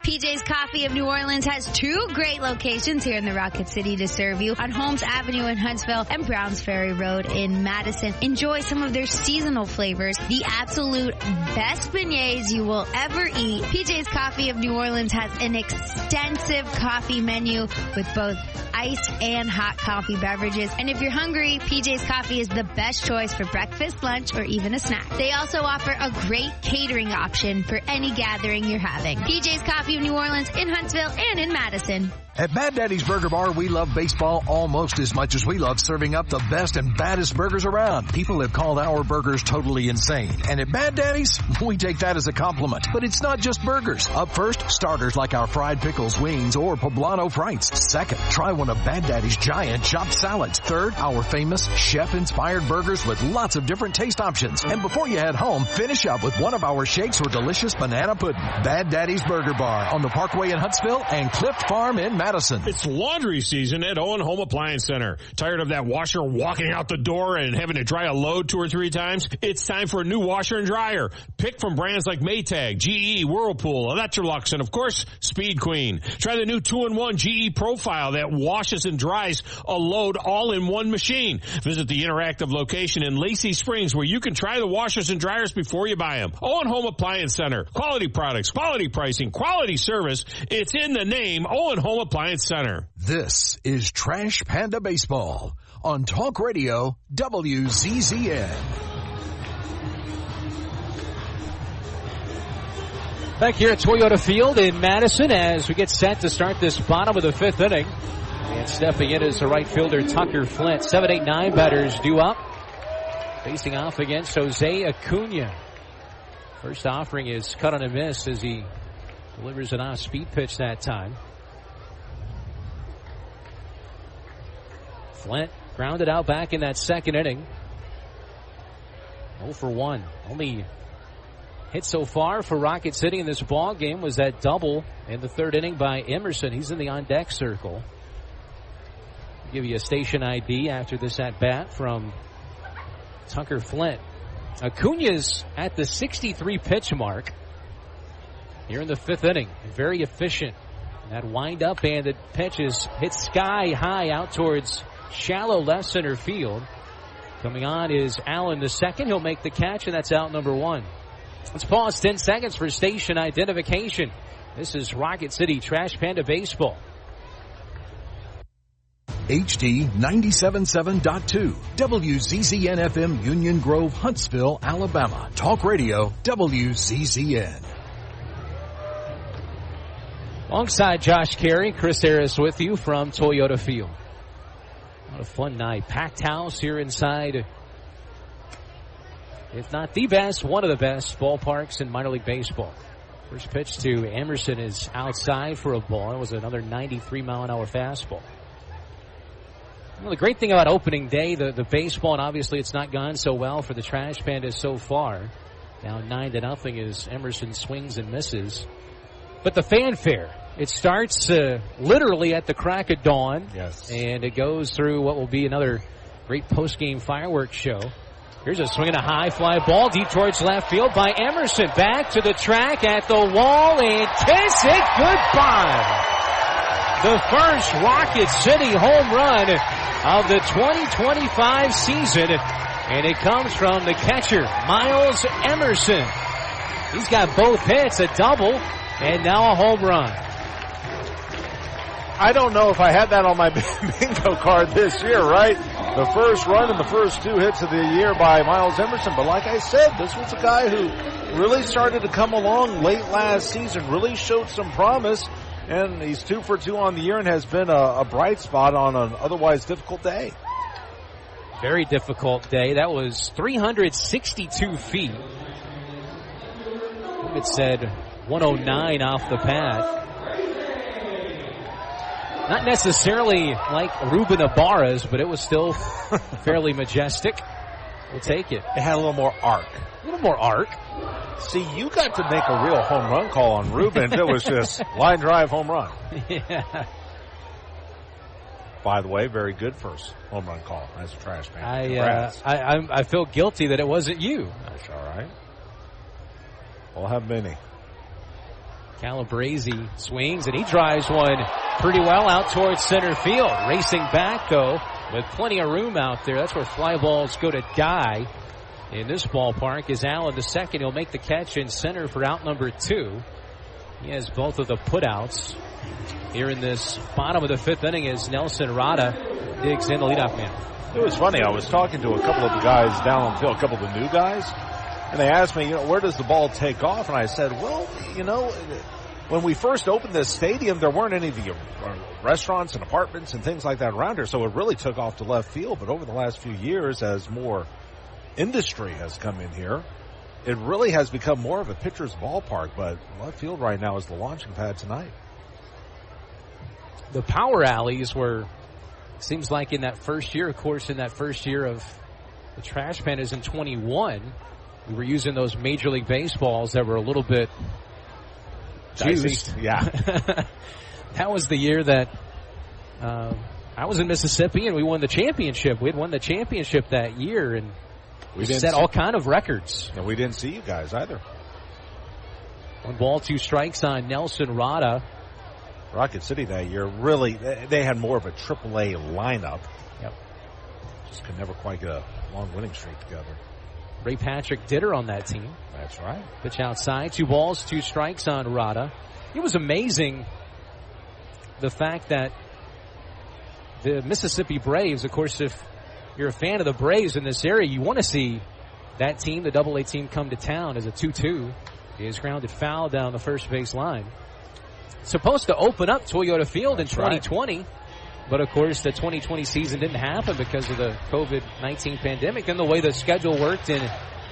PJ's Coffee of New Orleans has 2 great locations here in the Rocket City to serve you on Holmes Avenue in Huntsville and Browns Ferry Road in Madison. Enjoy some of their seasonal flavors, the absolute best beignets you will ever eat. PJ's Coffee of New Orleans has an extensive coffee menu with both iced and hot coffee beverages. And if you're hungry, PJ's Coffee is the best choice for breakfast, lunch, or even a snack. They also offer a great catering option for any gathering you're having. PJ's Coffee of New Orleans in Huntsville and in Madison. At Bad Daddy's Burger Bar, we love baseball almost as much as we love serving up the best and baddest burgers around. People have called our burgers totally insane. And at Bad Daddy's, we take that as a compliment. But it's not just burgers. Up first, starters like our fried pickles, wings, or poblano frites. Second, try one of Bad Daddy's giant chopped salads. Third, our famous chef-inspired burgers with lots of different taste options. And before you head home, finish up with one of our shakes or delicious banana pudding. Bad Daddy's Burger Bar on the Parkway in Huntsville and Cliff Farm in Madison. It's laundry season at Owen Home Appliance Center. Tired of that washer walking out the door and having to dry a load 2 or 3 times? It's time for a new washer and dryer. Pick from brands like Maytag, GE, Whirlpool, Electrolux, and of course, Speed Queen. Try the new 2-in-1 GE Profile that washes and dries a load all in one machine. Visit the interactive location in Lacey Springs where you can try the washers and dryers before you buy them. Owen Home Appliance Center. Quality products, quality pricing, quality service. It's in the name, Owen Home Appliance Center. This is Trash Panda Baseball on Talk Radio WZZN. Back here at Toyota Field in Madison as we get set to start this bottom of the 5th inning. And stepping in is the right fielder Tucker Flint. 7, 8, 9 batters due up. Facing off against Jose Acuna. First offering is cut on a miss as he delivers an off-speed pitch that time. Flint grounded out back in that 2nd inning. 0 for 1. Only hit so far for Rocket City in this ball game was that double in the 3rd inning by Emerson. He's in the on-deck circle. I'll give you a station ID after this at-bat from Tucker Flint. Acuna's at the 63 pitch mark here in the 5th inning. Very efficient. That wind-up-banded pitch is hit sky high out towards shallow left center field. Coming on is Allen the second. He'll make the catch, and that's out number 1. Let's pause 10 seconds for station identification. This is Rocket City Trash Panda Baseball. HD 97.7.2 WZZN FM Union Grove, Huntsville, Alabama. Talk Radio WZZN. Alongside Josh Carey, Chris Harris with you from Toyota Field. What a fun night. Packed house here inside. If not the best, one of the best ballparks in minor league baseball. First pitch to Emerson is outside for a ball. It was another 93-mile-an-hour fastball. Well, the great thing about opening day, the baseball, and obviously it's not gone so well for the Trash Pandas so far. Down 9-0 as Emerson swings and misses. But the fanfare, it starts literally at the crack of dawn. Yes. And it goes through what will be another great post-game fireworks show. Here's a swing and a high fly ball deep towards left field by Emerson. Back to the track at the wall and kiss it goodbye. The first Rocket City home run of the 2025 season. And it comes from the catcher, Miles Emerson. He's got both hits, a double, and now a home run. I don't know if I had that on my bingo card this year, right? The first run and the first 2 hits of the year by Miles Emerson. But like I said, this was a guy who really started to come along late last season, really showed some promise. And he's 2 for 2 on the year and has been a bright spot on an otherwise difficult day. Very difficult day. That was 362 feet. It said 109 off the pad. Not necessarily like Ruben Ibarra's, but it was still fairly majestic. We'll take it. It had a little more arc. A little more arc. See, you got to make a real home run call on Ruben. It was just line drive home run. Yeah. By the way, very good first home run call as a Trash Panda. I feel guilty that it wasn't you. That's all right. We'll have many. Calabrese swings, and he drives one pretty well out towards center field. Racing back, though, with plenty of room out there. That's where fly balls go to die in this ballpark. Is Allen the second. He'll make the catch in center for out number 2. He has both of the putouts here in this bottom of the 5th inning as Nelson Rada digs in the leadoff man. It was funny. I was talking to a couple of the guys down on the field, a couple of the new guys, and they asked me, where does the ball take off? And I said, well, when we first opened this stadium, there weren't any of the restaurants and apartments and things like that around here, so it really took off to left field. But over the last few years, as more industry has come in here, it really has become more of a pitcher's ballpark. But left field right now is the launching pad tonight. The power alleys were, seems like in that first year, of course, in that first year of the Trash Pandas in 21, we were using those Major League Baseballs that were a little bit juiced. Yeah. That was the year that I was in Mississippi and we won the championship. We had won the championship that year and we set all kind of records. And we didn't see you guys either. 1 ball, 2 strikes on Nelson Rada. Rocket City that year, really, they had more of a AAA lineup. Yep. Just could never quite get a long winning streak together. Ray Patrick Ditter on that team. That's right. Pitch outside, 2 balls, 2 strikes on Rada. It was amazing the fact that the Mississippi Braves, of course, if you're a fan of the Braves in this area, you want to see that team, the AA team, come to town as a 2-2. He is grounded foul down the first base line. Supposed to open up Toyota Field in 2020, right. But of course the 2020 season didn't happen because of the COVID-19 pandemic and the way the schedule worked in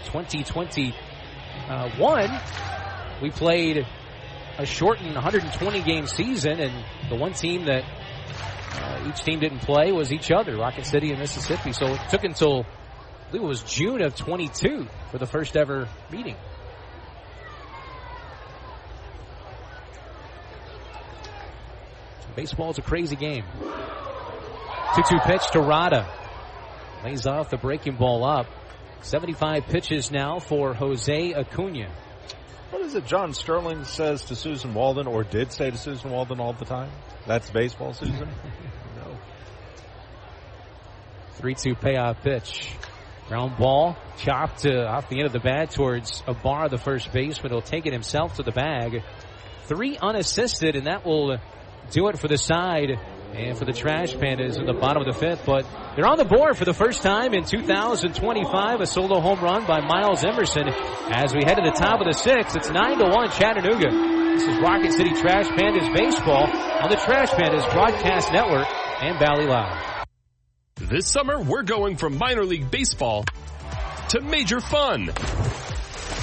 2021. We played a shortened 120-game season, and the one team that each team didn't play was each other, Rocket City and Mississippi. So it took until, I believe it was June of 22 for the first ever meeting. Baseball is a crazy game. 2-2 pitch to Rada. Lays off the breaking ball up. 75 pitches now for Jose Acuna. What is it John Sterling says to Susan Walden, or did say to Susan Walden all the time? That's baseball, Susan? No. 3-2 payoff pitch. Ground ball chopped off the end of the bat towards Ibarra, the first baseman. He'll take it himself to the bag. 3 unassisted, and that will do it for the side and for the Trash Pandas in the bottom of the 5th. But they're on the board for the first time in 2025. A solo home run by Miles Emerson. As we head to the top of the 6th, it's 9-1 Chattanooga. This is Rocket City Trash Pandas baseball on the Trash Pandas Broadcast Network and Valley Live. This summer, we're going from minor league baseball to major fun.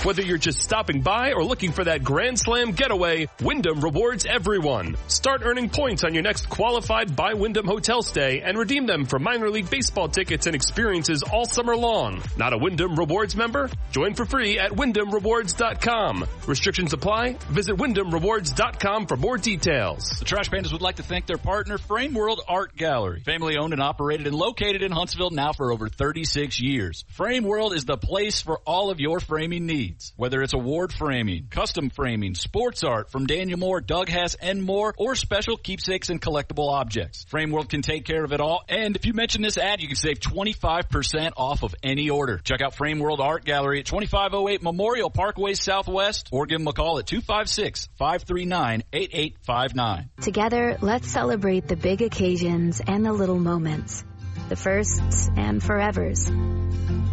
Whether you're just stopping by or looking for that Grand Slam getaway, Wyndham rewards everyone. Start earning points on your next qualified by Wyndham hotel stay and redeem them for minor league baseball tickets and experiences all summer long. Not a Wyndham Rewards member? Join for free at WyndhamRewards.com. Restrictions apply. Visit WyndhamRewards.com for more details. The Trash Pandas would like to thank their partner, Frame World Art Gallery. Family owned and operated and located in Huntsville now for over 36 years. Frame World is the place for all of your framing needs. Whether it's award framing, custom framing, sports art from Daniel Moore, Doug Hess, and more, or special keepsakes and collectible objects. Frame World can take care of it all, and if you mention this ad, you can save 25% off of any order. Check out Frame World Art Gallery at 2508 Memorial Parkway Southwest, or give them a call at 256-539-8859. Together, let's celebrate the big occasions and the little moments, the firsts and forevers.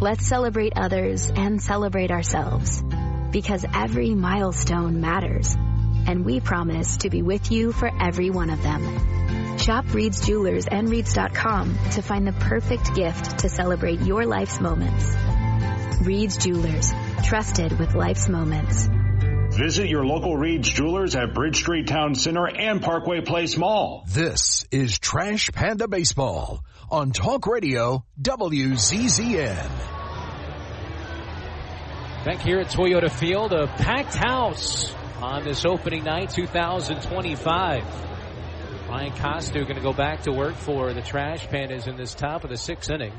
Let's celebrate others and celebrate ourselves, because every milestone matters, and we promise to be with you for every one of them. Shop Reed's Jewelers and Reeds.com to find the perfect gift to celebrate your life's moments. Reed's Jewelers, trusted with life's moments. Visit your local Reed's Jewelers at Bridge Street Town Center and Parkway Place Mall. This is Trash Panda Baseball on Talk Radio WZZN. Back here at Toyota Field, a packed house on this opening night, 2025. Ryan Costu going to go back to work for the Trash Pandas in this top of the 6th inning.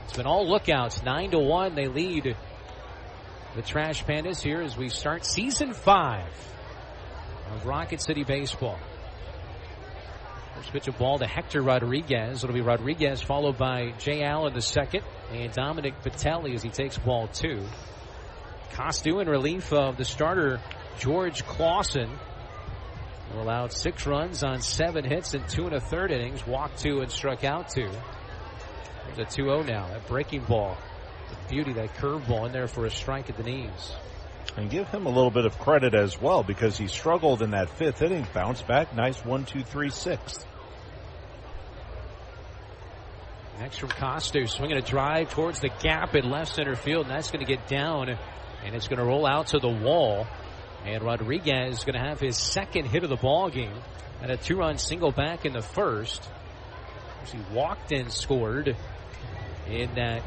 It's been all lookouts, 9-1. They lead the Trash Pandas here as we start season 5 of Rocket City Baseball. First pitch of ball to Hector Rodriguez. It'll be Rodriguez followed by Jay Allen the second, and Dominic Patelli as he takes ball 2. Costu in relief of the starter George Clausen, who allowed 6 runs on 7 hits in 2 1/3 innings, walked 2 and struck out 2. There's a 2-0 now. That breaking ball, the beauty, that curveball in there for a strike at the knees. And give him a little bit of credit as well, because he struggled in that 5th inning, bounced back, nice 1-2-3 6th. Next from Costu, swinging a drive towards the gap in left center field, and that's going to get down, and it's going to roll out to the wall. And Rodriguez is going to have his second hit of the ball game, and a 2-run single back in the first. He walked and scored in that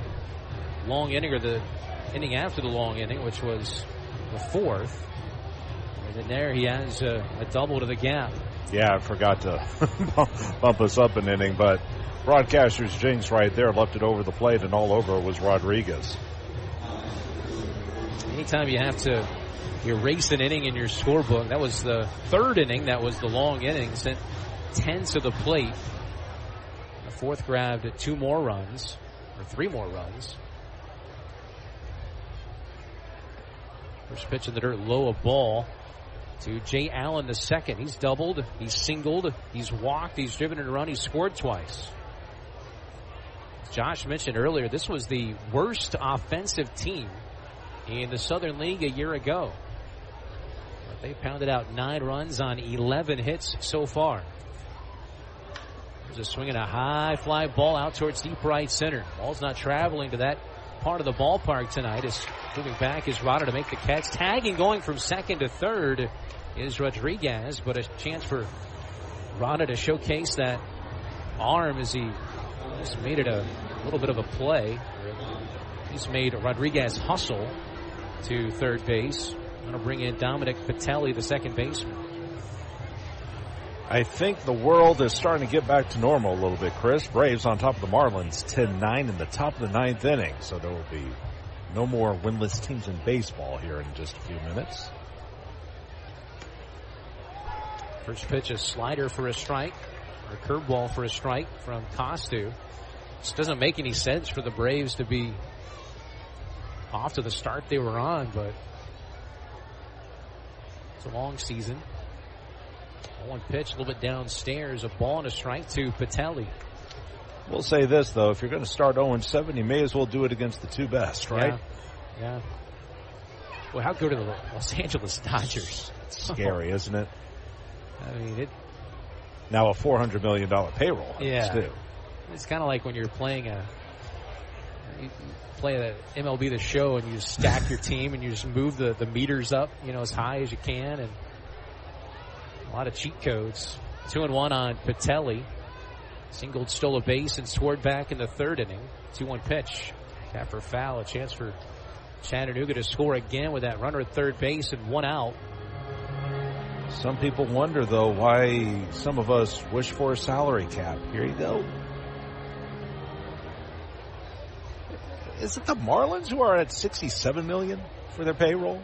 long inning, or the inning after the long inning, which was the 4th. And then there he has a double to the gap. Yeah, I forgot to bump us up an inning, but broadcaster's jinx right there, left it over the plate, and all over it was Rodriguez. Anytime you have to erase an inning in your scorebook, that was the third inning, that was the long inning, sent 10 to the plate. The fourth grabbed 2 more runs, or 3 more runs. First pitch in the dirt, low, a ball to Jay Allen, the second. He's doubled, he's singled, he's walked, he's driven in a run, he's scored twice. As Josh mentioned earlier, this was the worst offensive team in the Southern League a year ago. But they pounded out 9 runs on 11 hits so far. There's a swing and a high fly ball out towards deep right center. Ball's not traveling to that part of the ballpark tonight. Is moving back is Rada to make the catch. Tagging going from second to third is Rodriguez, but a chance for Rada to showcase that arm as he just made it a little bit of a play. He's made Rodriguez hustle to third base. Going to bring in Dominic Patelli, the second baseman. I think the world is starting to get back to normal a little bit, Chris. Braves on top of the Marlins, 10-9 in the top of the 9th inning. So there will be no more winless teams in baseball here in just a few minutes. First pitch, a slider for a strike, or a curveball for a strike from Costu. This doesn't make any sense for the Braves to be off to the start they were on, but it's a long season. One pitch, a little bit downstairs, a ball and a strike to Patelli. We'll say this, though. If you're going to start 0-7, you may as well do it against the 2 best, right? Yeah. Well, how good are the Los Angeles Dodgers? Scary, isn't it? I mean, now a $400 million payroll. Yeah. Too. It's kind of like when you're playing you play the MLB The Show and you just stack your team and you just move the meters up, as high as you can, and a lot of cheat codes. 2-1 on Patelli. Singled, stole a base, and scored back in the third inning. 2-1 pitch. Tap for foul. A chance for Chattanooga to score again with that runner at third base and 1 out. Some people wonder, though, why some of us wish for a salary cap. Here you go. Is it the Marlins who are at $67 million for their payroll?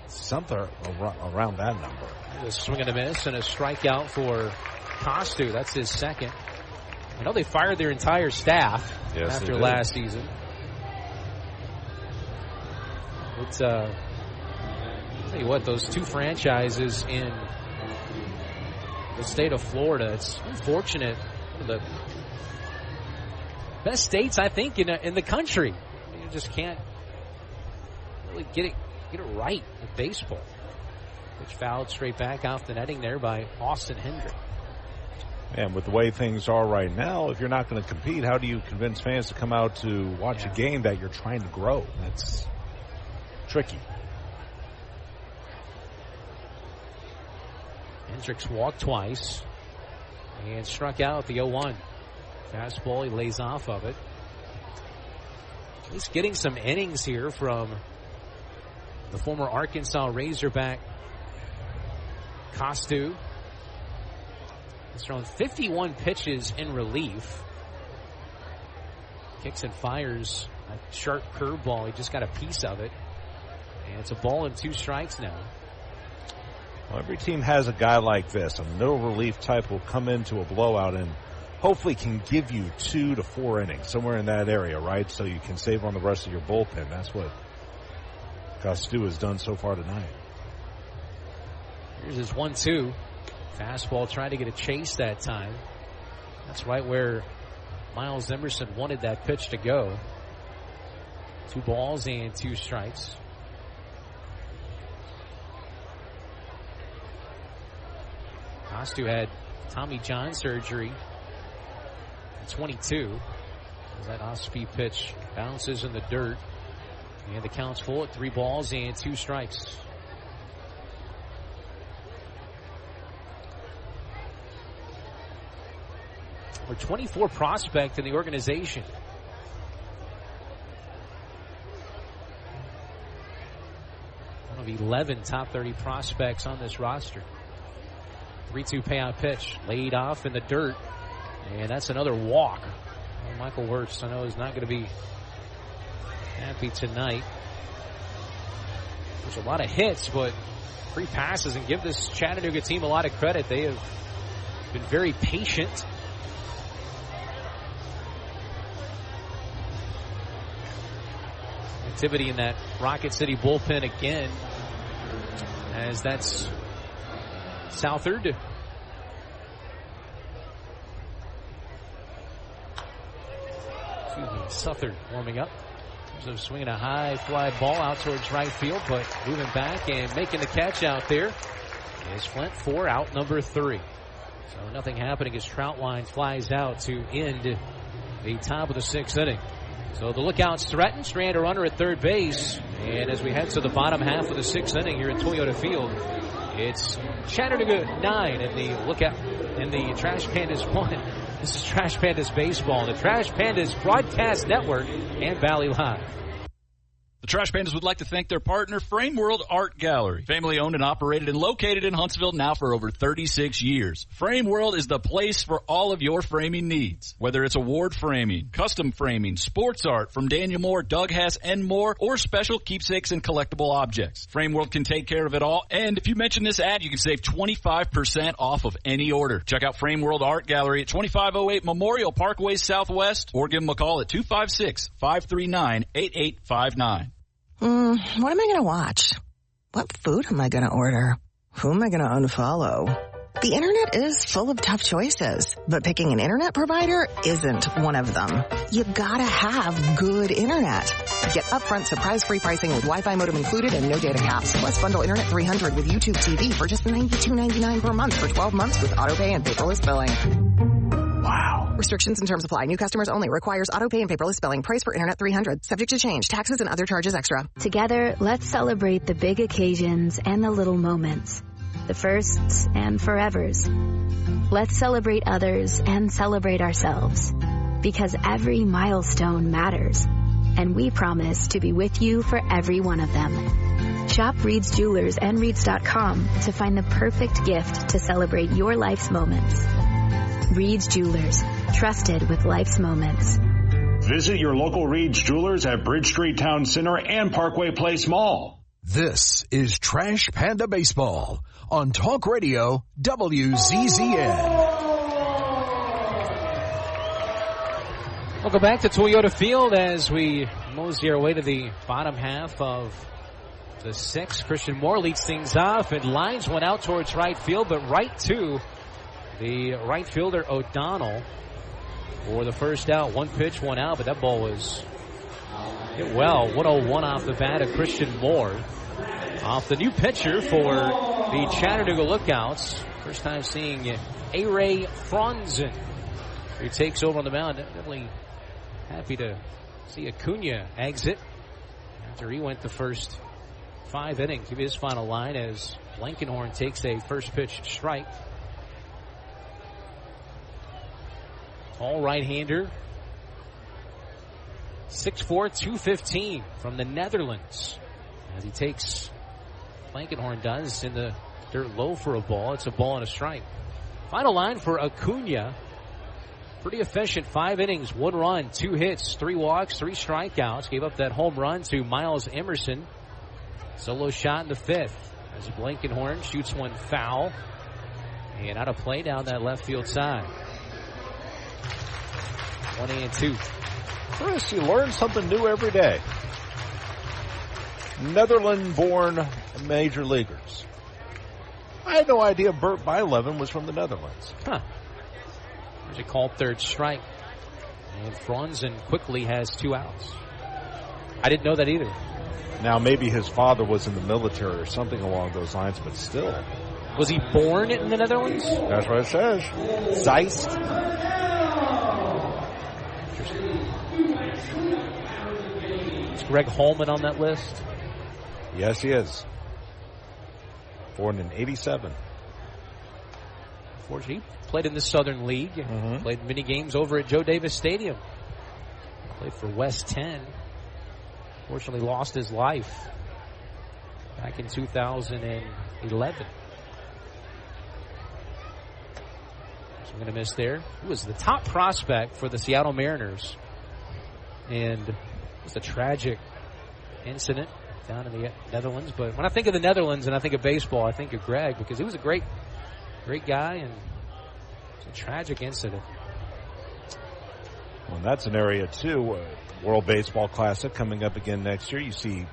Something around that number. A swing and a miss and a strikeout for Costu. That's his second. I know they fired their entire staff after last season. It's I'll tell you what, those 2 franchises in the state of Florida, it's unfortunate. One of the best states, I think, in the country. You just can't really get it right with baseball. Which fouled straight back off the netting there by Austin Hendrick. And with the way things are right now, if you're not going to compete, how do you convince fans to come out to watch a game that you're trying to grow? That's tricky. Hendricks walked twice and struck out the 0-1. Fastball, he lays off of it. He's getting some innings here from the former Arkansas Razorback Costu. He's thrown 51 pitches in relief. Kicks and fires a sharp curveball. He just got a piece of it. And it's a ball and 2 strikes now. Well, every team has a guy like this. A middle relief type will come into a blowout and hopefully can give you 2 to 4 innings, somewhere in that area, right? So you can save on the rest of your bullpen. That's what Costu has done so far tonight. Here's his 1-2. Fastball, trying to get a chase that time. That's right where Miles Emerson wanted that pitch to go. 2 balls and 2 strikes. Costu had Tommy John surgery at 22. As that off-speed pitch bounces in the dirt. And the count's full at 3 balls and 2 strikes. We're 24 prospect in the organization. One of 11 top 30 prospects on this roster. 3-2 payout pitch. Laid off in the dirt. And that's another walk. Well, Michael Wirtz, I know, is not going to be happy tonight. There's a lot of hits, but 3 passes, and give this Chattanooga team a lot of credit. They have been very patient. Activity in that Rocket City bullpen again, as that's Southard. Southard warming up. So swinging a high fly ball out towards right field, but moving back and making the catch out there is Flint for out number 3. So nothing happening as Troutwine flies out to end the top of the 6th inning. So the Lookouts threaten, strand a runner at third base, and as we head to the bottom half of the 6th inning here at Toyota Field, it's Chattanooga 9 and the Lookout and the Trash Pandas 1. This is Trash Pandas Baseball, the Trash Pandas Broadcast Network, and Valley Live. The Trash Pandas would like to thank their partner, Frame World Art Gallery. Family owned and operated and located in Huntsville now for over 36 years. Frame World is the place for all of your framing needs. Whether it's award framing, custom framing, sports art from Daniel Moore, Doug Hess, and more, or special keepsakes and collectible objects. Frame World can take care of it all. And if you mention this ad, you can save 25% off of any order. Check out Frame World Art Gallery at 2508 Memorial Parkway Southwest, or give them a call at 256-539-8859. What am I going to watch? What food am I going to order? Who am I going to unfollow? The internet is full of tough choices, but picking an internet provider isn't one of them. You gotta have good internet. Get upfront surprise-free pricing with Wi-Fi modem included and no data caps. Plus bundle Internet 300 with YouTube TV for just $92.99 per month for 12 months with autopay and paperless billing. Wow. Restrictions and terms apply. New customers only. Requires autopay and paperless billing. Price for Internet 300. Subject to change. Taxes and other charges extra. Together, let's celebrate the big occasions and the little moments. The firsts and forevers. Let's celebrate others and celebrate ourselves. Because every milestone matters. And we promise to be with you for every one of them. Shop Reed's Jewelers and Reeds.com to find the perfect gift to celebrate your life's moments. Reed's Jewelers, trusted with life's moments. Visit your local Reed's Jewelers at Bridge Street Town Center and Parkway Place Mall. This is Trash Panda Baseball on Talk Radio WZZN. Welcome back to Toyota Field as we mosey our way to the bottom half of the 6th. Christian Moore leads things off and lines one out towards right field, but right to the right fielder O'Donnell for the first out. 1 pitch, 1 out, but that ball was hit well. 101 off the bat of Christian Moore. Off the new pitcher for the Chattanooga Lookouts. First time seeing A-Ray Franzen, who takes over on the mound. Definitely happy to see Acuna exit after he went the first 5 innings of his final line as Blankenhorn takes a first pitch strike. Tall right-hander. 6'4", 215 from the Netherlands. As he takes, Blankenhorn does, in the dirt low for a ball. It's a ball and a strike. Final line for Acuna. Pretty efficient. 5 innings, 1 run, 2 hits, 3 walks, 3 strikeouts. Gave up that home run to Miles Emerson. Solo shot in the 5th as Blankenhorn shoots one foul. And out of play down that left field side. 1-2. Chris, you learn something new every day. Netherlands-born major leaguers. I had no idea Bert Bylevin was from the Netherlands. Huh. There's a called third strike. And Franzen quickly has 2 outs. I didn't know that either. Now, maybe his father was in the military or something along those lines, but still. Was he born in the Netherlands? That's what it says. Zeist. Is Greg Holman on that list? Yes, he is. Born in 87. He played in the Southern League. Played mini games over at Joe Davis Stadium. Played for West 10. Fortunately lost his life back in 2011. Swing and a miss there. He was the top prospect for the Seattle Mariners. And it was a tragic incident down in the Netherlands. But when I think of the Netherlands and I think of baseball, I think of Greg, because he was a great guy, and it's a tragic incident. Well, that's an area, too. World Baseball Classic coming up again next year. You see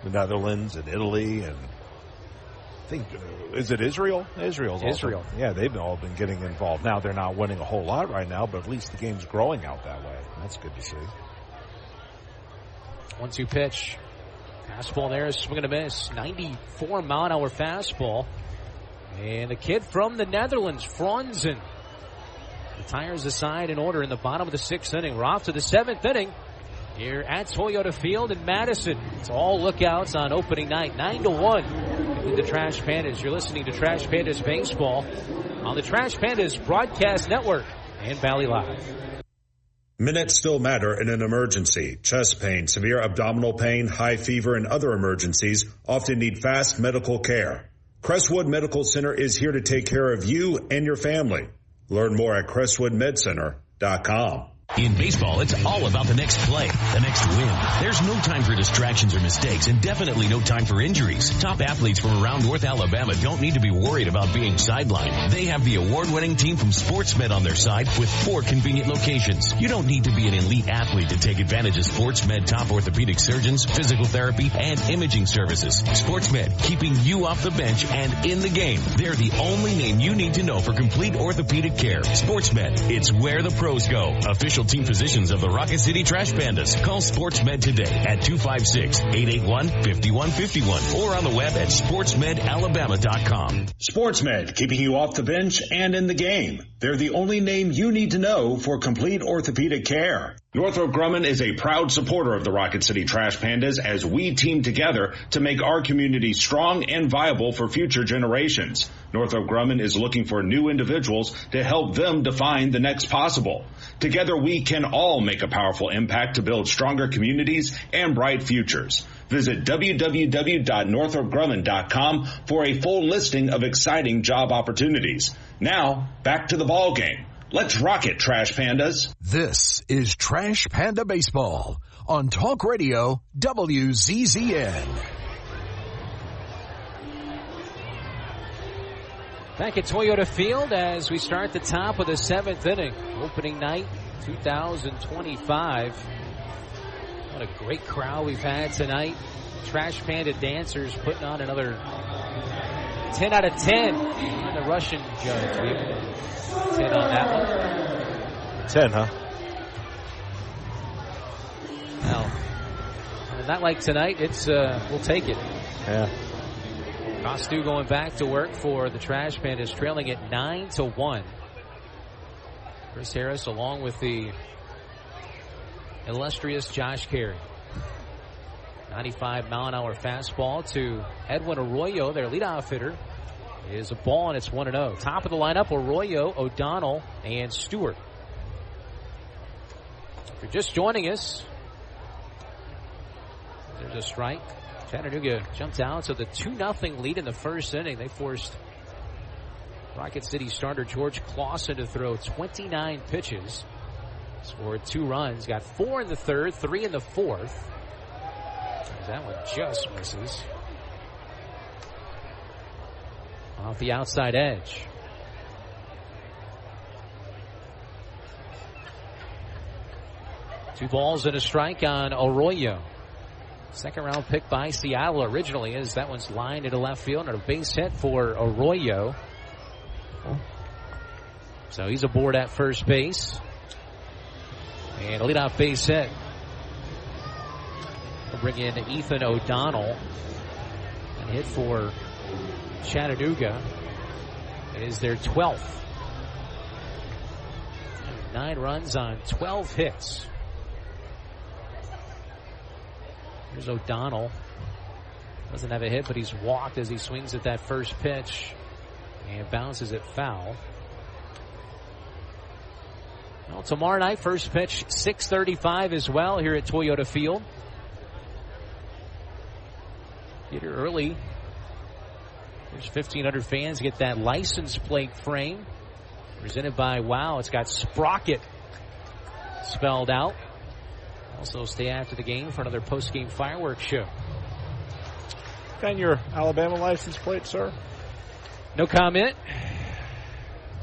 the Netherlands and Italy, and I think, is it Israel? Israel. Yeah, they've all been getting involved. Now, they're not winning a whole lot right now, but at least the game's growing out that way. That's good to see. 1-2 pitch. Fastball there is swing and a miss. 94-mile-an-hour fastball. And the kid from the Netherlands, Franzen, retires the side in order in the bottom of the 6th inning. We're off to the 7th inning here at Toyota Field in Madison. It's all lookouts on opening night. 9-1 in the Trash Pandas. You're listening to Trash Pandas Baseball on the Trash Pandas Broadcast Network and Valley Live. Minutes still matter in an emergency. Chest pain, severe abdominal pain, high fever, and other emergencies often need fast medical care. Crestwood Medical Center is here to take care of you and your family. Learn more at crestwoodmedcenter.com. In baseball, it's all about the next play, the next win. There's no time for distractions or mistakes, and definitely no time for injuries. Top athletes from around North Alabama don't need to be worried about being sidelined. They have the award-winning team from SportsMed on their side with 4 convenient locations. You don't need to be an elite athlete to take advantage of SportsMed top orthopedic surgeons, physical therapy, and imaging services. SportsMed, keeping you off the bench and in the game. They're the only name you need to know for complete orthopedic care. SportsMed, it's where the pros go. Official team physicians of the Rocket City Trash Pandas. Call SportsMed today at 256-881-5151 or on the web at sportsmedalabama.com. SportsMed, keeping you off the bench and in the game. They're the only name you need to know for complete orthopedic care. Northrop Grumman is a proud supporter of the Rocket City Trash Pandas as we team together to make our community strong and viable for future generations. Northrop Grumman is looking for new individuals to help them define the next possible. Together we can all make a powerful impact to build stronger communities and bright futures. Visit www.northropgrumman.com for a full listing of exciting job opportunities. Now, back to the ball game. Let's rock it, Trash Pandas. This is Trash Panda Baseball on Talk Radio WZZN. Back at Toyota Field as we start the top of the 7th inning. Opening night 2025. What a great crowd we've had tonight. Trash Panda dancers putting on another 10 out of 10. And the Russian judge. 10 on that one. 10, huh? Well, not like tonight. It's we'll take it. Yeah. Costu going back to work for the Trash Pandas, trailing at 9-1. Chris Harris along with the illustrious Josh Carey. 95-mile-an-hour fastball to Edwin Arroyo, their leadoff hitter. Is a ball, and it's 1-0. Top of the lineup, Arroyo, O'Donnell, and Stewart. If you're just joining us, there's a strike. Chattanooga jumped out to the 2-0 lead in the first inning. They forced Rocket City starter George Clausen to throw 29 pitches. Scored 2 runs. Got 4 in the third, 3 in the fourth. That one just misses. Off the outside edge. Two balls and a strike on Arroyo. Second round pick by Seattle originally, as that one's lined into left field and a base hit for Arroyo. So he's aboard at first base. And a leadoff base hit. We'll bring in Ethan O'Donnell. And hit for Chattanooga. It is their 12th. 9 runs on 12 hits. Here's O'Donnell. Doesn't have a hit, but he's walked as he swings at that first pitch and bounces it foul. Well, tomorrow night, first pitch, 6:35 as well here at Toyota Field. Get here early. There's 1,500 fans get that license plate frame. Presented by Wow. It's got Sprocket spelled out. Also stay after the game for another post-game fireworks show. Got your Alabama license plate, sir? No comment.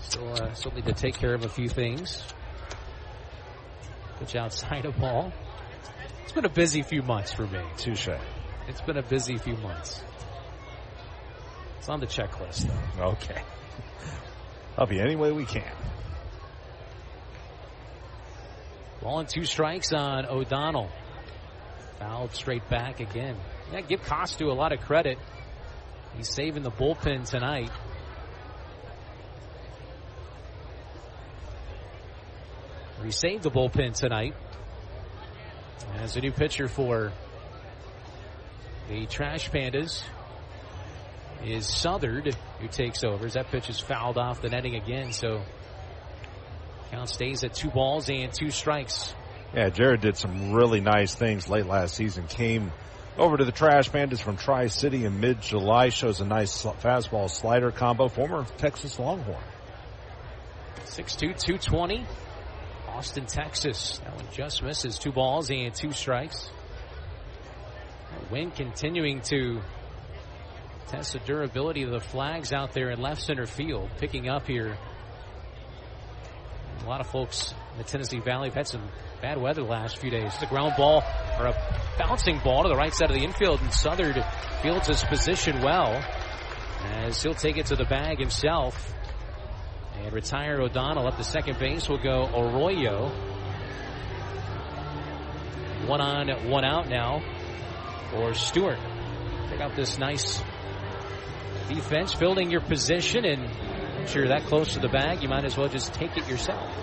Still need to take care of a few things. Pitch outside a ball. It's been a busy few months for me. Touche. It's been a busy few months. It's on the checklist, though. Okay. Help you any way we can. Ball and 2 strikes on O'Donnell. Fouled straight back again. Yeah, give Costu a lot of credit. He's saving the bullpen tonight. He saved the bullpen tonight. As a new pitcher for the Trash Pandas is Southard, who takes over. As that pitch is fouled off the netting again, so count stays at 2 balls and 2 strikes. Yeah, Jared did some really nice things late last season. Came over to the Trash Pandas from Tri-City in mid-July. Shows a nice fastball slider combo. Former Texas Longhorn. 6'2", 220. Austin, Texas. That one just misses. 2 balls and 2 strikes. Wind continuing to test the durability of the flags out there in left center field. Picking up here. A lot of folks in the Tennessee Valley have had some bad weather the last few days. It's a ground ball or a bouncing ball to the right side of the infield, and Southard fields his position well as he'll take it to the bag himself. And retire O'Donnell. Up to second base will go Arroyo. 1 on, 1 out now for Stewart. Pick up this nice defense, building your position, and once you're that close to the bag, you might as well just take it yourself.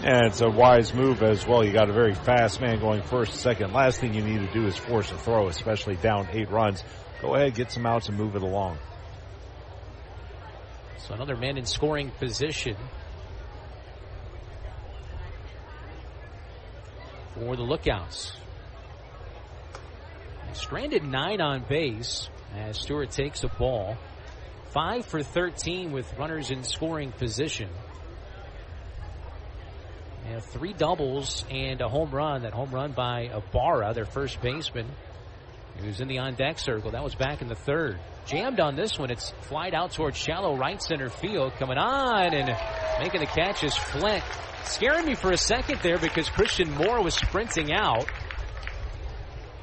And it's a wise move as well. You got a very fast man going first, second. Last thing you need to do is force a throw, especially down 8 runs. Go ahead, get some outs, and move it along. So another man in scoring position for the Lookouts. Stranded 9 on base as Stewart takes a ball. 5 for 13 with runners in scoring position. And 3 doubles and a home run. That home run by Ibarra, their first baseman, who's in the on-deck circle. That was back in the 3rd. Jammed on this one. It's flied out towards shallow right center field. Coming on and making the catch is Flint. Scaring me for a second there because Christian Moore was sprinting out.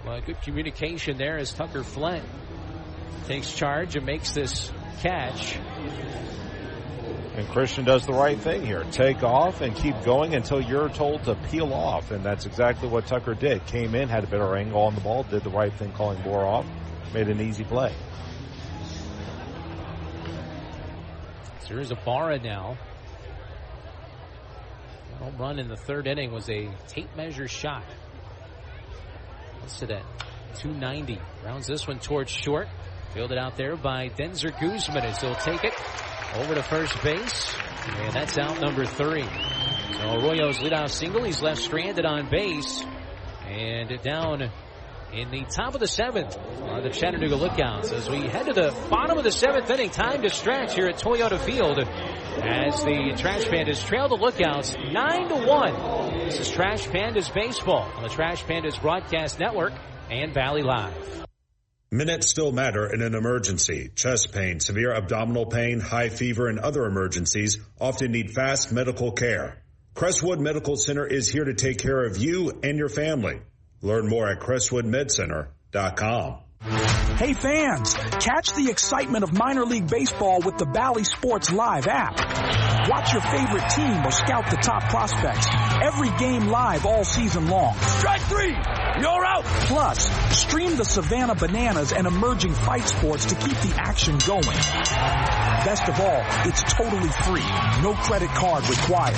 Well, good communication there as Tucker Flint takes charge and makes this catch. And Christian does the right thing here. Take off and keep going until you're told to peel off. And that's exactly what Tucker did. Came in, had a better angle on the ball, did the right thing calling Moore off, made an easy play. So here's Ibarra now. The home run in the 3rd inning was a tape measure shot. Listed at 290. Rounds this one towards short. Fielded out there by Denzer Guzman as he'll take it over to first base. And that's out number 3. So Arroyo's leadoff single. He's left stranded on base. And down in the top of the 7th are the Chattanooga Lookouts as we head to the bottom of the 7th inning. Time to stretch here at Toyota Field as the Trash Pandas trail the Lookouts 9-1. This is Trash Pandas Baseball on the Trash Pandas Broadcast Network and Valley Live. Minutes still matter in an emergency. Chest pain, severe abdominal pain, high fever, and other emergencies often need fast medical care. Crestwood Medical Center is here to take care of you and your family. Learn more at CrestwoodMedCenter.com. Hey fans, catch the excitement of minor league baseball with the Bally Sports Live app. Watch your favorite team or scout the top prospects. Every game live all season long. Strike 3! You're out! Plus, stream the Savannah Bananas and emerging fight sports to keep the action going. Best of all, it's totally free. No credit card required.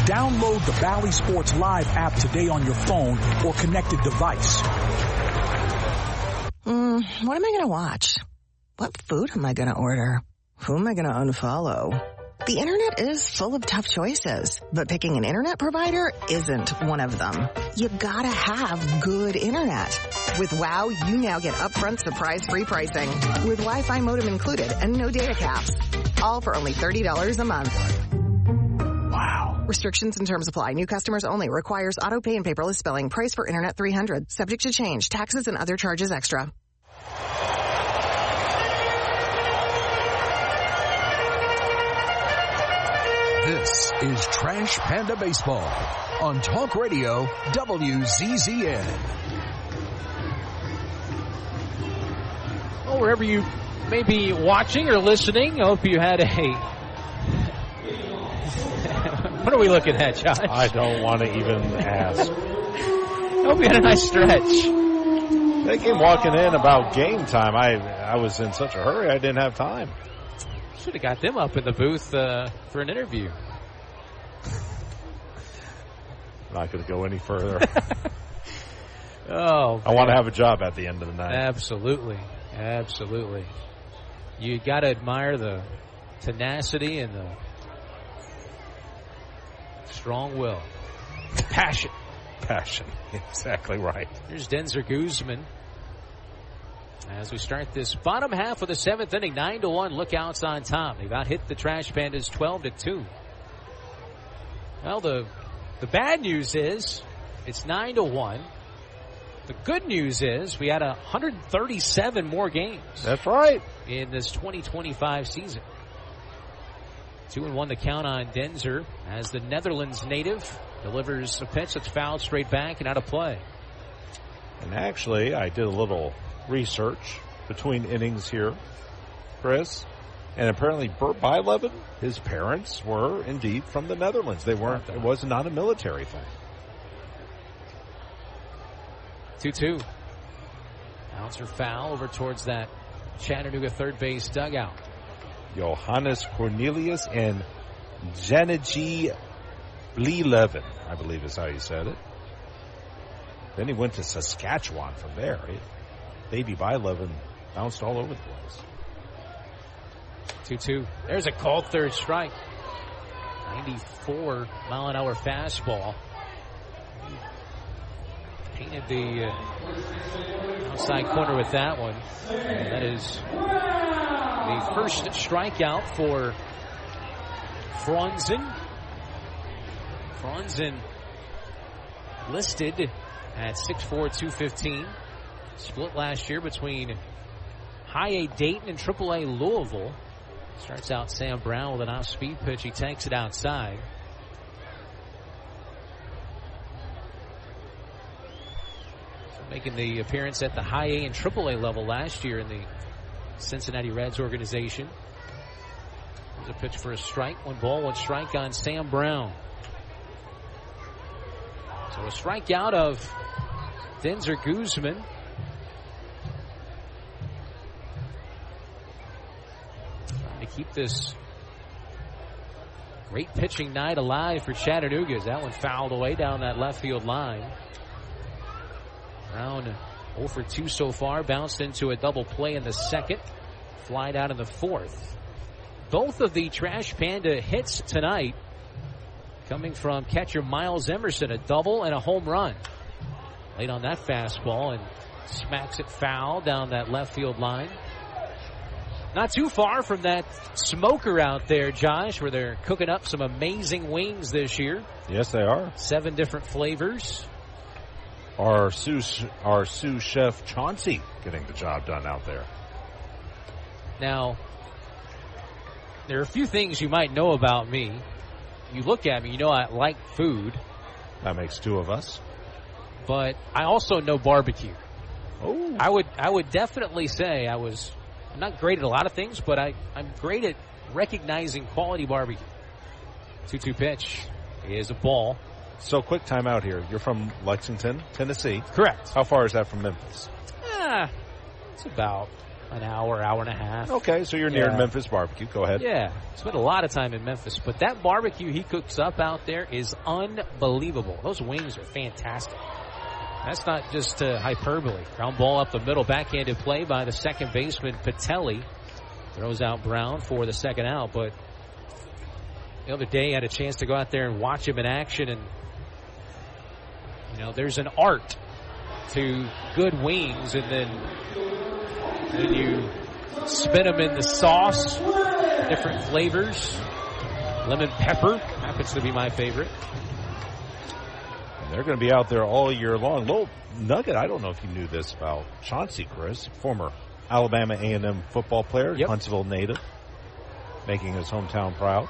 Download the Bally Sports Live app today on your phone or connected device. What am I going to watch? What food am I going to order? Who am I going to unfollow? The internet is full of tough choices, but picking an internet provider isn't one of them. You gotta have good internet. With WOW, you now get upfront surprise-free pricing with Wi-Fi modem included and no data caps. All for only $30 a month. Restrictions and terms apply. New customers only. Requires auto pay and paperless spelling. Price for Internet $300. Subject to change. Taxes and other charges extra. This is Trash Panda Baseball on Talk Radio WZZN. Well, wherever you may be watching or listening, I hope you had a... What are we looking at, Josh? I don't want to even ask. I hope you had a nice stretch. They came walking in about game time. I was in such a hurry, I didn't have time. Should have got them up in the booth for an interview. Not going to go any further. Oh, I want to have a job at the end of the night. Absolutely. Absolutely. You got to admire the tenacity and the strong will. Passion. Passion. Exactly right. Here's Denzer Guzman. As we start this bottom half of the seventh inning, 9-1, Lookouts on top. They've out hit the Trash Pandas 12-2. Well, the bad news is it's 9-1. The good news is we had 137 more games. That's right. In this 2025 season. 2-1 the count on Denzer as the Netherlands native delivers a pitch that's fouled straight back and out of play. And actually, I did a little research between innings here, Chris, and apparently Bert Bylevin, his parents were indeed from the Netherlands. They weren't. It was not a military thing. 2-2. Bouncer foul over towards that Chattanooga third base dugout. Johannes Cornelius and Janiji Blelevin, I believe is how you said it. Then he went to Saskatchewan from there. Baby Bylevin bounced all over the place. 2-2. There's a called third strike. 94-mile-an-hour fastball. Painted the outside corner with that one. And that is the first strikeout for Franzen. Franzen listed at 6'4", 215. Split last year between High A Dayton and Triple A Louisville. Starts out Sam Brown with an off-speed pitch. He takes it outside. Making the appearance at the High A and Triple A level last year in the Cincinnati Reds organization. There's a pitch for a strike. 1 ball, 1 strike on Sam Brown. So a strikeout of Denzer Guzman. Trying to keep this great pitching night alive for Chattanooga as that one fouled away down that left field line. Brown 0 for 2 so far. Bounced into a double play in the second. Flied out in the fourth. Both of the Trash Panda hits tonight coming from catcher Miles Emerson. A double and a home run. Late on that fastball and smacks it foul down that left field line. Not too far from that smoker out there, Josh, where they're cooking up some amazing wings this year. Yes, they are. 7 different flavors. Our sous chef Chauncey getting the job done out there. Now, there are a few things you might know about me. You look at me, you know I like food. That makes 2 of us. But I also know barbecue. Oh. I would definitely say I'm not great at a lot of things, but I'm great at recognizing quality barbecue. 2-2 pitch is a ball. So quick timeout here. You're from Lexington, Tennessee. Correct. How far is that from Memphis? It's about an hour, hour and a half. Okay, so you're near Memphis barbecue. Go ahead. Yeah, spent a lot of time in Memphis, but that barbecue he cooks up out there is unbelievable. Those wings are fantastic. That's not just hyperbole. Ground ball up the middle, backhanded play by the second baseman Patelli. Throws out Brown for the second out, but the other day I had a chance to go out there and watch him in action, and there's an art to good wings, and then you spin them in the sauce, different flavors, lemon pepper, happens to be my favorite. And they're going to be out there all year long. Little nugget, I don't know if you knew this about Chauncey, Chris, former Alabama A&M football player, Huntsville native, making his hometown proud.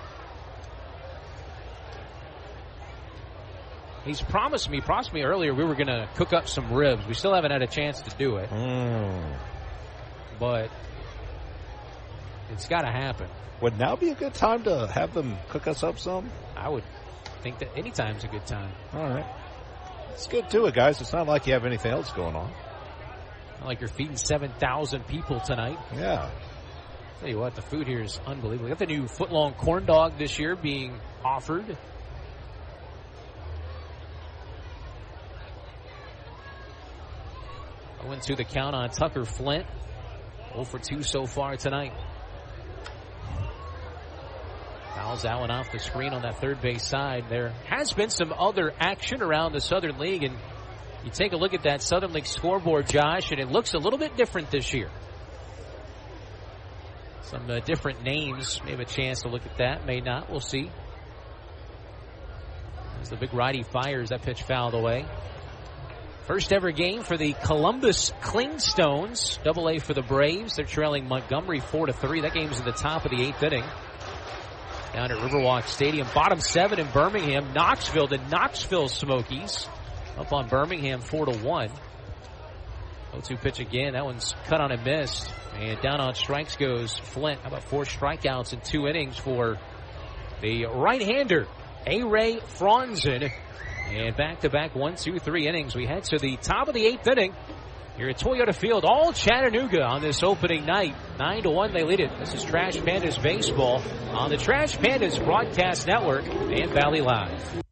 He's promised me earlier we were going to cook up some ribs. We still haven't had a chance to do it. But it's got to happen. Would now be a good time to have them cook us up some? I would think that any time's a good time. All right. Let's get to it, guys. It's not like you have anything else going on. Not like you're feeding 7,000 people tonight. Yeah. Tell you what, the food here is unbelievable. We got the new foot-long corn dog this year being offered. I went to the count on Tucker Flint. 0 for 2 so far tonight. Fouls that one off the screen on that third base side. There has been some other action around the Southern League, and you take a look at that Southern League scoreboard, Josh, and it looks a little bit different this year. Some different names. May have a chance to look at that. May not. We'll see. As the big righty fires, that pitch fouled away. First ever game for the Columbus Clingstones. AA for the Braves. They're trailing Montgomery 4-3. That game's in the top of the 8th inning. Down at Riverwalk Stadium. Bottom 7 in Birmingham. Knoxville, the Knoxville Smokies. Up on Birmingham 4-1. 0-2 pitch again. That one's cut on and missed. And down on strikes goes Flint. How about 4 strikeouts in 2 innings for the right-hander, A-Ray Franzen. And back-to-back 1, 2, 3 innings. We head to the top of the 8th inning. Here at Toyota Field, all Chattanooga on this opening night. 9-1, they lead it. This is Trash Pandas Baseball on the Trash Pandas Broadcast Network and Valley Live.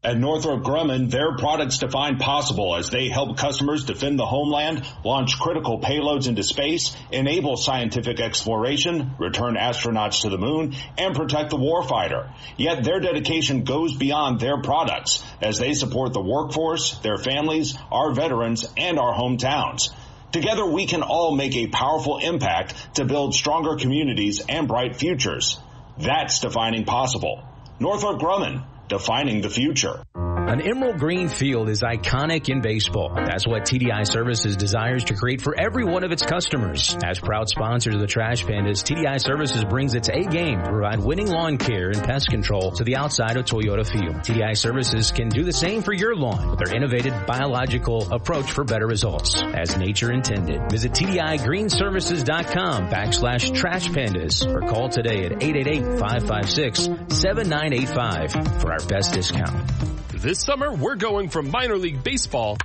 At Northrop Grumman, their products define possible as they help customers defend the homeland, launch critical payloads into space, enable scientific exploration, return astronauts to the moon, and protect the warfighter. Yet their dedication goes beyond their products as they support the workforce, their families, our veterans, and our hometowns. Together, we can all make a powerful impact to build stronger communities and bright futures. That's defining possible. Northrop Grumman, defining the future. An emerald green field is iconic in baseball. That's what TDI Services desires to create for every one of its customers. As proud sponsors of the Trash Pandas, TDI Services brings its A game to provide winning lawn care and pest control to the outside of Toyota Field. TDI Services can do the same for your lawn with their innovative biological approach for better results, as nature intended. Visit TDIGreenServices.com/Trash Pandas or call today at 888-556-7985 for our best discount. This summer, we're going from minor league baseball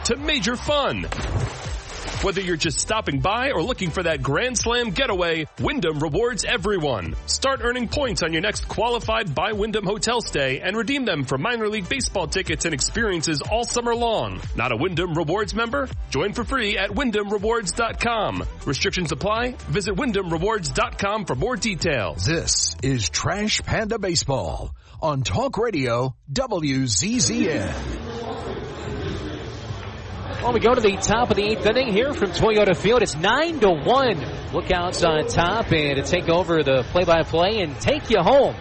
to major fun. Whether you're just stopping by or looking for that Grand Slam getaway, Wyndham rewards everyone. Start earning points on your next qualified by Wyndham hotel stay and redeem them for minor league baseball tickets and experiences all summer long. Not a Wyndham Rewards member? Join for free at WyndhamRewards.com. Restrictions apply. Visit WyndhamRewards.com for more details. This is Trash Panda Baseball on Talk Radio WZZN. Well, we go to the top of the 8th inning here from Toyota Field. It's 9-1. Lookouts on top, and to take over the play-by-play and take you home,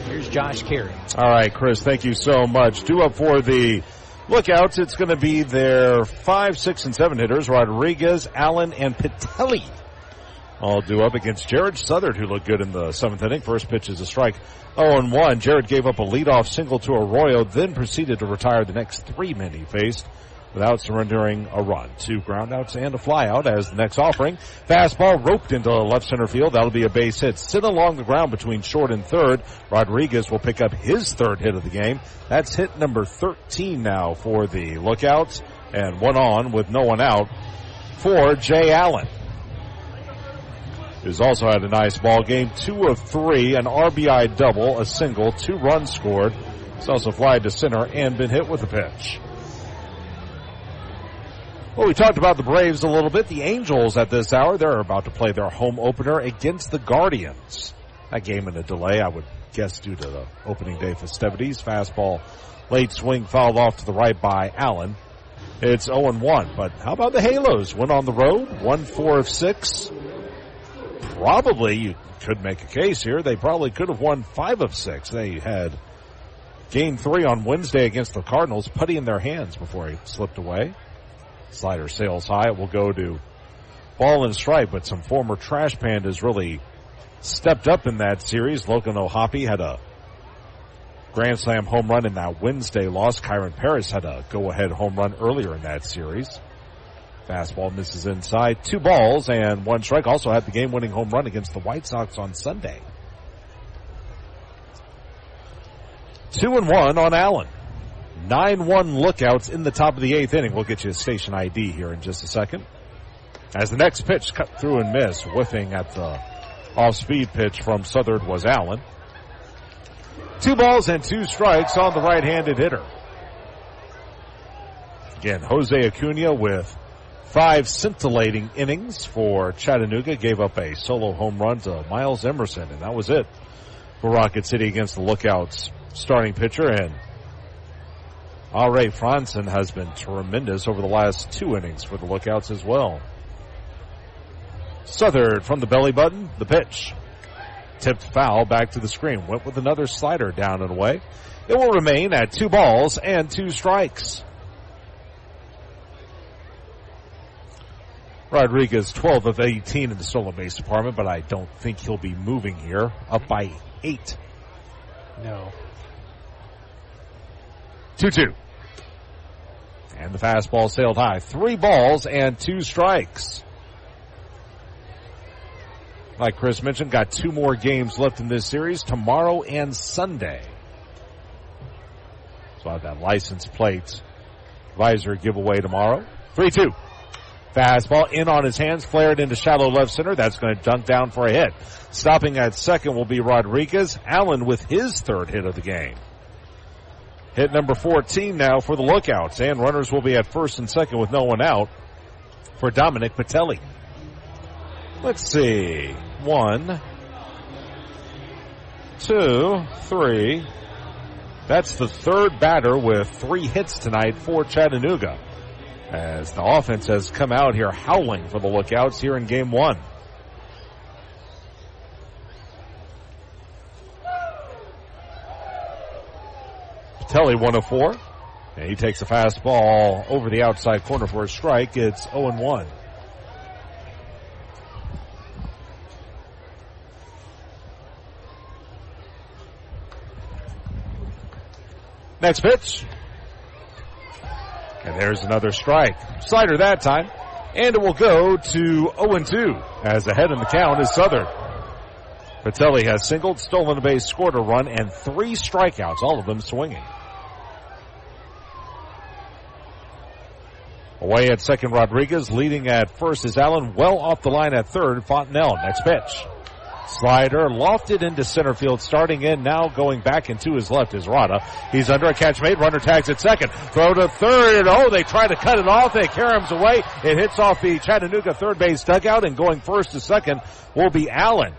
here's Josh Carey. All right, Chris, thank you so much. Due up for the Lookouts, it's going to be their 5, 6, and 7 hitters, Rodriguez, Allen, and Pitelli. All due up against Jared Southard, who looked good in the 7th inning. First pitch is a strike, 0-1. Jared gave up a leadoff single to Arroyo, then proceeded to retire the next 3 men he faced without surrendering a run. 2 groundouts and a flyout as the next offering. Fastball roped into left center field. That'll be a base hit. Sit along the ground between short and third. Rodriguez will pick up his 3rd hit of the game. That's hit number 13 now for the Lookouts, and 1 on with no one out for Jay Allen, who's also had a nice ball game. 2 of 3, an RBI double, a single, 2 runs scored. He's also flied to center and been hit with a pitch. Well, we talked about the Braves a little bit. The Angels at this hour, they're about to play their home opener against the Guardians. That game in a delay, I would guess, due to the opening day festivities. Fastball, late swing, fouled off to the right by Allen. It's 0-1, but how about the Halos? Went on the road, 1 4 of 6. probably, you could make a case here, they probably could have won 5 of 6. They had game 3 on Wednesday against the Cardinals, putty in their hands before he slipped away. Slider sails high. It will go to ball and strike, but some former Trash Pandas really stepped up in that series. Logan O'Hoppe had a grand slam home run in that Wednesday loss. Kyron Paris had a go-ahead home run earlier in that series. Fastball misses inside. 2 balls and 1 strike. Also had the game-winning home run against the White Sox on Sunday. 2-1 on Allen. 9-1 lookouts in the top of the 8th inning. We'll get you a station ID here in just a second. As the next pitch cut through and missed, whiffing at the off-speed pitch from Southard was Allen. 2 balls and 2 strikes on the right-handed hitter. Again, Jose Acuna with 5 scintillating innings for Chattanooga. Gave up a solo home run to Miles Emerson, and that was it for Rocket City against the Lookouts starting pitcher. And Ray Franson has been tremendous over the last 2 innings for the Lookouts as well. Southard from the belly button, the pitch. Tipped foul back to the screen. Went with another slider down and away. It will remain at 2 balls and 2 strikes. Rodriguez 12 of 18 in the stolen base department, but I don't think he'll be moving here. Up by 8. No. 2-2. And the fastball sailed high. 3 balls and 2 strikes. Like Chris mentioned, got 2 more games left in this series, tomorrow and Sunday. So I have that license plate visor giveaway tomorrow. 3-2. Fastball in on his hands, flared into shallow left center. That's going to dunk down for a hit. Stopping at second will be Rodriguez. Allen with his 3rd hit of the game. Hit number 14 now for the Lookouts, and runners will be at first and second with no one out for Dominic Patelli. Let's see. 1, 2, 3. That's the 3rd batter with 3 hits tonight for Chattanooga, as the offense has come out here howling for the Lookouts here in game 1. Patelli 1 of 4. And he takes a fastball over the outside corner for a strike. It's 0-1. Next pitch. And there's another strike. Slider that time. And it will go to 0-2 as ahead in the count is Southern. Patelli has singled, stolen a base, scored a run, and 3 strikeouts, all of them swinging. Away at second, Rodriguez. Leading at first is Allen. Well off the line at third, Fontenelle. Next pitch. Slider lofted into center field, starting in now, going back into his left is Rada. He's under a catch made. Runner tags at second. Throw to third. Oh, they try to cut it off. They carry him away. It hits off the Chattanooga third base dugout, and going first to second will be Allen.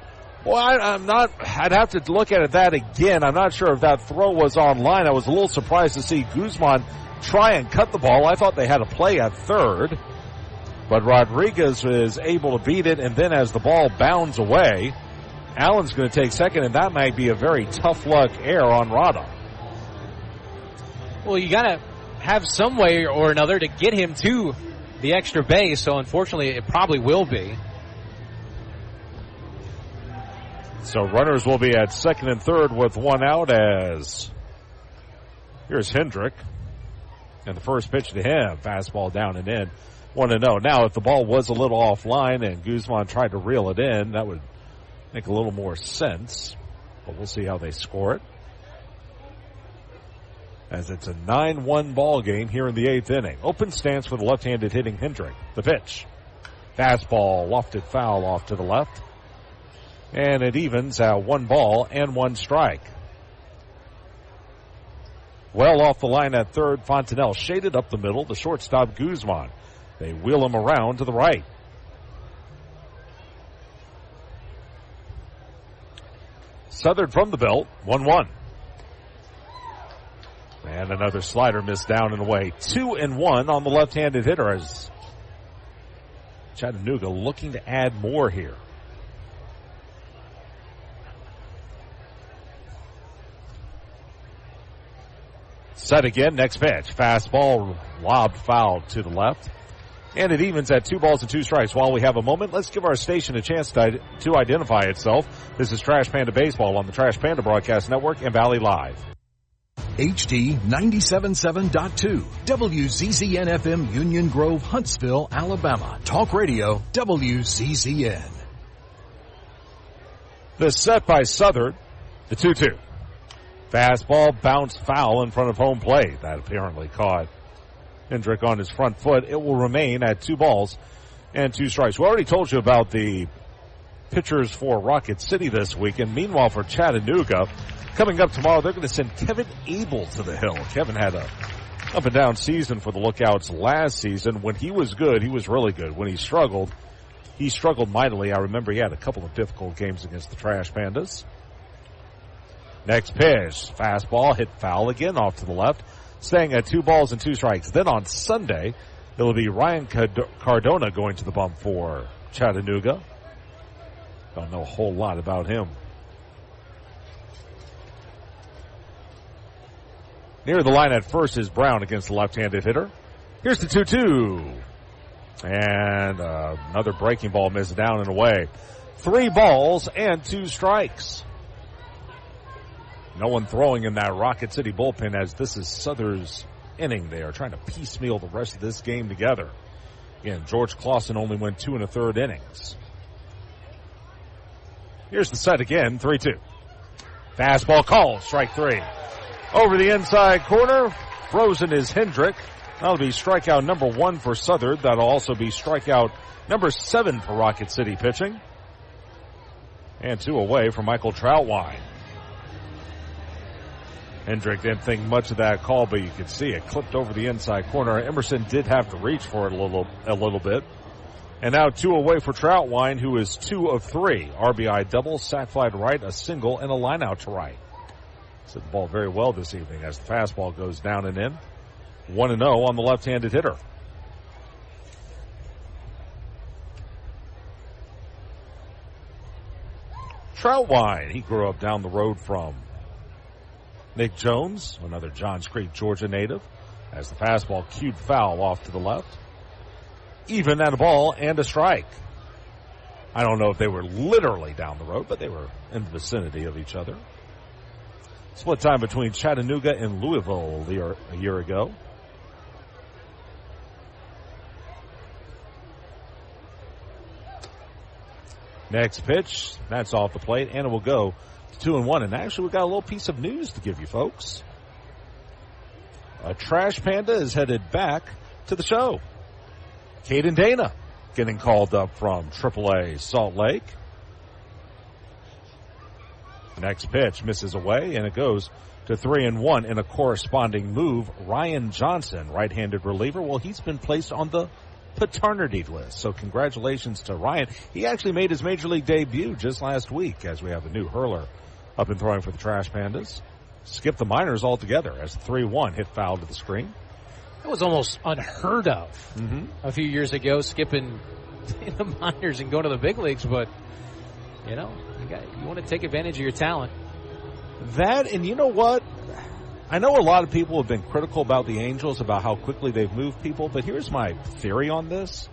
Well, I'd have to look at that again. I'm not sure if that throw was on line. I was a little surprised to see Guzman try and cut the ball. I thought they had a play at third, but Rodriguez is able to beat it, and then as the ball bounds away, Allen's going to take second, and that might be a very tough luck error on Rada. Well, you got to have some way or another to get him to the extra base, so unfortunately it probably will be. So runners will be at second and third with 1 out, as here's Hendrick. And the first pitch to him, fastball down and in, 1-0. Now, if the ball was a little offline and Guzman tried to reel it in, that would make a little more sense. But we'll see how they score it, as it's a 9-1 ball game here in the 8th inning. Open stance for the left-handed hitting Hendrick. The pitch. Fastball, lofted foul off to the left. And it evens at 1 ball and 1 strike. Well off the line at third, Fontenelle shaded up the middle. The shortstop, Guzman. They wheel him around to the right. Southern from the belt, 1-1. And another slider missed down and away. 2-1 on the left-handed hitter, as Chattanooga looking to add more here. Set again, next pitch. Fastball lobbed foul to the left. And it evens at 2 balls and 2 strikes. While we have a moment, let's give our station a chance to identify itself. This is Trash Panda Baseball on the Trash Panda Broadcast Network and Valley Live. HD 97.7.2 WZZN FM Union Grove, Huntsville, Alabama. Talk Radio WZZN. The set by Southern, the 2-2. Fastball bounced foul in front of home plate. That apparently caught Hendrick on his front foot. It will remain at 2 balls and 2 strikes. We already told you about the pitchers for Rocket City this week. And meanwhile for Chattanooga, coming up tomorrow, they're going to send Kevin Abel to the hill. Kevin had a up and down season for the Lookouts last season. When he was good, he was really good. When he struggled mightily. I remember he had a couple of difficult games against the Trash Pandas. Next pitch, fastball hit foul again off to the left, staying at 2 balls and 2 strikes. Then on Sunday, it'll be Ryan Cardona going to the bump for Chattanooga. Don't know a whole lot about him. Near the line at first is Brown against the left-handed hitter. Here's the 2-2. And another breaking ball missed down and away. 3 balls and 2 strikes. No one throwing in that Rocket City bullpen as this is Southern's inning. They are trying to piecemeal the rest of this game together. Again, George Clausen only went 2 1/3 innings. Here's the set again, 3-2. Fastball called, strike 3. Over the inside corner, frozen is Hendrick. That'll be strikeout number 1 for Southern. That'll also be strikeout number 7 for Rocket City pitching. And 2 away for Michael Troutwine. Hendrick didn't think much of that call, but you could see it clipped over the inside corner. Emerson did have to reach for it a little bit. And now 2 away for Troutwine, who is 2 of 3. RBI double, sac fly to right, a single, and a line out to right. Hit the ball very well this evening as the fastball goes down and in. 1-0 on the left-handed hitter. Troutwine, he grew up down the road from Nick Jones, another Johns Creek, Georgia native, as the fastball cued foul off to the left. Even at a ball and a strike. I don't know if they were literally down the road, but they were in the vicinity of each other. Split time between Chattanooga and Louisville a year ago. Next pitch, that's off the plate, and it will go to 2-1. And actually, we've got a little piece of news to give you folks. A Trash Panda is headed back to the show. Caden Dana getting called up from AAA Salt Lake. Next pitch misses away, and it goes to 3-1 in a corresponding move. Ryan Johnson, right-handed reliever, well, he's been placed on the paternity list. So congratulations to Ryan. He actually made his major league debut just last week as we have a new hurler up and throwing for the Trash Pandas. Skipped the minors altogether as the 3-1 hit foul to the screen. That was almost unheard of a few years ago, skipping in the minors and going to the big leagues. But, you know, you want to take advantage of your talent. That, and you know what? I know a lot of people have been critical about the Angels, about how quickly they've moved people, but here's my theory on this.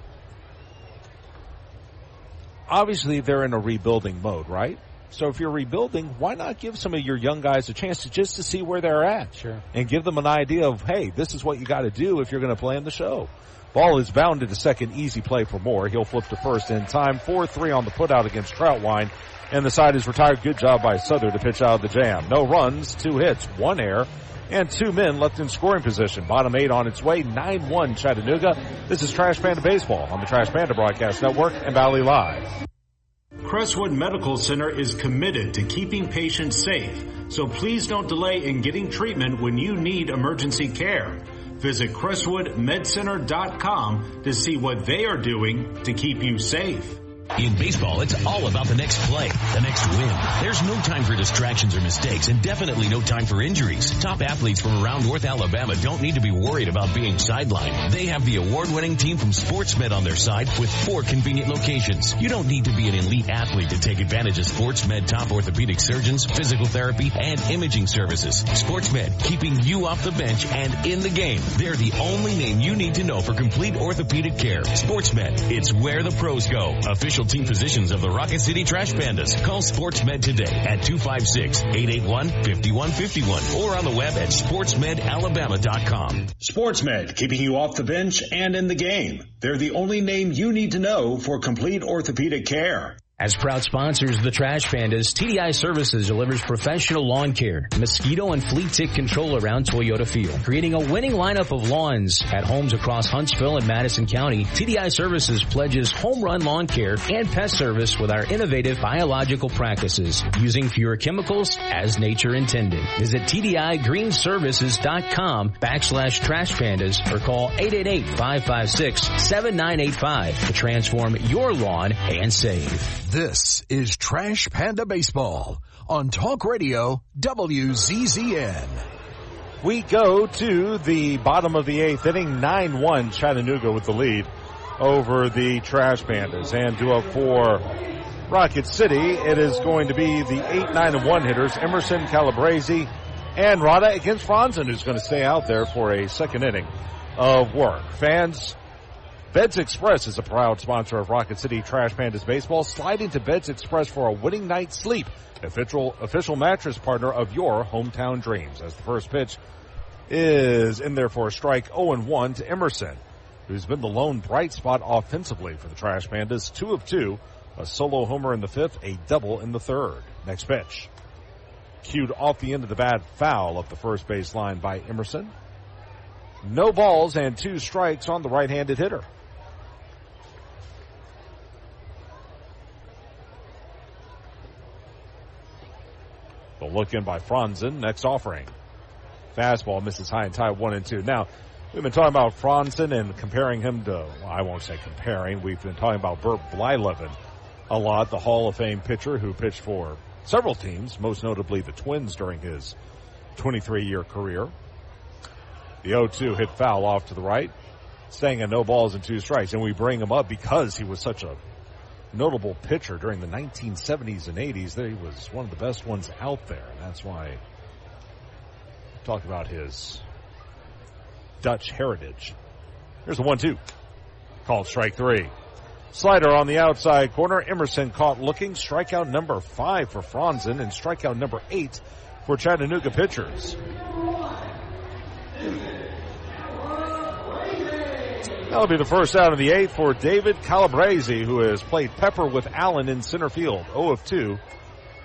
Obviously, they're in a rebuilding mode, right? So if you're rebuilding, why not give some of your young guys a chance to see where they're at? Sure. And give them an idea of, hey, this is what you got to do if you're going to play in the show. Ball is bounded to second, easy play for Moore. He'll flip to first in time. 4-3 on the putout against Troutwine. And the side is retired. Good job by Southern to pitch out of the jam. No runs, 2 hits, 1 error, and 2 men left in scoring position. Bottom 8 on its way. 9-1 Chattanooga. This is Trash Panda Baseball on the Trash Panda Broadcast Network and Valley Live. Crestwood Medical Center is committed to keeping patients safe, so please don't delay in getting treatment when you need emergency care. Visit CrestwoodMedCenter.com to see what they are doing to keep you safe. In baseball, it's all about the next play, the next win. There's no time for distractions or mistakes, and definitely no time for injuries. Top athletes from around North Alabama don't need to be worried about being sidelined. They have the award-winning team from SportsMed on their side with 4 convenient locations. You don't need to be an elite athlete to take advantage of SportsMed top orthopedic surgeons, physical therapy, and imaging services. SportsMed, keeping you off the bench and in the game. They're the only name you need to know for complete orthopedic care. SportsMed, it's where the pros go. Official team physicians of the Rocket City Trash Pandas. Call SportsMed today at 256-881-5151 or on the web at sportsmedalabama.com. SportsMed, keeping you off the bench and in the game. They're the only name you need to know for complete orthopedic care. As proud sponsors of the Trash Pandas, TDI Services delivers professional lawn care, mosquito and flea tick control around Toyota Field, creating a winning lineup of lawns at homes across Huntsville and Madison County. TDI Services pledges home run lawn care and pest service with our innovative biological practices, using fewer chemicals as nature intended. Visit TDIGreenServices.com/Trash Pandas or call 888-556-7985 to transform your lawn and save. This is Trash Panda Baseball on Talk Radio WZZN. We go to the bottom of the 8th inning, 9-1 Chattanooga with the lead over the Trash Pandas. And due up for Rocket City, it is going to be the 8, 9, and 1 hitters, Emerson, Calabrese, and Rada against Franzen, who's going to stay out there for a second inning of work. Fans, Beds Express is a proud sponsor of Rocket City Trash Pandas Baseball. Slide into Beds Express for a winning night's sleep. Official mattress partner of your hometown dreams. As the first pitch is in there for a strike, 0-1 to Emerson, who's been the lone bright spot offensively for the Trash Pandas. 2 of 2, a solo homer in the 5th, a double in the 3rd. Next pitch, cued off the end of the bat, foul up the first base line by Emerson. No balls and 2 strikes on the right-handed hitter. The look in by Franzen. Next offering. Fastball misses high and tight, 1-2. Now, we've been talking about Franzen and comparing him to, well, I won't say comparing. We've been talking about Bert Blyleven a lot, the Hall of Fame pitcher who pitched for several teams, most notably the Twins during his 23-year career. The 0-2 hit foul off to the right, staying at no balls and 2 strikes. And we bring him up because he was such a notable pitcher during the 1970s and 80s. That he was one of the best ones out there. And that's why I talk about his Dutch heritage. Here's a 1-2. Called strike 3. Slider on the outside corner. Emerson caught looking. Strikeout number 5 for Franzen and strikeout number 8 for Chattanooga pitchers. That'll be the first out of the 8th for David Calabrese, who has played pepper with Allen in center field. 0 of 2.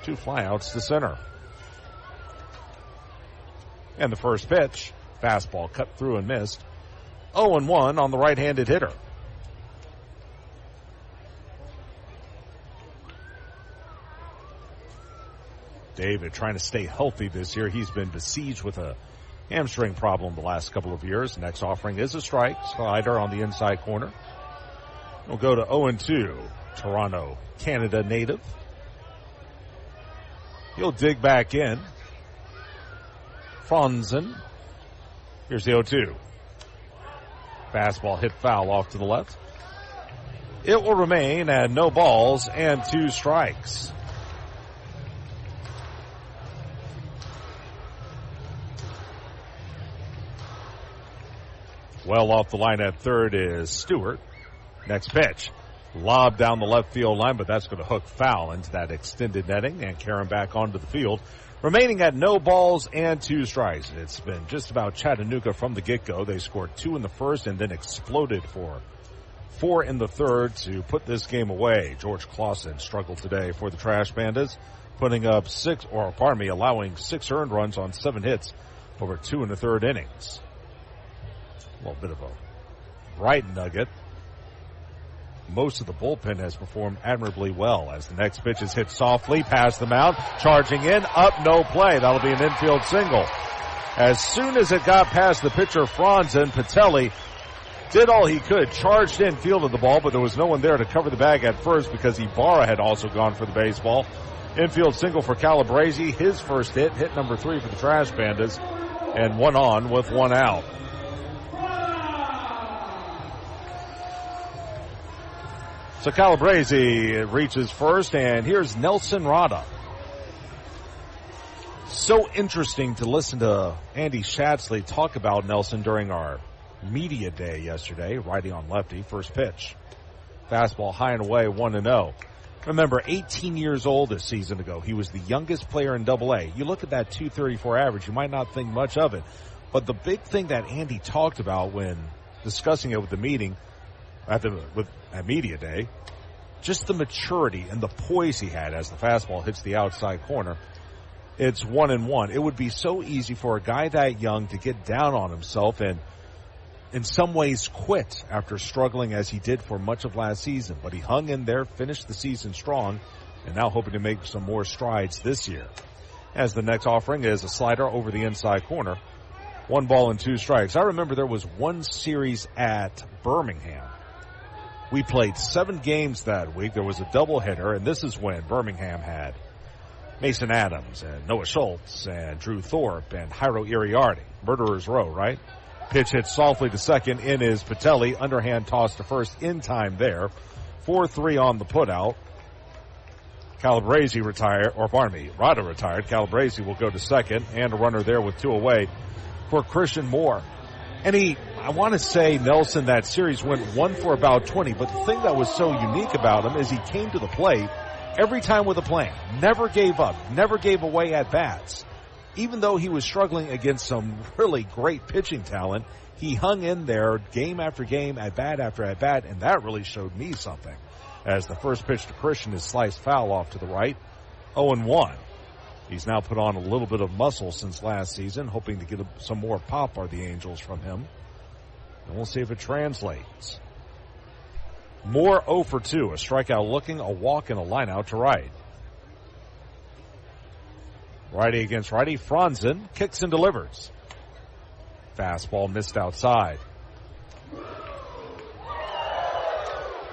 2 flyouts to center. And the first pitch, fastball cut through and missed. 0-1 on the right-handed hitter. David trying to stay healthy this year. He's been besieged with a hamstring problem the last couple of years. Next offering is a strike. Slider on the inside corner. We'll go to 0-2. Toronto, Canada native. He'll dig back in. Franzen. Here's the 0-2. Fastball hit foul off to the left. It will remain at no balls and 2 strikes. Well off the line at third is Stewart. Next pitch. Lob down the left field line, but that's going to hook foul into that extended netting and carry him back onto the field. Remaining at no balls and 2 strikes. It's been just about Chattanooga from the get-go. They scored 2 in the first and then exploded for 4 in the third to put this game away. George Clausen struggled today for the Trash Pandas, putting up allowing 6 earned runs on 7 hits over 2 in the third innings. A little bit of a bright nugget. Most of the bullpen has performed admirably well as the next pitch is hit softly past the mound. Charging in, up, no play. That'll be an infield single. As soon as it got past the pitcher Franzen, Patelli did all he could, charged in, fielded the ball, but there was no one there to cover the bag at first because Ibarra had also gone for the baseball. Infield single for Calabrese, his first hit number 3 for the Trash Pandas, and one on with one out. So Calabrese reaches first, and here's Nelson Rada. So interesting to listen to Andy Schatzley talk about Nelson during our media day yesterday. Righty on lefty, first pitch. Fastball high and away, 1-0. Remember, 18 years old a season ago. He was the youngest player in AA. You look at that 234 average, you might not think much of it. But the big thing that Andy talked about when discussing it with the meeting, at media day, just the maturity and the poise he had as the fastball hits the outside corner. It's 1-1. It would be so easy for a guy that young to get down on himself and in some ways quit after struggling as he did for much of last season. But he hung in there, finished the season strong, and now hoping to make some more strides this year. As the next offering is a slider over the inside corner. 1 ball and 2 strikes. I remember there was one series at Birmingham. We played 7 games that week. There was a doubleheader, and this is when Birmingham had Mason Adams and Noah Schultz and Drew Thorpe and Jairo Iriarty. Murderer's Row, right? Pitch hit softly to second. In is Patelli. Underhand toss to first in time there. 4-3 on the putout. Rada retired. Calabrese will go to second, and a runner there with 2 away for Christian Moore. And I want to say, Nelson, that series went 1 for about 20, but the thing that was so unique about him is he came to the plate every time with a plan. Never gave up, never gave away at bats. Even though he was struggling against some really great pitching talent, he hung in there game after game, at bat after at bat, and that really showed me something. As the first pitch to Christian is sliced foul off to the right, 0-1. He's now put on a little bit of muscle since last season, hoping to get some more pop are the Angels from him. And we'll see if it translates. Moore 0 for 2, a strikeout looking, a walk, and a line out to right. Righty against righty. Franzen kicks and delivers. Fastball missed outside.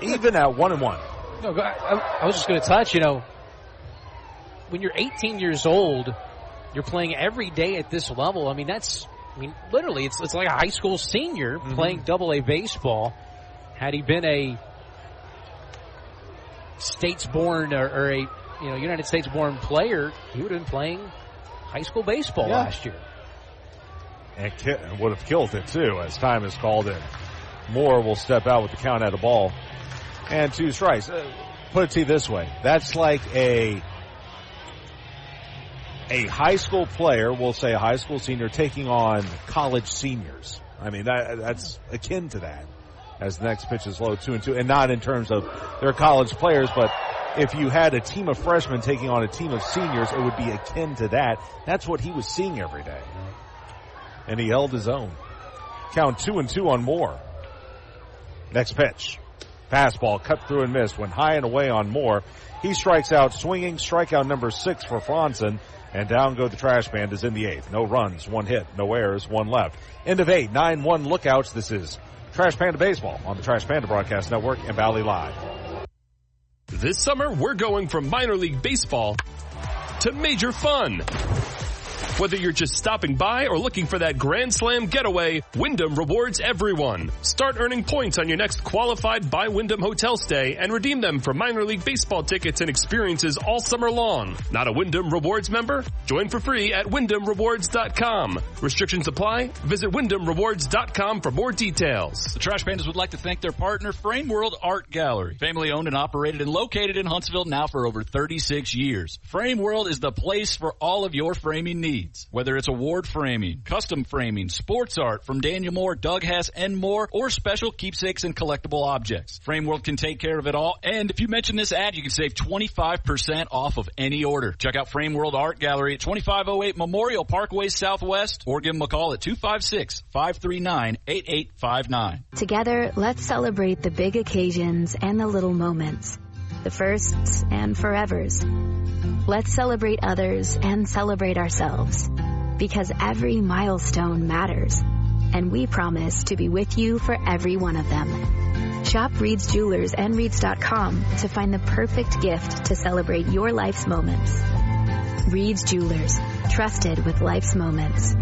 Even at 1-1. No, I was just going to touch, when you're 18 years old, you're playing every day at this level. Literally, it's like a high school senior playing AA baseball. Had he been a States-born or a United States-born player, he would have been playing high school baseball last year. And would have killed it, too, as time is called in. Moore will step out with the count at a ball and 2 strikes. Put it to you this way. That's like a high school player, we'll say a high school senior, taking on college seniors. That's akin to that. As the next pitch is low, 2-2, and not in terms of their college players, but if you had a team of freshmen taking on a team of seniors, it would be akin to that. That's what he was seeing every day. And he held his own. Count 2-2 on Moore. Next pitch. Fastball cut through and missed. Went high and away on Moore. He strikes out swinging. Strikeout number 6 for Franzen. And down go the Trash Pandas in the 8th. No runs, 1 hit, no errors, 1 left. End of 8, 9-1 lookouts. This is Trash Panda Baseball on the Trash Panda Broadcast Network and Valley Live. This summer, we're going from minor league baseball to major fun. Whether you're just stopping by or looking for that Grand Slam getaway, Wyndham rewards everyone. Start earning points on your next qualified by Wyndham hotel stay and redeem them for minor league baseball tickets and experiences all summer long. Not a Wyndham Rewards member? Join for free at WyndhamRewards.com. Restrictions apply. Visit WyndhamRewards.com for more details. The Trash Pandas would like to thank their partner, Frame World Art Gallery. Family owned and operated and located in Huntsville now for over 36 years. Frame World is the place for all of your framing needs. Whether it's award framing, custom framing, sports art from Daniel Moore, Doug Hess, and more, or special keepsakes and collectible objects. Frame World can take care of it all, and if you mention this ad, you can save 25% off of any order. Check out Frame World Art Gallery at 2508 Memorial Parkway Southwest, or give them a call at 256-539-8859. Together, let's celebrate the big occasions and the little moments, the firsts and forevers. Let's celebrate others and celebrate ourselves, because every milestone matters. and we promise to be with you for every one of them. Shop Reed's Jewelers and Reeds.com to find the perfect gift to celebrate your life's moments. Reed's Jewelers, trusted with life's moments.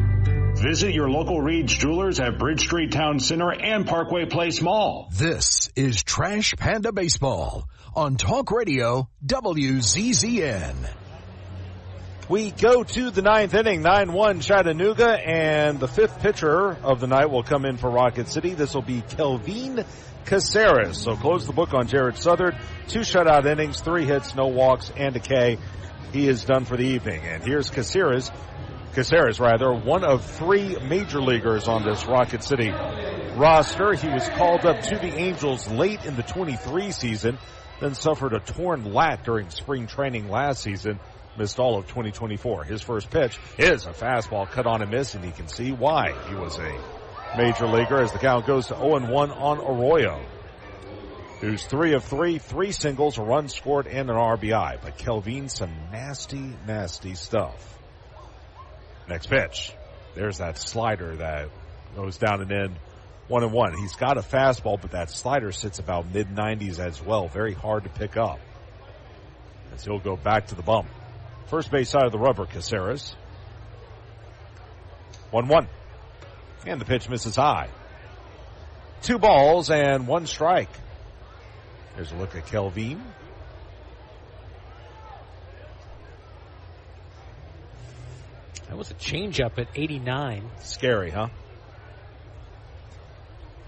Visit your local Reed's Jewelers at Bridge Street Town Center and Parkway Place Mall. This is Trash Panda Baseball on Talk Radio WZZN. We go to the ninth inning, 9-1 Chattanooga, and the fifth pitcher of the night will come in for Rocket City. This will be Kelvin Caceres. So close the book on Jared Southard. 2 shutout innings, 3 hits, no walks, and a K. He is done for the evening. And here's Caceres, one of 3 major leaguers on this Rocket City roster. He was called up to the Angels late in the 23 season, then suffered a torn lat during spring training last season. Missed all of 2024. His first pitch is a fastball cut on and miss, and you can see why he was a major leaguer as the count goes to 0-1 on Arroyo, who's 3 of 3, 3 singles, a run scored, and an RBI. But Kelvin, some nasty, nasty stuff. Next pitch. There's that slider that goes down and in 1-1. He's got a fastball, but that slider sits about mid-90s as well. Very hard to pick up. As he'll go back to the bump. First base side of the rubber, Caceres. 1-1. And the pitch misses high. 2 balls and 1 strike. Here's a look at Kelvin. That was a changeup at 89. Scary, huh?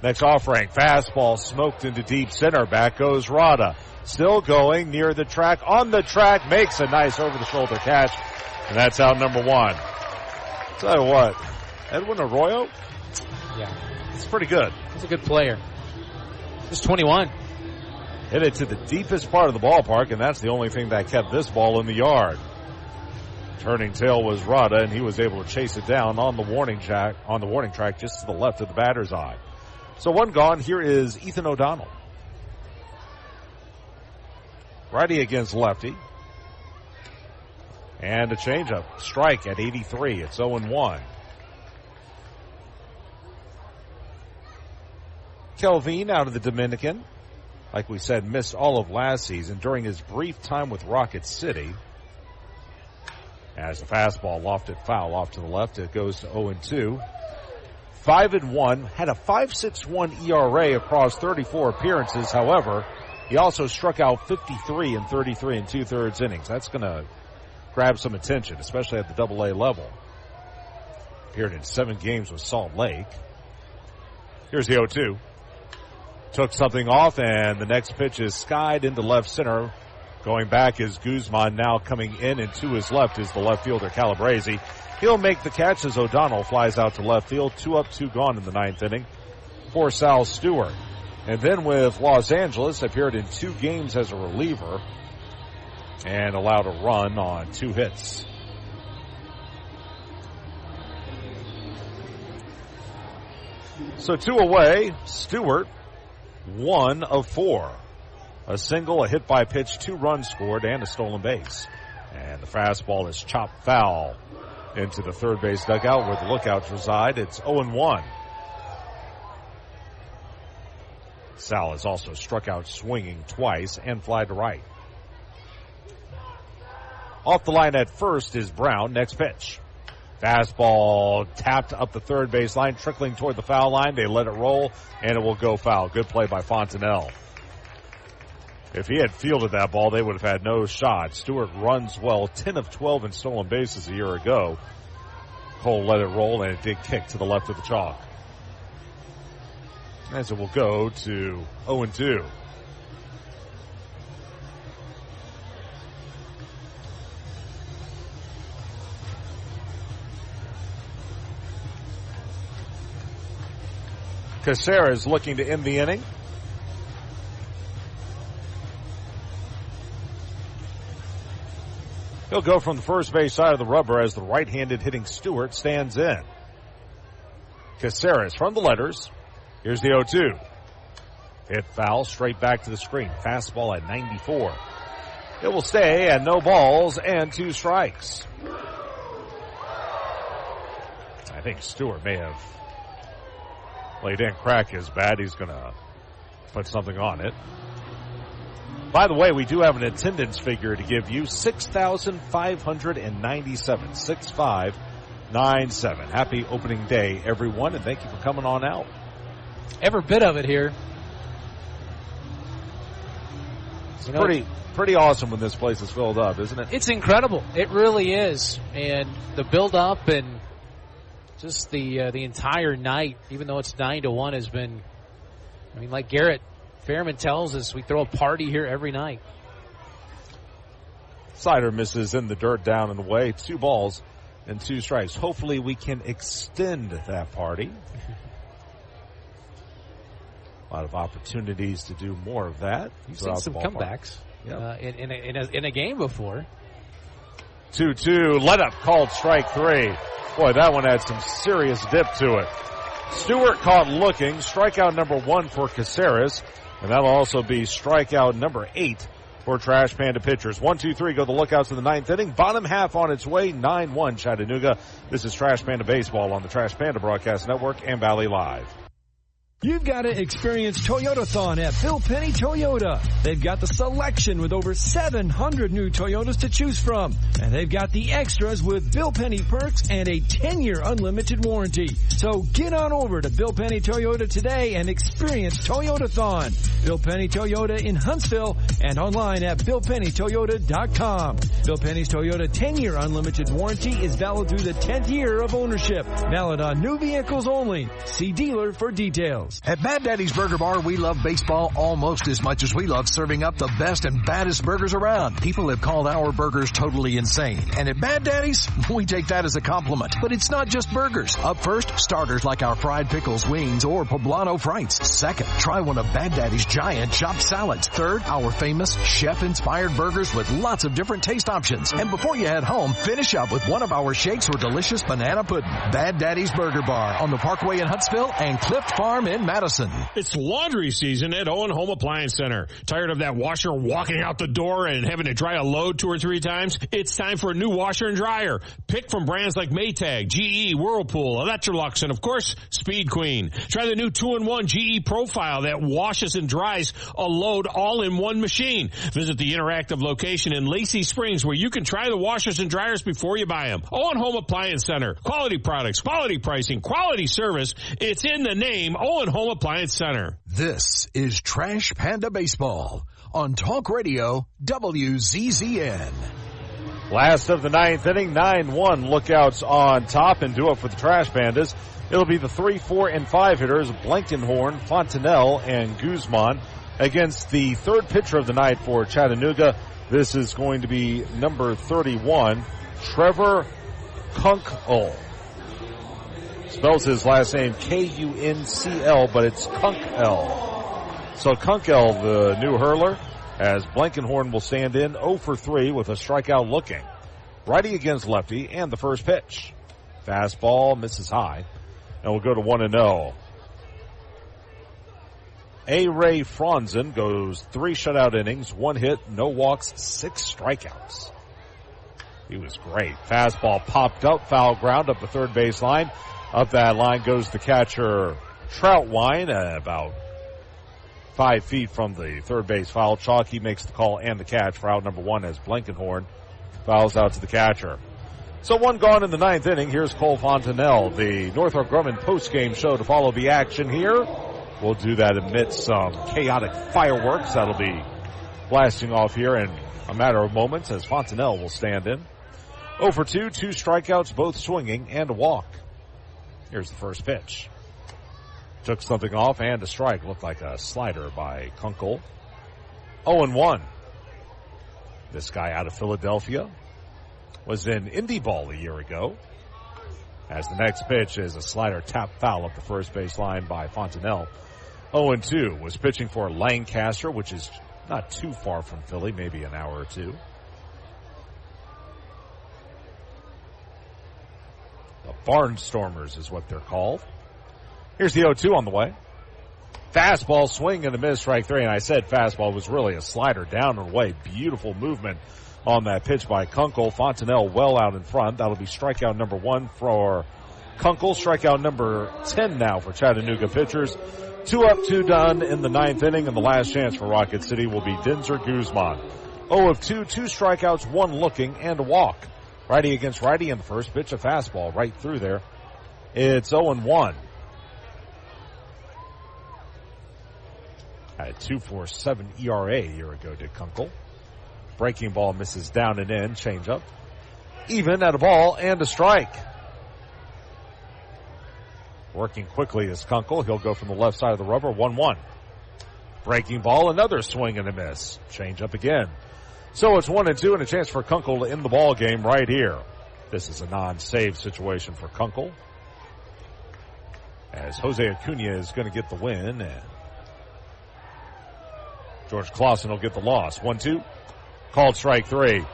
Next offering, fastball smoked into deep center. Back goes Rada. Still going near the track, on the track, makes a nice over-the-shoulder catch, and that's out number 1. Tell you what, Edwin Arroyo, yeah, it's pretty good. He's a good player. He's 21. Hit it to the deepest part of the ballpark, and that's the only thing that kept this ball in the yard. Turning tail was Rada, and he was able to chase it down on the warning track just to the left of the batter's eye. So 1 gone. Here is Ethan O'Donnell. Righty against lefty. And a changeup. Strike at 83. It's 0-1. Kelvin out of the Dominican. Like we said, missed all of last season during his brief time with Rocket City. As the fastball lofted foul off to the left, it goes to 0-2. 5-1. Had a 5.61 ERA across 34 appearances. However, he also struck out 53 in 33 and 2/3 innings. That's going to grab some attention, especially at the AA level. Appeared in 7 games with Salt Lake. Here's the 0-2. Took something off, and the next pitch is skied into left center. Going back is Guzman. Now coming in, and to his left is the left fielder, Calabrese. He'll make the catch as O'Donnell flies out to left field. 2 up, 2 gone in the 9th inning for Sal Stewart. And then with Los Angeles, appeared in 2 games as a reliever and allowed a run on 2 hits. So 2 away, Stewart, 1 of 4. A single, a hit by pitch, 2 runs scored, and a stolen base. And the fastball is chopped foul into the third base dugout where the lookouts reside. It's 0-1. Sal has also struck out swinging twice and fly to right. Off the line at first is Brown. Next pitch. Fastball tapped up the third base line, trickling toward the foul line. They let it roll, and it will go foul. Good play by Fontenelle. If he had fielded that ball, they would have had no shot. Stewart runs well, 10 of 12 in stolen bases a year ago. Cole let it roll, and it did kick to the left of the chalk. As it will go to 0-2. Caceres looking to end the inning. He'll go from the first base side of the rubber as the right-handed hitting Stewart stands in. Caceres from the letters. Here's the 0-2. Hit foul straight back to the screen. Fastball at 94. It will stay at no balls and 2 strikes. I think Stewart may have Well, he didn't crack his bat. He's going to put something on it. By the way, we do have an attendance figure to give you, 6,597, 6597. Happy opening day, everyone, and thank you for coming on out. Every bit of it here. It's pretty awesome when this place is filled up, isn't it? It's incredible. It really is. And the build-up and just the entire night, even though it's 9-1, has been, like Garrett Fairman tells us, we throw a party here every night. Sider misses in the dirt down and away. 2 balls and 2 strikes. Hopefully we can extend that party. A lot of opportunities to do more of that. You've seen some comebacks in a game before. 2-2, let up, called strike 3. Boy, that one had some serious dip to it. Stewart caught looking. Strikeout number 1 for Caceres. And that'll also be strikeout number 8 for Trash Panda pitchers. 1, 2, 3 go the lookouts in the 9th inning. Bottom half on its way, 9-1 Chattanooga. This is Trash Panda Baseball on the Trash Panda Broadcast Network and Valley Live. You've got to experience Toyotathon at Bill Penny Toyota. They've got the selection with over 700 new Toyotas to choose from. And they've got the extras with Bill Penny perks and a 10-year unlimited warranty. So get on over to Bill Penny Toyota today and experience Toyotathon. Bill Penny Toyota in Huntsville and online at BillPennyToyota.com. Bill Penny's Toyota 10-year unlimited warranty is valid through the 10th year of ownership. Valid on new vehicles only. See dealer for details. At Bad Daddy's Burger Bar, we love baseball almost as much as we love serving up the best and baddest burgers around. People have called our burgers totally insane. And at Bad Daddy's, we take that as a compliment. But it's not just burgers. Up first, starters like our fried pickles, wings, or poblano frites. Second, try one of Bad Daddy's giant chopped salads. Third, our famous chef-inspired burgers with lots of different taste options. And before you head home, finish up with one of our shakes or delicious banana pudding. Bad Daddy's Burger Bar on the Parkway in Huntsville and Clift Farm in Madison. It's laundry season at Owen Home Appliance Center. Tired of that washer walking out the door and having to dry a load 2 or 3 times? It's time for a new washer and dryer. Pick from brands like Maytag, GE, Whirlpool, Electrolux, and of course, Speed Queen. Try the new 2-in-1 GE Profile that washes and dries a load all in one machine. Visit the interactive location in Lacey Springs where you can try the washers and dryers before you buy them. Owen Home Appliance Center. Quality products, quality pricing, quality service. It's in the name, Owen Home Appliance Center. This is Trash Panda Baseball on Talk Radio WZZN. Last of the 9th inning, 9-1 lookouts on top, and do it for the Trash Pandas. It'll be the 3, 4, and 5 hitters, Blankenhorn, Fontenelle, and Guzman against the third pitcher of the night for Chattanooga. This is going to be number 31, Trevor Kunkel. Spells his last name K-U-N-C-L, but it's Kunkel. So Kunkel, the new hurler, as Blankenhorn will stand in 0 for 3 with a strikeout looking. Righty against lefty, and the first pitch. Fastball misses high, and we'll go to 1-0. A-Ray Franzen goes 3 shutout innings, 1 hit, no walks, 6 strikeouts. He was great. Fastball popped up, foul ground up the third base line. Up that line goes the catcher, Troutwine, about 5 feet from the third base foul. Chalky makes the call and the catch for out number 1 as Blankenhorn fouls out to the catcher. So 1 gone in the 9th inning. Here's Cole Fontenelle, the Northrop Grumman postgame show to follow the action here. We'll do that amidst some chaotic fireworks that'll be blasting off here in a matter of moments as Fontenelle will stand in. 0 for 2, 2 strikeouts, both swinging, and a walk. Here's the first pitch. Took something off and a strike. Looked like a slider by Kunkel. 0-1. This guy out of Philadelphia was in Indie Ball a year ago. As the next pitch is a slider tap foul up the first base line by Fontenelle. 0-2 was pitching for Lancaster, which is not too far from Philly, maybe an hour or two. The Barnstormers is what they're called. Here's the 0-2 on the way. Fastball swing and a miss, strike 3. And I said fastball was really a slider down and away. Beautiful movement on that pitch by Kunkel. Fontenelle well out in front. That'll be strikeout number 1 for Kunkel, strikeout number 10 now for Chattanooga pitchers. 2 up, 2 done in the 9th inning, and the last chance for Rocket City will be Denzer Guzman. 0 of 2, 2 strikeouts, 1 looking, and a walk. Righty against righty in the first pitch, a fastball right through there. It's 0-1. Had a 2.47 ERA a year ago, did Kunkel. Breaking ball misses down and in, changeup. Even at a ball and a strike. Working quickly is Kunkel. He'll go from the left side of the rubber, 1-1. Breaking ball, another swing and a miss. Changeup again. So it's 1-2 and a chance for Kunkel to end the ball game right here. This is a non-save situation for Kunkel, as Jose Acuna is going to get the win, and George Clausen will get the loss. 1-2. Called strike 3.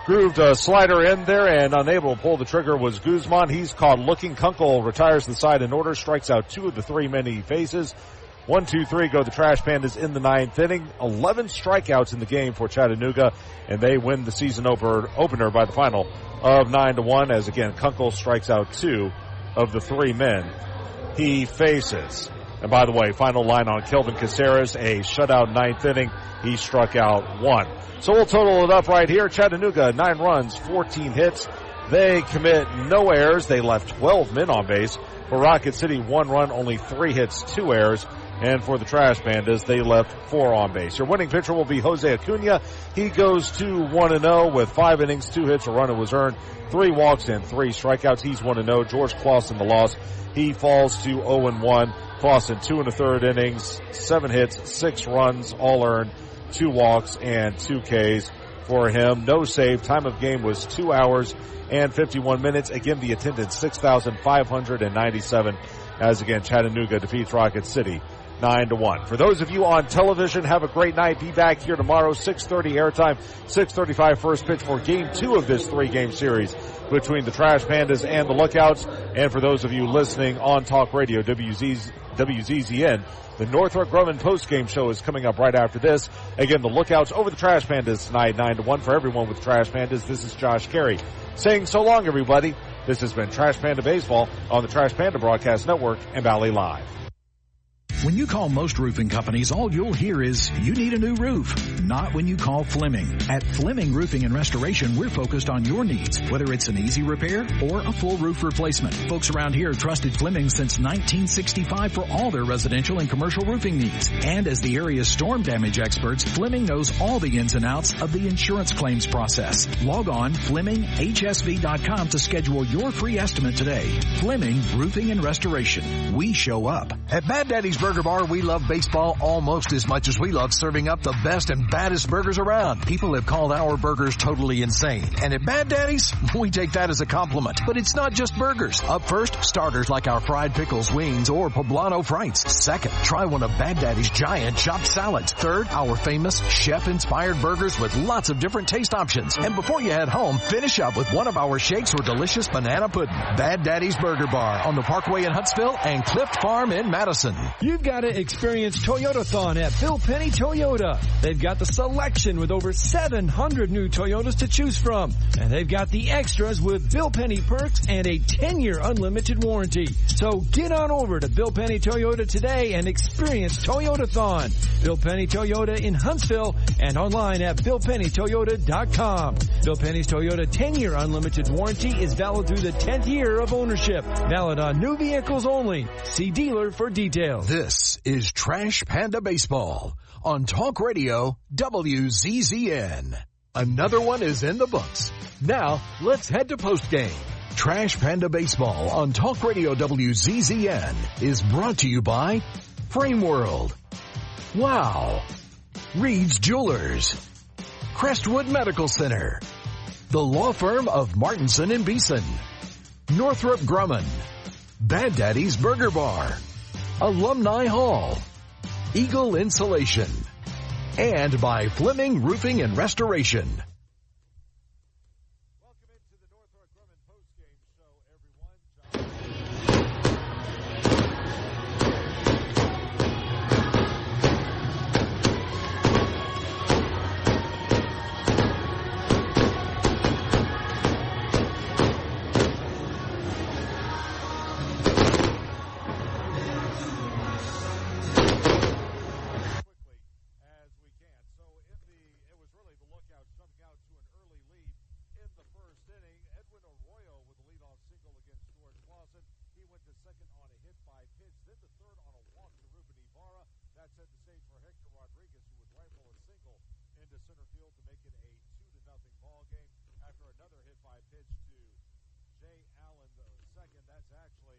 Grooved a slider in there, and unable to pull the trigger was Guzman. He's caught looking. Kunkel retires the side in order, strikes out 2 of the 3 men he faces. 1, 2, 3 go the Trash Pandas in the 9th inning. 11 strikeouts in the game for Chattanooga, and they win the season opener by the final of 9-1, as again Kunkel strikes out 2 of the 3 men he faces. And by the way, final line on Kelvin Caceres, a shutout 9th inning. He struck out 1. So we'll total it up right here. Chattanooga, 9 runs, 14 hits. They commit no errors. They left 12 men on base. For Rocket City, 1 run, only 3 hits, 2 errors. And for the Trash Pandas, they left 4 on base. Your winning pitcher will be Jose Acuna. He goes to 1-0 with 5 innings, 2 hits, a run was earned, 3 walks, and 3 strikeouts. He's 1-0. George Clausen, the loss. He falls to 0-1. Clausen, 2 1/3 innings, 7 hits, 6 runs, all earned, 2 walks, and 2 Ks for him. No save. Time of game was 2 hours and 51 minutes. Again, the attendance 6,597 as again Chattanooga defeats Rocket City 9-1. For those of you on television, have a great night. Be back here tomorrow, 6:30 airtime, 6:35 first pitch for game 2 of this 3-game series between the Trash Pandas and the Lookouts. And for those of you listening on Talk Radio, WZZN, the Northrop Grumman postgame show is coming up right after this. Again, the Lookouts over the Trash Pandas tonight, 9-1. For everyone with Trash Pandas, this is Josh Carey saying so long, everybody. This has been Trash Panda Baseball on the Trash Panda Broadcast Network and Valley Live. When you call most roofing companies, all you'll hear is, you need a new roof. Not when you call Fleming. At Fleming Roofing and Restoration, we're focused on your needs, whether it's an easy repair or a full roof replacement. Folks around here have trusted Fleming since 1965 for all their residential and commercial roofing needs. And as the area's storm damage experts, Fleming knows all the ins and outs of the insurance claims process. Log on FlemingHSV.com to schedule your free estimate today. Fleming Roofing and Restoration. We show up. At Bad Daddy's Burger Bar, we love baseball almost as much as we love serving up the best and baddest burgers around. People have called our burgers totally insane. And at Bad Daddy's, we take that as a compliment. But it's not just burgers. Up first, starters like our fried pickles, wings, or poblano frites. Second, try one of Bad Daddy's giant chopped salads. Third, our famous chef-inspired burgers with lots of different taste options. And before you head home, finish up with one of our shakes or delicious banana pudding. Bad Daddy's Burger Bar on the Parkway in Huntsville and Clift Farm in Madison. You've got to experience Toyotathon at Bill Penny Toyota. They've got the selection with over 700 new Toyotas to choose from. And they've got the extras with Bill Penny perks and a 10-year unlimited warranty. So get on over to Bill Penny Toyota today and experience Toyotathon. Bill Penny Toyota in Huntsville and online at BillPennyToyota.com. Bill Penny's Toyota 10-year unlimited warranty is valid through the 10th year of ownership. Valid on new vehicles only. See dealer for details. This is Trash Panda Baseball on Talk Radio WZZN. Another one is in the books. Now, let's head to postgame. Trash Panda Baseball on Talk Radio WZZN is brought to you by Frame World, Wow, Reed's Jewelers, Crestwood Medical Center, the law firm of Martinson and Beeson, Northrop Grumman, Bad Daddy's Burger Bar, Alumni Hall, Eagle Insulation, and by Fleming Roofing and Restoration. Welcome into the Northrop Grumman postgame show, into center field to make it a 2-0 ball game after another hit by pitch to Jay Allen, the second. That's actually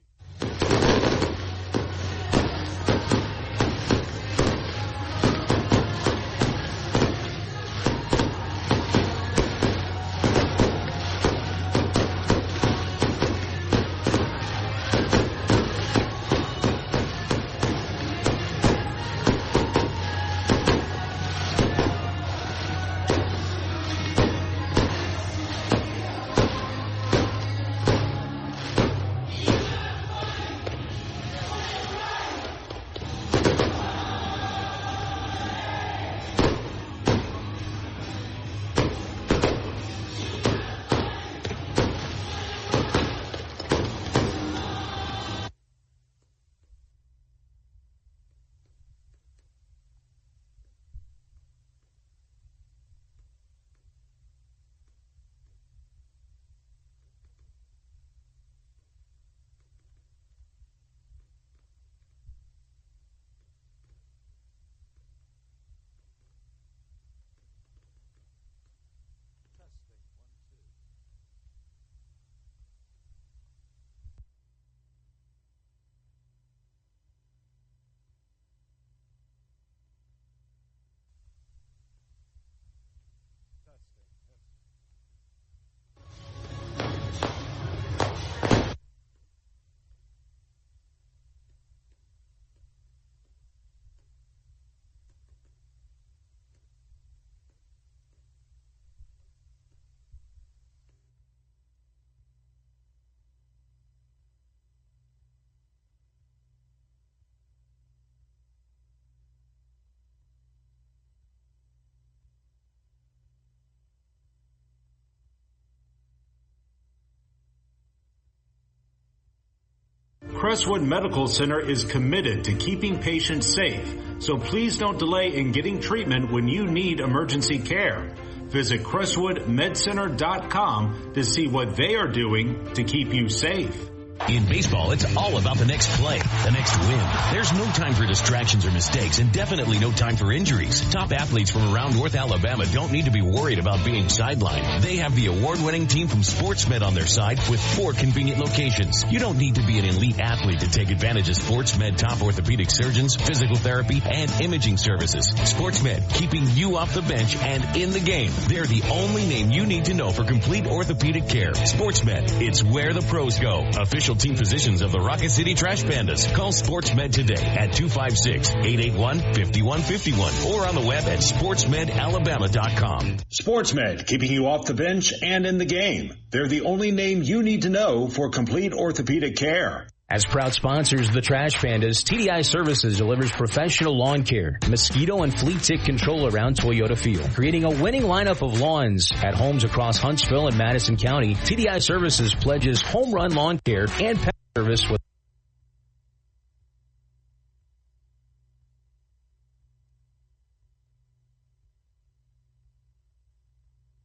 Crestwood Medical Center is committed to keeping patients safe, so please don't delay in getting treatment when you need emergency care. Visit CrestwoodMedCenter.com to see what they are doing to keep you safe. In baseball, it's all about the next play, the next win. There's no time for distractions or mistakes, and definitely no time for injuries. Top athletes from around North Alabama don't need to be worried about being sidelined. They have the award-winning team from SportsMed on their side with 4 convenient locations. You don't need to be an elite athlete to take advantage of SportsMed top orthopedic surgeons, physical therapy, and imaging services. SportsMed, keeping you off the bench and in the game. They're the only name you need to know for complete orthopedic care. SportsMed, it's where the pros go. Official team physicians of the Rocket City Trash Pandas. Call SportsMed today at 256-881-5151 or on the web at sportsmedalabama.com. SportsMed, keeping you off the bench and in the game. They're the only name you need to know for complete orthopedic care. As proud sponsors of the Trash Pandas, TDI Services delivers professional lawn care, mosquito and flea tick control around Toyota Field, creating a winning lineup of lawns at homes across Huntsville and Madison County. TDI Services pledges home run lawn care and pet service with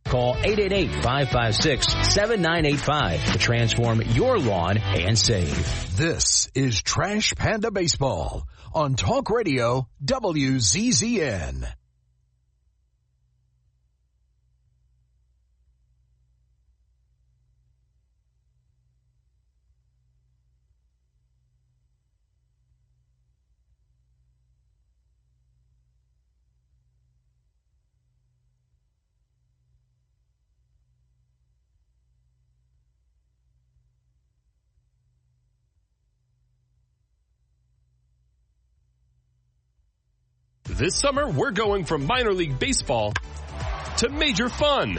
Call 888-556-7985 to transform your lawn and save. This is Trash Panda Baseball on Talk Radio WZZN. This summer, we're going from minor league baseball to major fun.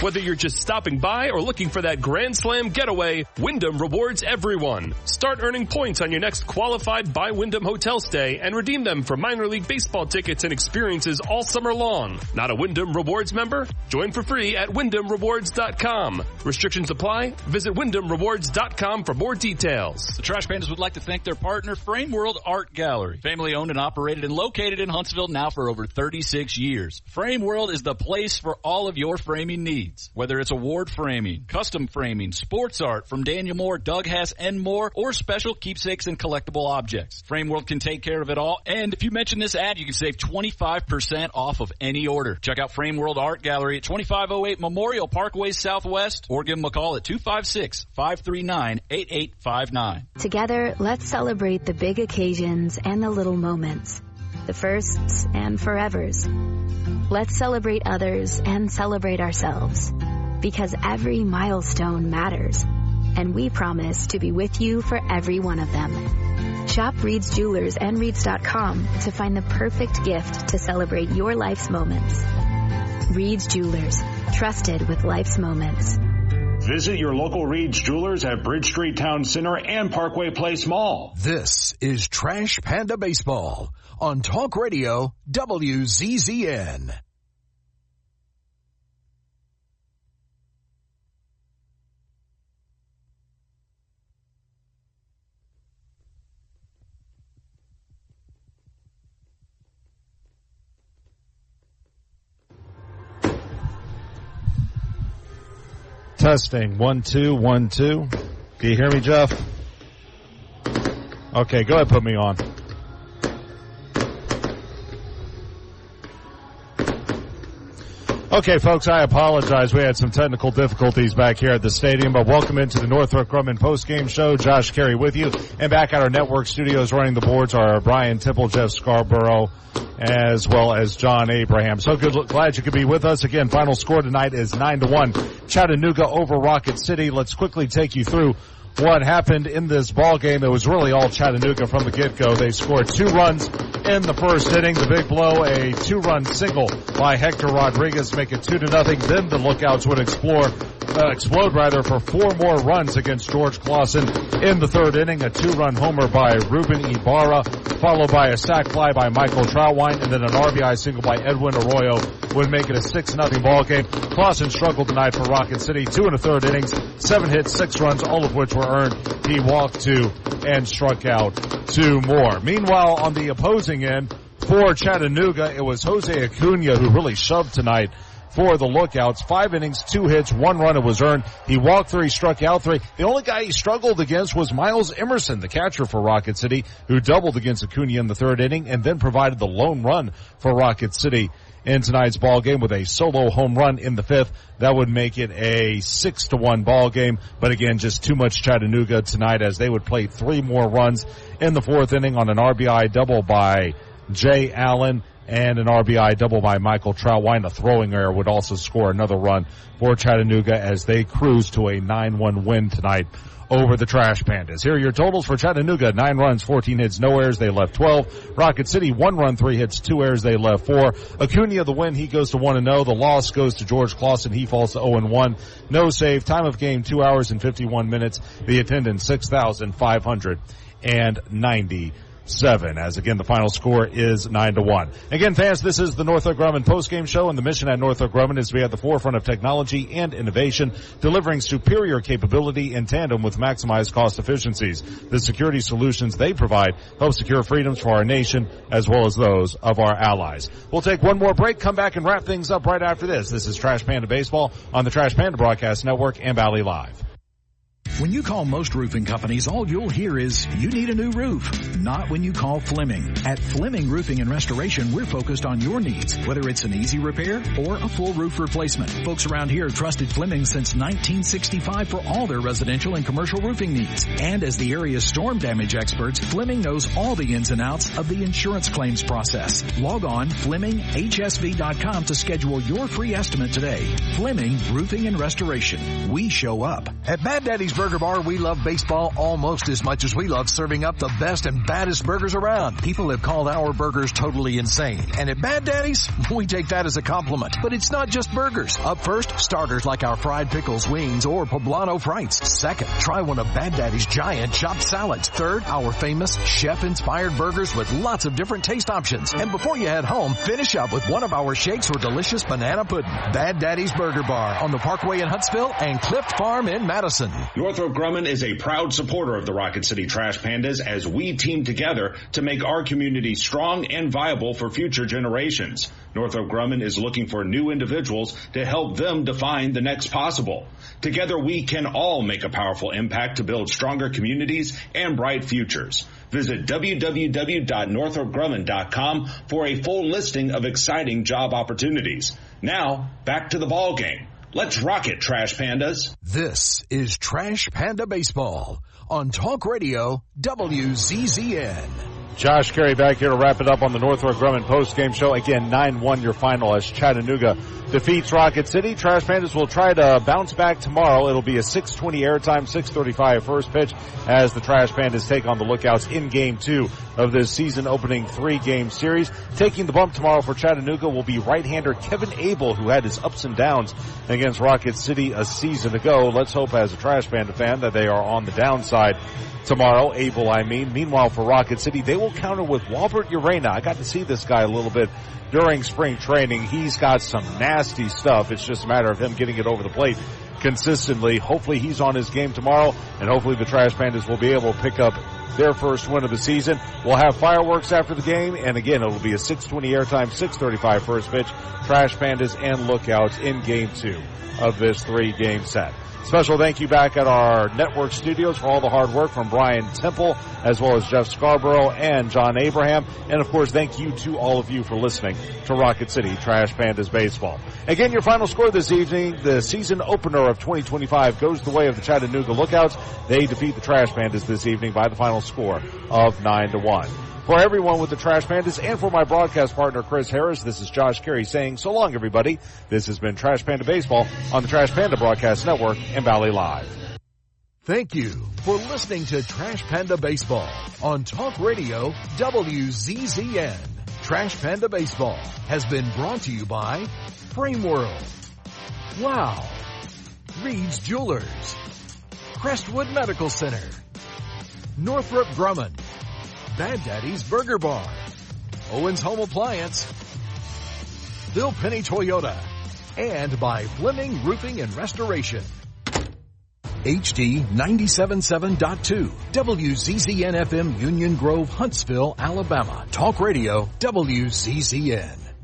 Whether you're just stopping by or looking for that Grand Slam getaway, Wyndham rewards everyone. Start earning points on your next qualified by Wyndham hotel stay and redeem them for minor league baseball tickets and experiences all summer long. Not a Wyndham Rewards member? Join for free at WyndhamRewards.com. Restrictions apply. Visit WyndhamRewards.com for more details. The Trash Pandas would like to thank their partner, Frame World Art Gallery. Family owned and operated and located in Huntsville now for over 36 years. Frame World is the place for all of your framing needs. needs. Whether it's award framing, custom framing, sports art from Daniel Moore, Doug Hess, and more, or special keepsakes and collectible objects. Frame World can take care of it all, and if you mention this ad, you can save 25% off of any order. Check out Frame World Art Gallery at 2508 Memorial Parkway Southwest, or give them a call at 256-539-8859. Together, let's celebrate the big occasions and the little moments, the firsts and forevers. Let's celebrate others and celebrate ourselves, because every milestone matters, and we promise to be with you for every one of them. Shop Reed's Jewelers and Reeds.com to find the perfect gift to celebrate your life's moments. Reed's Jewelers, trusted with life's moments. Visit your local Reed's Jewelers at Bridge Street Town Center and Parkway Place Mall. This is Trash Panda Baseball on Talk Radio WZZN. Testing. 1, 2, 1, 2. Do you hear me, Jeff? Okay, go ahead, put me on. Okay, folks, I apologize. We had some technical difficulties back here at the stadium, but welcome into the Northrop Grumman postgame show. Josh Carey with you. And back at our network studios running the boards are Brian Tipple, Jeff Scarborough, as well as John Abraham. So glad you could be with us. Again, final score tonight is 9-1. Chattanooga over Rocket City. Let's quickly take you through what happened in this ball game. It was really all Chattanooga from the get-go. They scored 2 runs in the first inning. The big blow, a 2-run single by Hector Rodriguez, make it 2-0. Then the Lookouts would explode for 4 more runs against George Clausen in the third inning. A 2-run homer by Ruben Ibarra, followed by a sac fly by Michael Troutwine, and then an RBI single by Edwin Arroyo would make it a 6-0 ball game. Clausen struggled tonight for Rocket City. 2 1/3 innings, 7 hits, 6 runs, all of which were earned. He walked 2 and struck out 2 more. Meanwhile, on the opposing end for Chattanooga, it was Jose Acuna who really shoved tonight for the Lookouts. 5 innings, 2 hits, 1 run it was earned. He walked 3, struck out 3. The only guy he struggled against was Miles Emerson, the catcher for Rocket City, who doubled against Acuna in the third inning and then provided the lone run for Rocket City in tonight's ball game with a solo home run in the 5th. That would make it a 6-1 ball game. But again, just too much Chattanooga tonight as they would play 3 more runs in the 4th inning on an RBI double by Jay Allen and an RBI double by Michael Troutwine. A throwing error would also score another run for Chattanooga as they cruise to a 9-1 win tonight over the Trash Pandas. Here are your totals for Chattanooga. 9 runs, 14 hits, no errors. They left 12. Rocket City, 1 run, 3 hits, 2 errors. They left 4. Acuna, the win, he goes to 1-0. The loss goes to George Clausen. He falls to 0-1. No save. Time of game, 2 hours and 51 minutes. The attendance, 6,597. As again, the final score is 9-1. Again, fans, this is the Northrop Grumman postgame show, and the mission at Northrop Grumman is to be at the forefront of technology and innovation, delivering superior capability in tandem with maximized cost efficiencies. The security solutions they provide help secure freedoms for our nation as well as those of our allies. We'll take one more break, come back and wrap things up right after this. This is Trash Panda Baseball on the Trash Panda Broadcast Network and Valley Live. When you call most roofing companies, all you'll hear is, you need a new roof. Not when you call Fleming. At Fleming Roofing and Restoration, we're focused on your needs, whether it's an easy repair or a full roof replacement. Folks around here have trusted Fleming since 1965 for all their residential and commercial roofing needs. And as the area's storm damage experts, Fleming knows all the ins and outs of the insurance claims process. Log on FlemingHSV.com to schedule your free estimate today. Fleming Roofing and Restoration. We show up. At Bad Daddy's Burger Bar, we love baseball almost as much as we love serving up the best and baddest burgers around. People have called our burgers totally insane. And at Bad Daddy's, we take that as a compliment. But it's not just burgers. Up first, starters like our fried pickles, wings, or poblano frites. Second, try one of Bad Daddy's giant chopped salads. Third, our famous chef-inspired burgers with lots of different taste options. And before you head home, finish up with one of our shakes or delicious banana pudding. Bad Daddy's Burger Bar on the Parkway in Huntsville and Cliff Farm in Madison. Northrop Northrop Grumman is a proud supporter of the Rocket City Trash Pandas as we team together to make our community strong and viable for future generations. Northrop Grumman is looking for new individuals to help them define the next possible. Together we can all make a powerful impact to build stronger communities and bright futures. Visit www.northropgrumman.com for a full listing of exciting job opportunities. Now, back to the ball game. Let's rock it, Trash Pandas. This is Trash Panda Baseball on Talk Radio WZZN. Josh Carey back here to wrap it up on the Northrop Grumman post-game show. Again, 9-1 your final as Chattanooga defeats Rocket City. Trash Pandas will try to bounce back tomorrow. It'll be a 6:20 airtime, 6:35 first pitch as the Trash Pandas take on the Lookouts in Game 2 of this season-opening 3-game series. Taking the bump tomorrow for Chattanooga will be right-hander Kevin Abel, who had his ups and downs against Rocket City a season ago. Let's hope as a Trash Panda fan that they are on the downside tomorrow. Abel, I mean. Meanwhile, for Rocket City, they will counter with Walbert Urena. I got to see this guy a little bit during spring training. He's got some nasty stuff. It's just a matter of him getting it over the plate consistently. Hopefully he's on his game tomorrow, and hopefully the Trash Pandas will be able to pick up their first win of the season. We'll have fireworks after the game, and again, it'll be a 6:20 airtime, 6:35 first pitch. Trash Pandas and Lookouts in Game 2 of this 3-game set. Special thank you back at our network studios for all the hard work from Brian Temple, as well as Jeff Scarborough and John Abraham. And, of course, thank you to all of you for listening to Rocket City Trash Pandas Baseball. Again, your final score this evening, the season opener of 2025 goes the way of the Chattanooga Lookouts. They defeat the Trash Pandas this evening by the final score of 9-1. For everyone with the Trash Pandas and for my broadcast partner, Chris Harris, this is Josh Carey saying so long, everybody. This has been Trash Panda Baseball on the Trash Panda Broadcast Network and Valley Live. Thank you for listening to Trash Panda Baseball on Talk Radio WZZN. Trash Panda Baseball has been brought to you by Frame World, Wow, Reed's Jewelers, Crestwood Medical Center, Northrop Grumman, Bad Daddy's Burger Bar, Owens Home Appliance, Bill Penny Toyota, and by Fleming Roofing and Restoration. HD 97.7.2, WZZN FM, Union Grove, Huntsville, Alabama. Talk Radio WZZN.